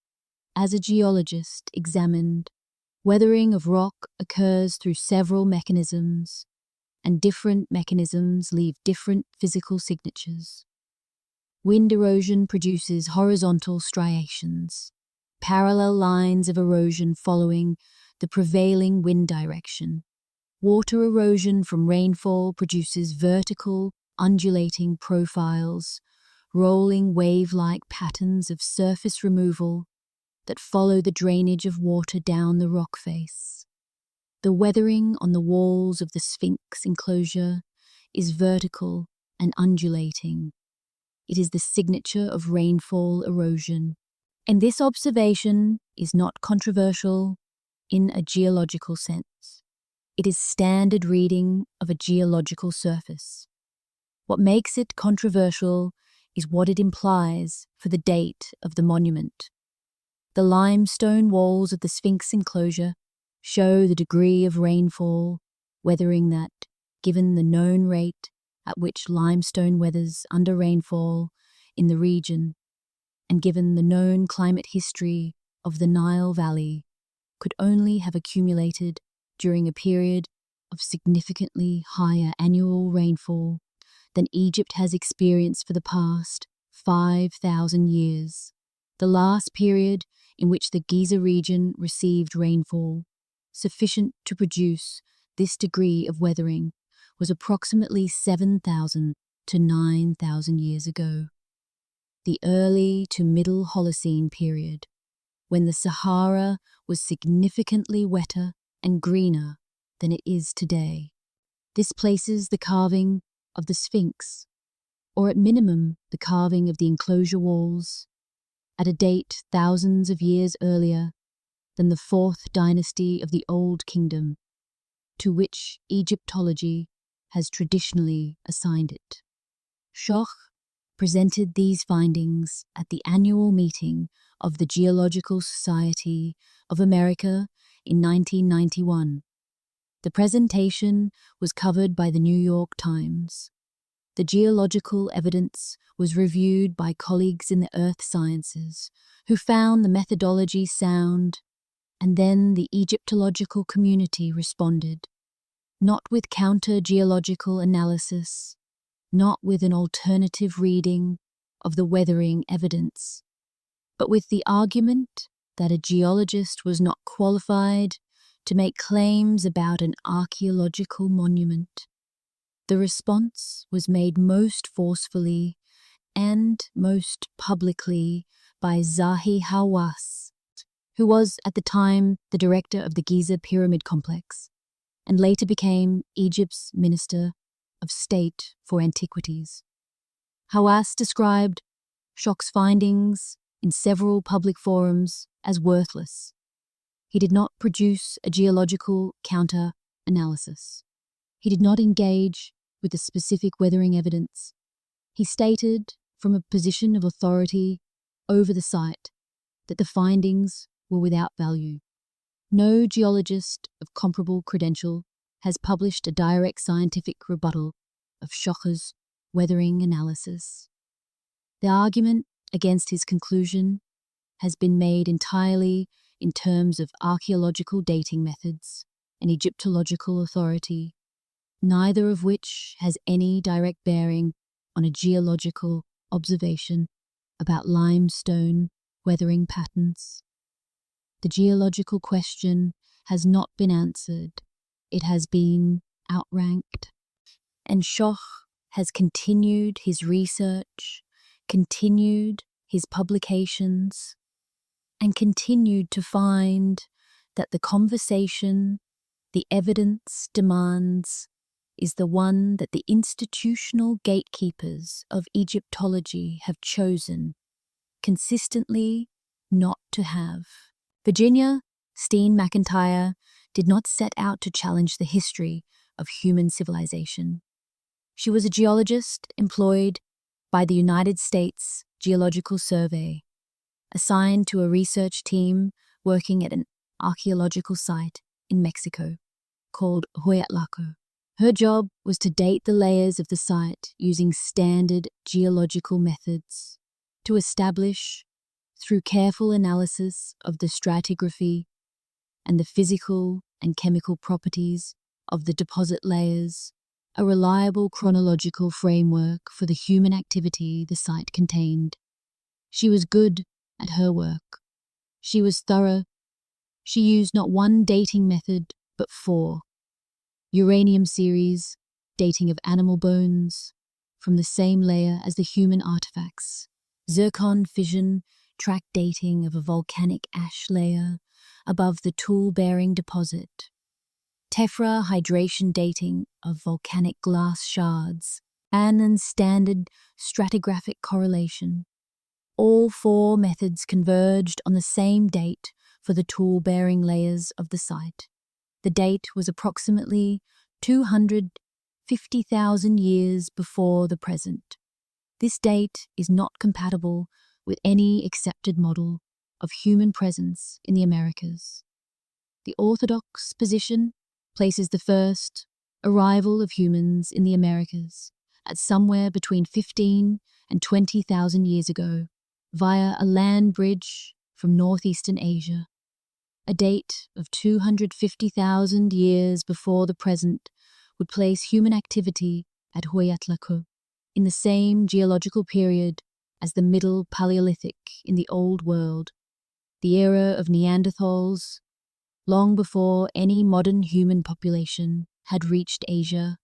as a geologist, examined. Weathering of rock occurs through several mechanisms, and different mechanisms leave different physical signatures. Wind erosion produces horizontal striations, parallel lines of erosion following the prevailing wind direction. Water erosion from rainfall produces vertical, undulating profiles, rolling wave-like patterns of surface removal that follow the drainage of water down the rock face. The weathering on the walls of the Sphinx enclosure is vertical and undulating. It is the signature of rainfall erosion, And this observation is not controversial in a geological sense. It is standard reading of a geological surface. What makes it controversial is what it implies for the date of the monument. The limestone walls of the Sphinx enclosure show the degree of rainfall, weathering that, given the known rate at which limestone weathers under rainfall in the region, and given the known climate history of the Nile Valley, could only have accumulated during a period of significantly higher annual rainfall than Egypt has experienced for the past 5,000 years. The last period in which the Giza region received rainfall sufficient to produce this degree of weathering was approximately 7,000 to 9,000 years ago. The early to middle Holocene period, when the Sahara was significantly wetter and greener than it is today. This places the carving of the Sphinx, or at minimum the carving of the enclosure walls, at a date thousands of years earlier than the fourth dynasty of the Old Kingdom, to which Egyptology has traditionally assigned it. Schoch presented these findings at the annual meeting of the Geological Society of America in 1991. The presentation was covered by the New York Times. The geological evidence was reviewed by colleagues in the earth sciences who found the methodology sound, and then the Egyptological community responded, not with counter-geological analysis, not with an alternative reading of the weathering evidence, but with the argument that a geologist was not qualified to make claims about an archaeological monument. The response was made most forcefully and most publicly by Zahi Hawass, who was at the time the director of the Giza Pyramid Complex and later became Egypt's Minister of State for Antiquities. Hawass described Schoch's findings in several public forums as worthless. He did not produce a geological counter-analysis. He did not engage with the specific weathering evidence. He stated, from a position of authority over the site, that the findings were without value. No geologist of comparable credential has published a direct scientific rebuttal of Schoch's weathering analysis. The argument against his conclusion has been made entirely in terms of archaeological dating methods and Egyptological authority, neither of which has any direct bearing on a geological observation about limestone weathering patterns. The geological question has not been answered. It has been outranked. And Schoch has continued his research, continued his publications, and continued to find that the conversation the evidence demands is the one that the institutional gatekeepers of Egyptology have chosen consistently not to have. Virginia Steen McIntyre did not set out to challenge the history of human civilization. She was a geologist employed by the United States Geological Survey, assigned to a research team working at an archaeological site in Mexico called Huayatlaco. Her job was to date the layers of the site using standard geological methods to establish, through careful analysis of the stratigraphy and the physical and chemical properties of the deposit layers, a reliable chronological framework for the human activity the site contained. She was good at her work. She was thorough. She used not one dating method, but 4. Uranium series, dating of animal bones, from the same layer as the human artifacts. Zircon fission, track dating of a volcanic ash layer above the tool-bearing deposit. Tephra hydration dating of volcanic glass shards, and standard stratigraphic correlation. All four methods converged on the same date for the tool-bearing layers of the site. The date was approximately 250,000 years before the present. This date is not compatible with any accepted model of human presence in the Americas. The orthodox position places the first arrival of humans in the Americas at somewhere between 15 and 20,000 years ago via a land bridge from northeastern Asia. A date of 250,000 years before the present would place human activity at Huayatlaco in the same geological period as the Middle Paleolithic in the Old World, the era of Neanderthals, long before any modern human population had reached Asia,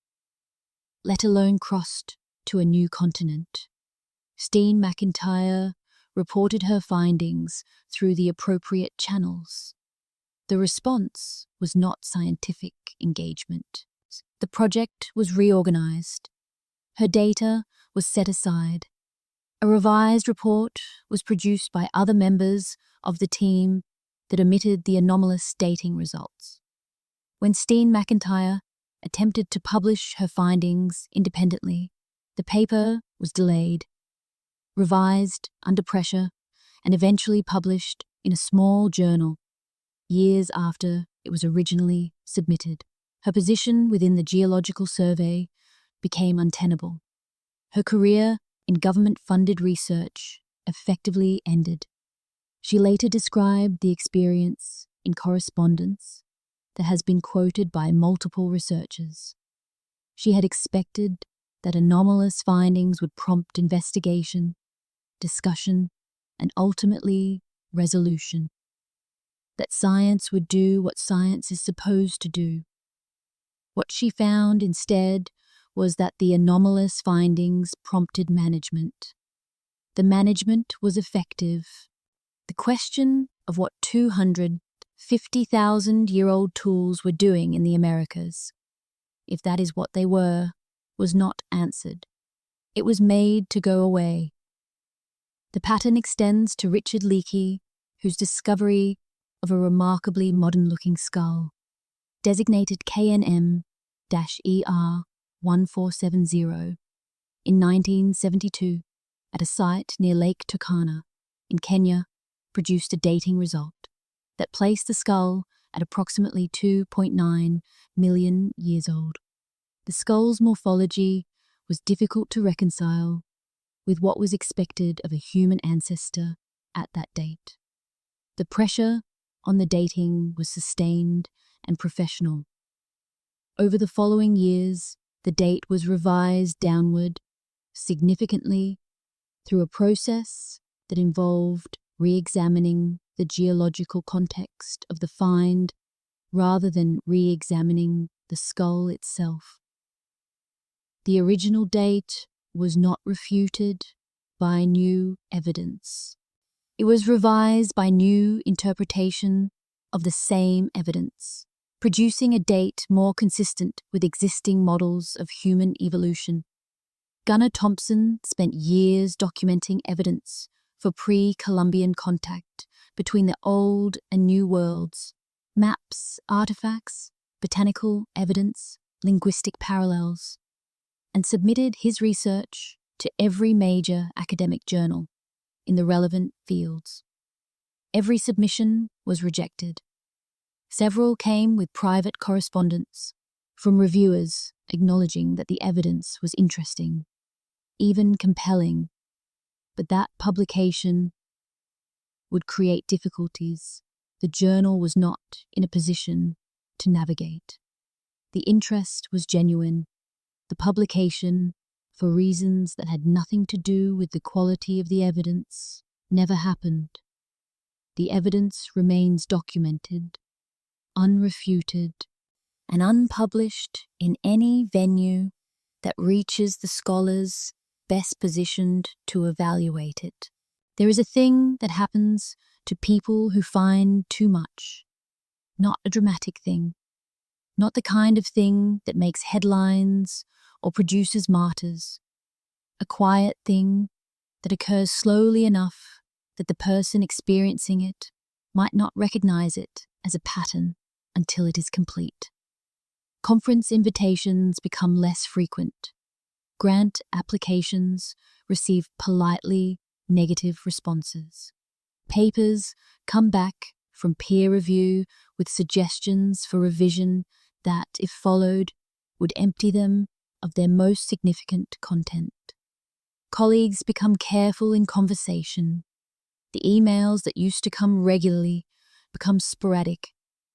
let alone crossed to a new continent. Steen McIntyre reported her findings through the appropriate channels. The response was not scientific engagement. The project was reorganized. Her data was set aside. A revised report was produced by other members of the team that omitted the anomalous dating results. When Steen McIntyre attempted to publish her findings independently, the paper was delayed, revised under pressure, and eventually published in a small journal years after it was originally submitted. Her position within the Geological Survey became untenable. Her career in government-funded research effectively ended. She later described the experience in correspondence that has been quoted by multiple researchers. She had expected that anomalous findings would prompt investigation, discussion, and ultimately resolution. That science would do what science is supposed to do. What she found instead was that the anomalous findings prompted management. The management was effective. The question of what 250,000-year-old tools were doing in the Americas, if that is what they were, was not answered. It was made to go away. The pattern extends to Richard Leakey, whose discovery of a remarkably modern-looking skull, designated KNM-ER1470, in 1972, at a site near Lake Turkana, in Kenya, produced a dating result that placed the skull at approximately 2.9 million years old. The skull's morphology was difficult to reconcile with what was expected of a human ancestor at that date. The pressure on the dating was sustained and professional. Over the following years, the date was revised downward significantly through a process that involved re-examining the geological context of the find rather than re-examining the skull itself. The original date was not refuted by new evidence. It was revised by new interpretation of the same evidence, producing a date more consistent with existing models of human evolution. Gunnar Thompson spent years documenting evidence for pre-Columbian contact between the Old and New Worlds, maps, artifacts, botanical evidence, linguistic parallels, and submitted his research to every major academic journal in the relevant fields. Every submission was rejected. Several came with private correspondence from reviewers acknowledging that the evidence was interesting, even compelling, but that publication would create difficulties the journal was not in a position to navigate. The interest was genuine. The publication, for reasons that had nothing to do with the quality of the evidence, never happened. The evidence remains documented, unrefuted, and unpublished in any venue that reaches the scholars best positioned to evaluate it. There is a thing that happens to people who find too much, not a dramatic thing, not the kind of thing that makes headlines or produces martyrs, a quiet thing that occurs slowly enough that the person experiencing it might not recognize it as a pattern until it is complete. Conference invitations become less frequent. Grant applications receive politely negative responses. Papers come back from peer review with suggestions for revision that, if followed, would empty them of their most significant content. Colleagues become careful in conversation. The emails that used to come regularly become sporadic,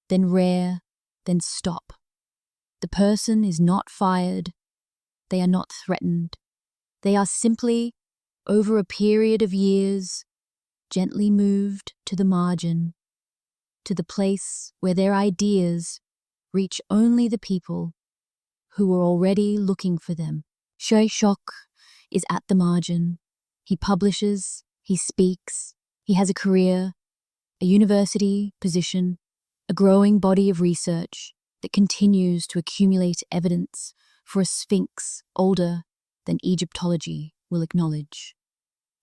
then rare, then stop. The person is not fired. They are not threatened. They are simply, over a period of years, gently moved to the margin, to the place where their ideas reach only the people who are already looking for them. Shok is at the margin. He publishes, he speaks, he has a career, a university position, a growing body of research that continues to accumulate evidence for a sphinx older than Egyptology will acknowledge.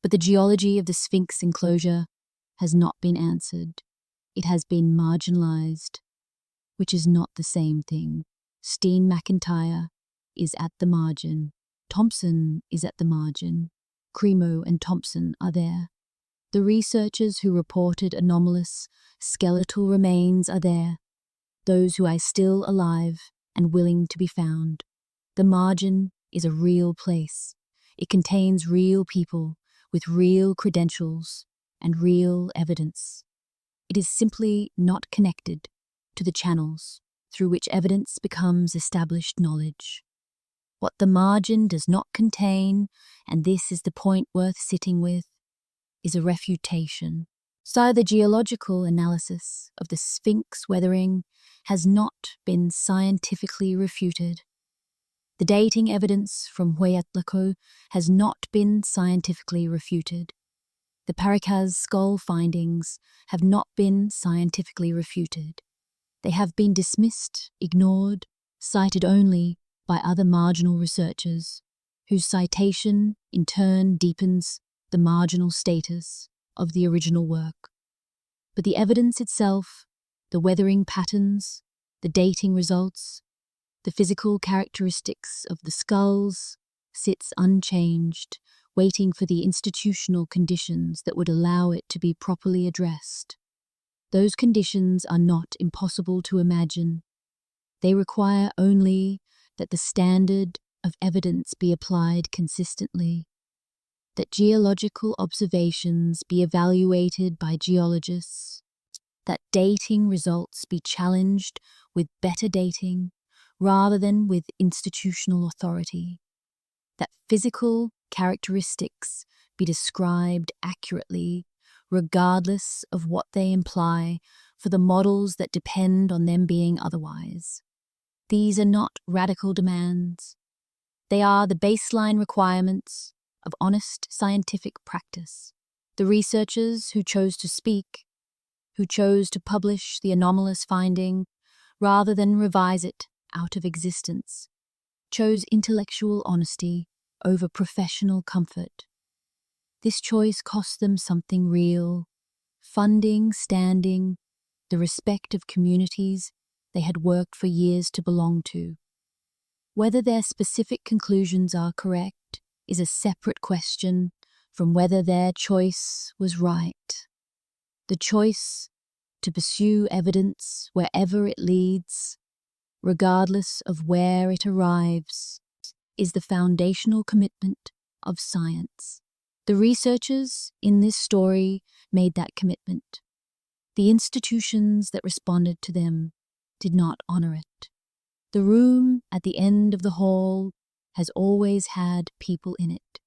But the geology of the sphinx enclosure has not been answered. It has been marginalized, which is not the same thing. Steen McIntyre is at the margin. Thompson is at the margin. Cremo and Thompson are there. The researchers who reported anomalous skeletal remains are there. Those who are still alive and willing to be found. The margin is a real place. It contains real people with real credentials and real evidence. It is simply not connected to the channels through which evidence becomes established knowledge. What the margin does not contain, and this is the point worth sitting with, is a refutation. So the geological analysis of the Sphinx weathering has not been scientifically refuted. The dating evidence from Huayatlaco has not been scientifically refuted. The Paracas skull findings have not been scientifically refuted. They have been dismissed, ignored, cited only by other marginal researchers, whose citation in turn deepens the marginal status of the original work. But the evidence itself, the weathering patterns, the dating results, the physical characteristics of the skulls, sits unchanged, waiting for the institutional conditions that would allow it to be properly addressed. Those conditions are not impossible to imagine. They require only that the standard of evidence be applied consistently, that geological observations be evaluated by geologists, that dating results be challenged with better dating rather than with institutional authority, that physical characteristics be described accurately regardless of what they imply for the models that depend on them being otherwise. These are not radical demands. They are the baseline requirements of honest scientific practice. The researchers who chose to speak, who chose to publish the anomalous finding rather than revise it out of existence, chose intellectual honesty over professional comfort. This choice cost them something real: funding, standing, the respect of communities they had worked for years to belong to. Whether their specific conclusions are correct is a separate question from whether their choice was right. The choice to pursue evidence wherever it leads, regardless of where it arrives, is the foundational commitment of science. The researchers in this story made that commitment. The institutions that responded to them did not honor it. The room at the end of the hall has always had people in it.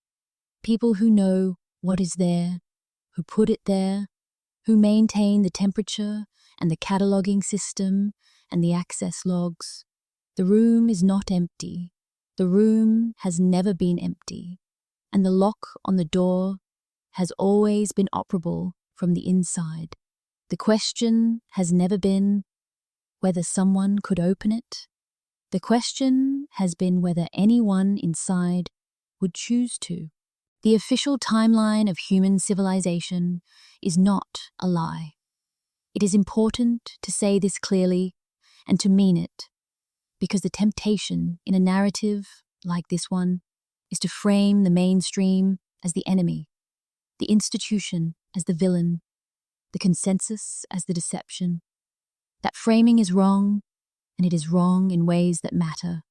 People who know what is there, who put it there, who maintain the temperature and the cataloging system and the access logs. The room is not empty. The room has never been empty, and the lock on the door has always been operable from the inside. The question has never been whether someone could open it. The question has been whether anyone inside would choose to. The official timeline of human civilization is not a lie. It is important to say this clearly and to mean it, because the temptation in a narrative like this one is to frame the mainstream as the enemy, the institution as the villain, the consensus as the deception. That framing is wrong, and it is wrong in ways that matter.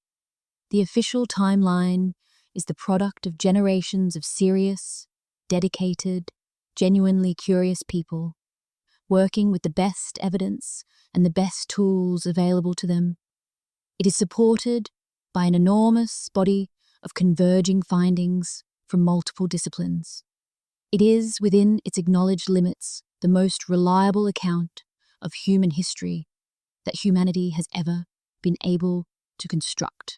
The official timeline is the product of generations of serious, dedicated, genuinely curious people, working with the best evidence and the best tools available to them. It is supported by an enormous body of converging findings from multiple disciplines. It is, within its acknowledged limits, the most reliable account of human history that humanity has ever been able to construct.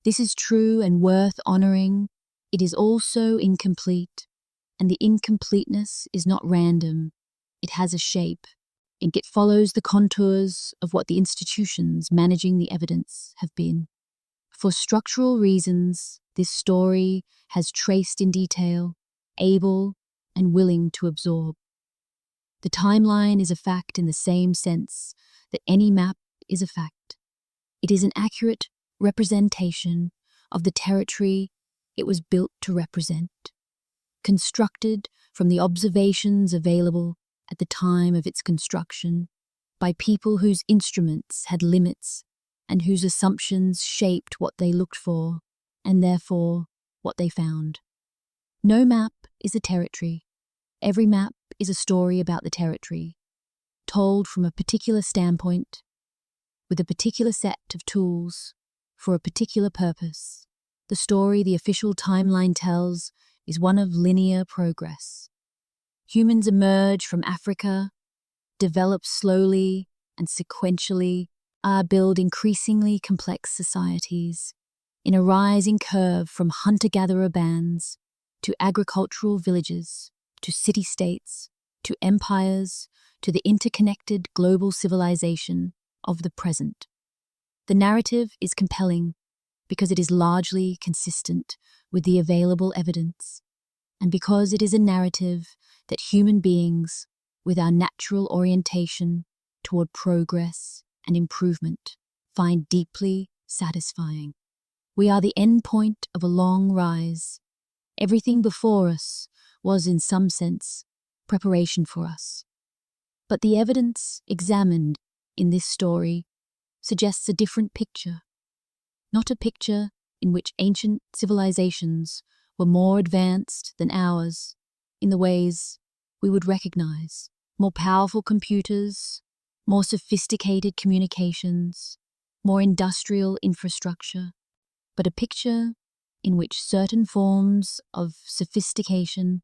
This is true and worth honoring. It is also incomplete, and the incompleteness is not random. It has a shape. It follows the contours of what the institutions managing the evidence have been. For structural reasons, this story has traced in detail, able and willing to absorb. The timeline is a fact in the same sense that any map is a fact. It is an accurate representation of the territory it was built to represent, constructed from the observations available at the time of its construction by people whose instruments had limits and whose assumptions shaped what they looked for and therefore what they found. No map is a territory. Every map is a story about the territory, told from a particular standpoint, with a particular set of tools, for a particular purpose. The story the official timeline tells is one of linear progress. Humans emerge from Africa, develop slowly and sequentially, build increasingly complex societies, in a rising curve from hunter-gatherer bands to agricultural villages, to city-states, to empires, to the interconnected global civilization of the present. The narrative is compelling because it is largely consistent with the available evidence, and because it is a narrative that human beings, with our natural orientation toward progress and improvement, find deeply satisfying. We are the end point of a long rise. Everything before us was, in some sense, preparation for us. But the evidence examined in this story suggests a different picture. Not a picture in which ancient civilizations were more advanced than ours in the ways we would recognize. More powerful computers, more sophisticated communications, more industrial infrastructure, but a picture in which certain forms of sophistication,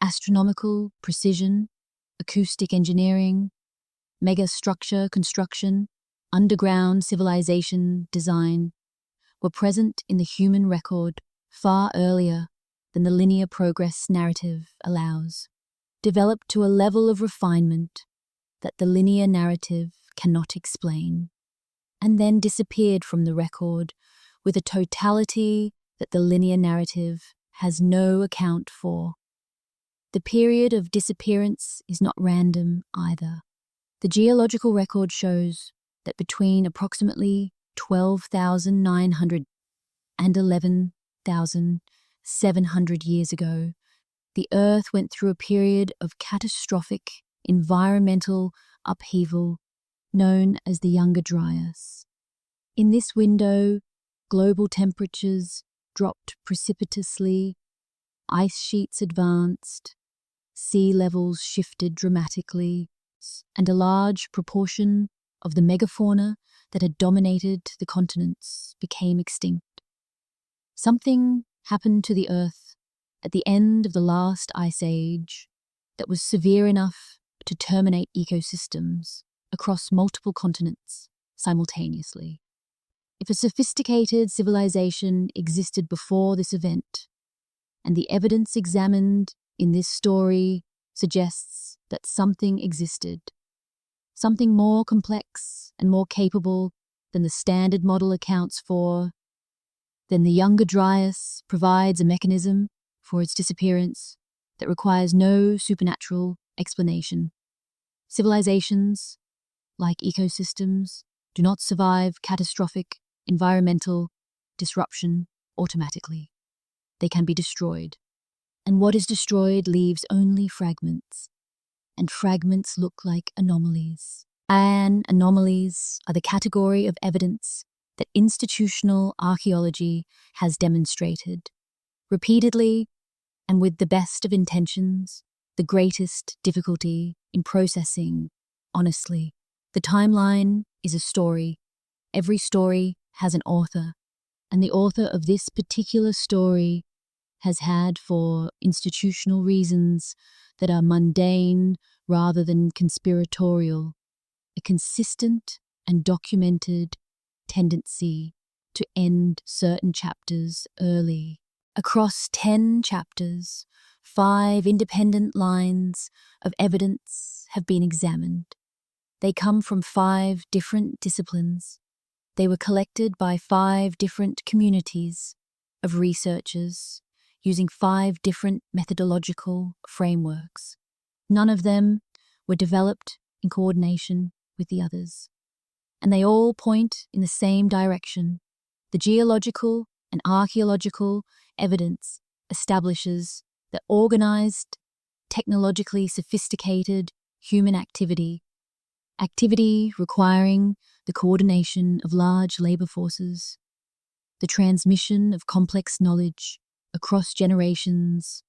astronomical precision, acoustic engineering, megastructure construction, underground civilization design were present in the human record far earlier than the linear progress narrative allows, developed to a level of refinement that the linear narrative cannot explain, and then disappeared from the record with a totality that the linear narrative has no account for. The period of disappearance is not random either. The geological record shows that between approximately 12,900 and 11,700 years ago, the Earth went through a period of catastrophic environmental upheaval known as the Younger Dryas. In this window, global temperatures dropped precipitously, ice sheets advanced, sea levels shifted dramatically, and a large proportion of the megafauna that had dominated the continents became extinct. Something happened to the Earth at the end of the last ice age that was severe enough to terminate ecosystems across multiple continents simultaneously. If a sophisticated civilization existed before this event, and the evidence examined in this story suggests that something existed, something more complex and more capable than the standard model accounts for, then the Younger Dryas provides a mechanism for its disappearance that requires no supernatural explanation. Civilizations, like ecosystems, do not survive catastrophic environmental disruption automatically. They can be destroyed. And what is destroyed leaves only fragments. And fragments look like anomalies. And anomalies are the category of evidence that institutional archaeology has demonstrated. Repeatedly, and with the best of intentions, the greatest difficulty in processing honestly. The timeline is a story. Every story has an author, and the author of this particular story has had, for institutional reasons that are mundane rather than conspiratorial, a consistent and documented tendency to end certain chapters early. Across 10 chapters, 5 independent lines of evidence have been examined. They come from 5 different disciplines. They were collected by 5 different communities of researchers using 5 different methodological frameworks. None of them were developed in coordination with the others, and they all point in the same direction. The geological and archaeological evidence establishes that organized, technologically sophisticated human activity requiring the coordination of large labor forces, the transmission of complex knowledge across generations,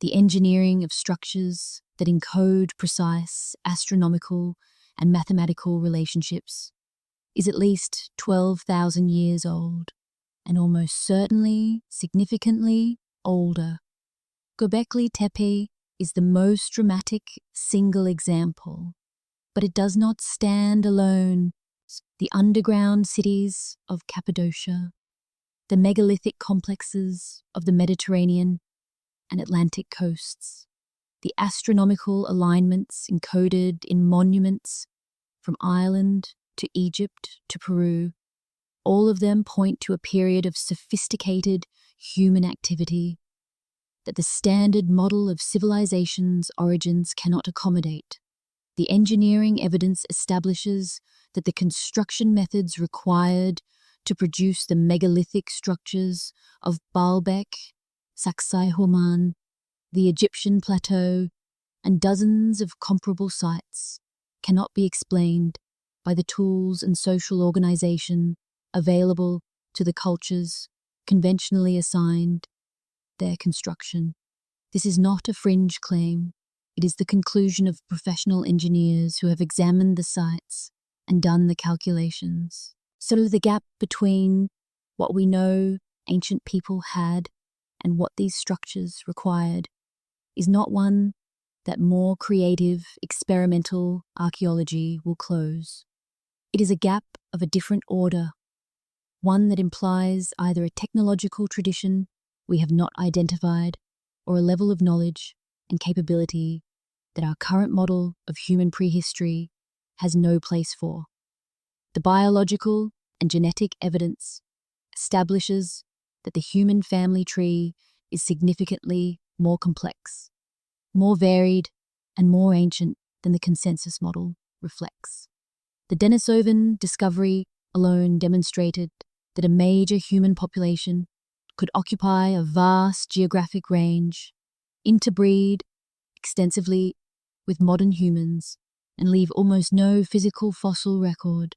the engineering of structures that encode precise astronomical and mathematical relationships, is at least 12,000 years old, and almost certainly significantly older. Göbekli Tepe is the most dramatic single example, but it does not stand alone. The underground cities of Cappadocia, the megalithic complexes of the Mediterranean and Atlantic coasts, the astronomical alignments encoded in monuments from Ireland to Egypt to Peru, all of them point to a period of sophisticated human activity that the standard model of civilization's origins cannot accommodate. The engineering evidence establishes that the construction methods required to produce the megalithic structures of Baalbek, Sacsayhuaman, the Egyptian plateau, and dozens of comparable sites cannot be explained by the tools and social organization available to the cultures conventionally assigned their construction. This is not a fringe claim. It is the conclusion of professional engineers who have examined the sites and done the calculations. So the gap between what we know ancient people had and what these structures required is not one that more creative, experimental archaeology will close. It is a gap of a different order, one that implies either a technological tradition we have not identified or a level of knowledge and capability that our current model of human prehistory has no place for. The biological and genetic evidence establishes that the human family tree is significantly more complex, more varied, and more ancient than the consensus model reflects. The Denisovan discovery alone demonstrated that a major human population could occupy a vast geographic range, interbreed extensively with modern humans, and leave almost no physical fossil record.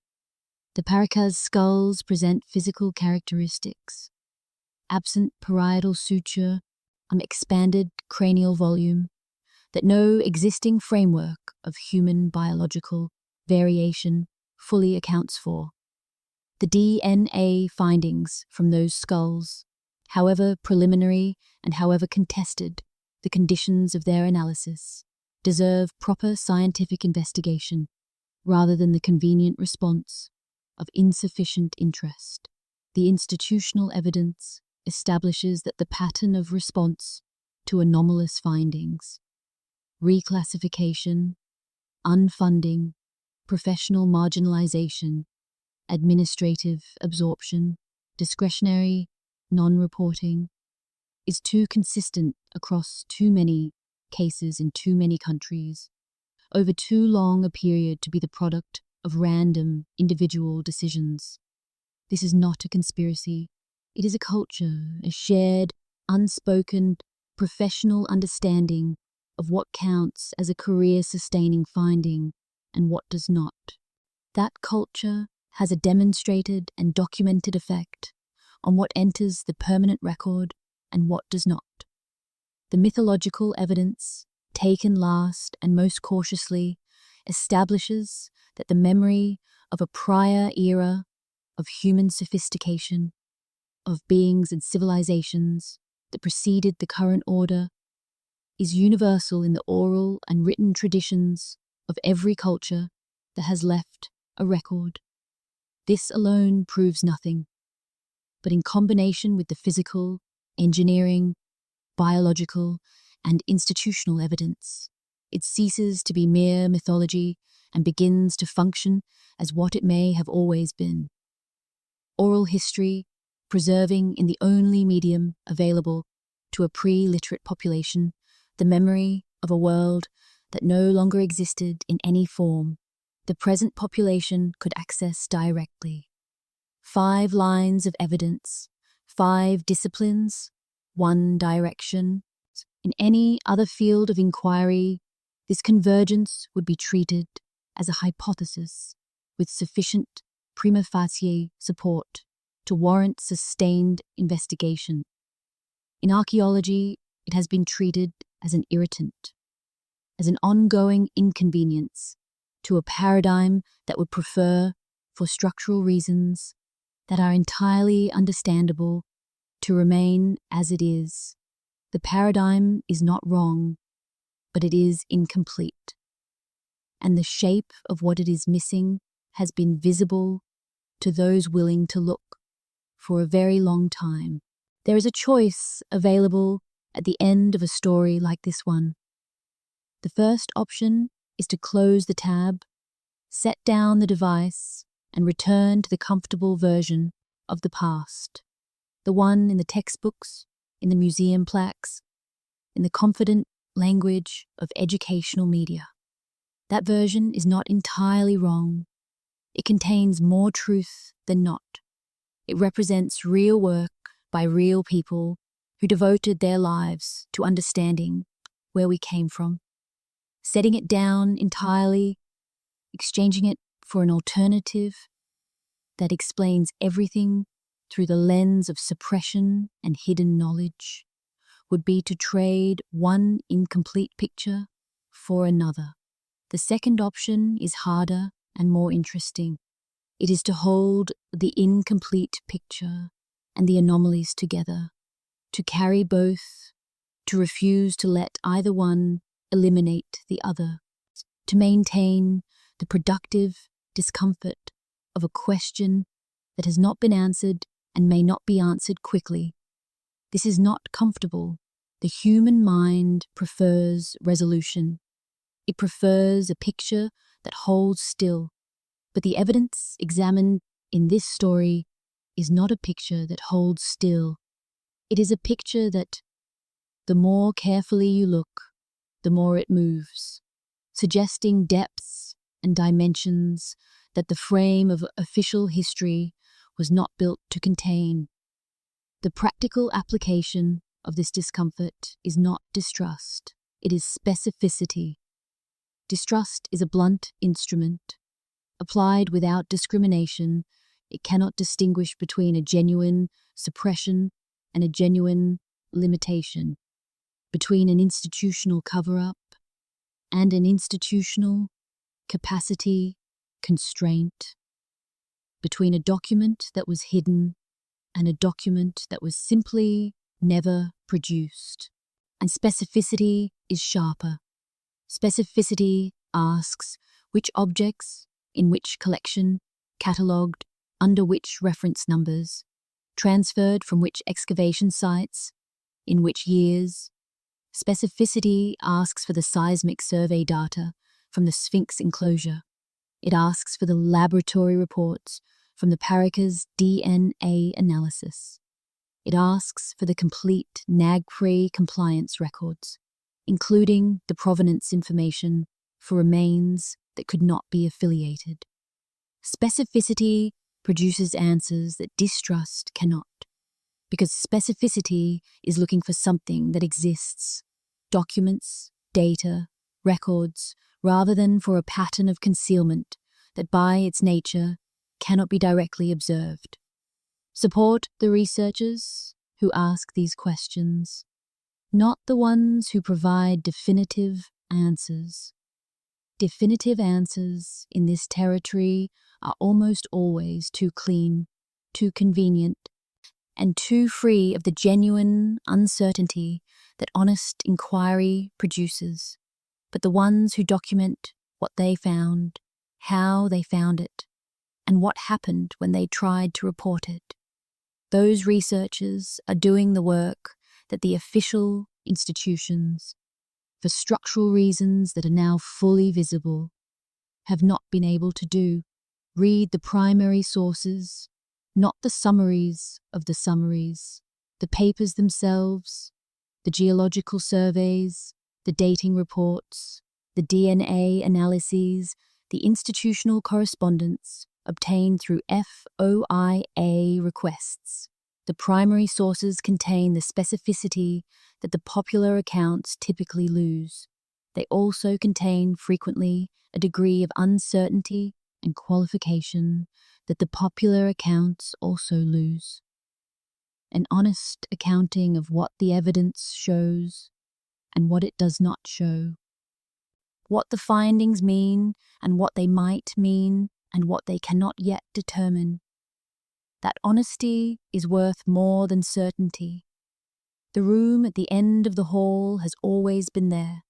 The Paracas skulls present physical characteristics: absent parietal suture, expanded cranial volume, that no existing framework of human biological variation fully accounts for. The DNA findings from those skulls, however preliminary and however contested the conditions of their analysis, deserve proper scientific investigation rather than the convenient response of insufficient interest. The institutional evidence establishes that the pattern of response to anomalous findings, reclassification, unfunding, professional marginalization, administrative absorption, discretionary non-reporting, is too consistent across too many cases in too many countries, over too long a period to be the product of random individual decisions. This is not a conspiracy. It is a culture, a shared, unspoken, professional understanding of what counts as a career-sustaining finding and what does not. That culture has a demonstrated and documented effect on what enters the permanent record and what does not. The mythological evidence, taken last and most cautiously, establishes that the memory of a prior era of human sophistication, of beings and civilizations that preceded the current order, is universal in the oral and written traditions of every culture that has left a record. This alone proves nothing, but in combination with the physical, engineering, biological, and institutional evidence, it ceases to be mere mythology and begins to function as what it may have always been. Oral history, preserving in the only medium available to a pre-literate population the memory of a world that no longer existed in any form, the present population could access directly. 5 lines of evidence, 5 disciplines, 1 direction. In any other field of inquiry, this convergence would be treated as a hypothesis with sufficient prima facie support to warrant sustained investigation. In archaeology, it has been treated as an irritant, as an ongoing inconvenience to a paradigm that would prefer, for structural reasons that are entirely understandable, to remain as it is. The paradigm is not wrong, but it is incomplete, and the shape of what it is missing has been visible to those willing to look for a very long time. There is a choice available at the end of a story like this one. The first option is to close the tab, set down the device, and return to the comfortable version of the past, the one in the textbooks, in the museum plaques, in the confident language of educational media. That version is not entirely wrong. It contains more truth than not. It represents real work by real people who devoted their lives to understanding where we came from. Setting it down entirely, exchanging it for an alternative that explains everything through the lens of suppression and hidden knowledge, would be to trade one incomplete picture for another. The second option is harder and more interesting. It is to hold the incomplete picture and the anomalies together, to carry both, to refuse to let either one eliminate the other, to maintain the productive discomfort of a question that has not been answered and may not be answered quickly. This is not comfortable. The human mind prefers resolution. It prefers a picture that holds still. But the evidence examined in this story is not a picture that holds still. It is a picture that, the more carefully you look, the more it moves, suggesting depths and dimensions that the frame of official history was not built to contain. The practical application of this discomfort is not distrust, it is specificity. Distrust is a blunt instrument. Applied without discrimination, it cannot distinguish between a genuine suppression and a genuine limitation, between an institutional cover-up and an institutional capacity constraint, between a document that was hidden and a document that was simply never produced. And specificity is sharper. Specificity asks which objects, in which collection, catalogued, under which reference numbers, transferred from which excavation sites, in which years. Specificity asks for the seismic survey data from the Sphinx enclosure. It asks for the laboratory reports from the Paracas DNA analysis. It asks for the complete NAG-free compliance records, including the provenance information for remains that could not be affiliated. Specificity produces answers that distrust cannot, because specificity is looking for something that exists, documents, data, records, rather than for a pattern of concealment that by its nature cannot be directly observed. Support the researchers who ask these questions, not the ones who provide definitive answers. Definitive answers in this territory are almost always too clean, too convenient, and too free of the genuine uncertainty that honest inquiry produces. But the ones who document what they found, how they found it, and what happened when they tried to report it, those researchers are doing the work that the official institutions, for structural reasons that are now fully visible, have not been able to do. Read the primary sources, not the summaries of the summaries, the papers themselves, the geological surveys, the dating reports, the DNA analyses, the institutional correspondence obtained through FOIA requests. The primary sources contain the specificity that the popular accounts typically lose. They also contain frequently a degree of uncertainty and qualification that the popular accounts also lose. An honest accounting of what the evidence shows and what it does not show. What the findings mean and what they might mean and what they cannot yet determine. That honesty is worth more than certainty. The room at the end of the hall has always been there.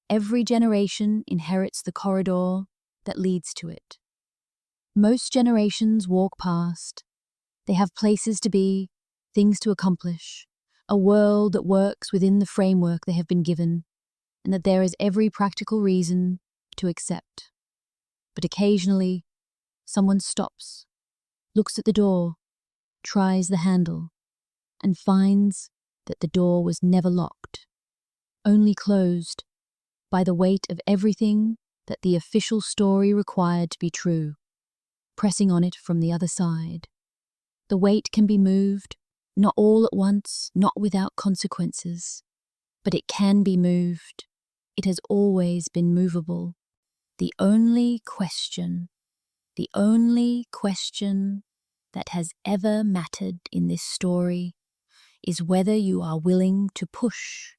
Every generation inherits the corridor that leads to it. Most generations walk past. They have places to be, things to accomplish, a world that works within the framework they have been given, and that there is every practical reason to accept. But occasionally, someone stops, looks at the door, tries the handle, and finds that the door was never locked, only closed by the weight of everything that the official story required to be true, pressing on it from the other side. The weight can be moved, not all at once, not without consequences, but it can be moved. It has always been movable. The only question that has ever mattered in this story is whether you are willing to push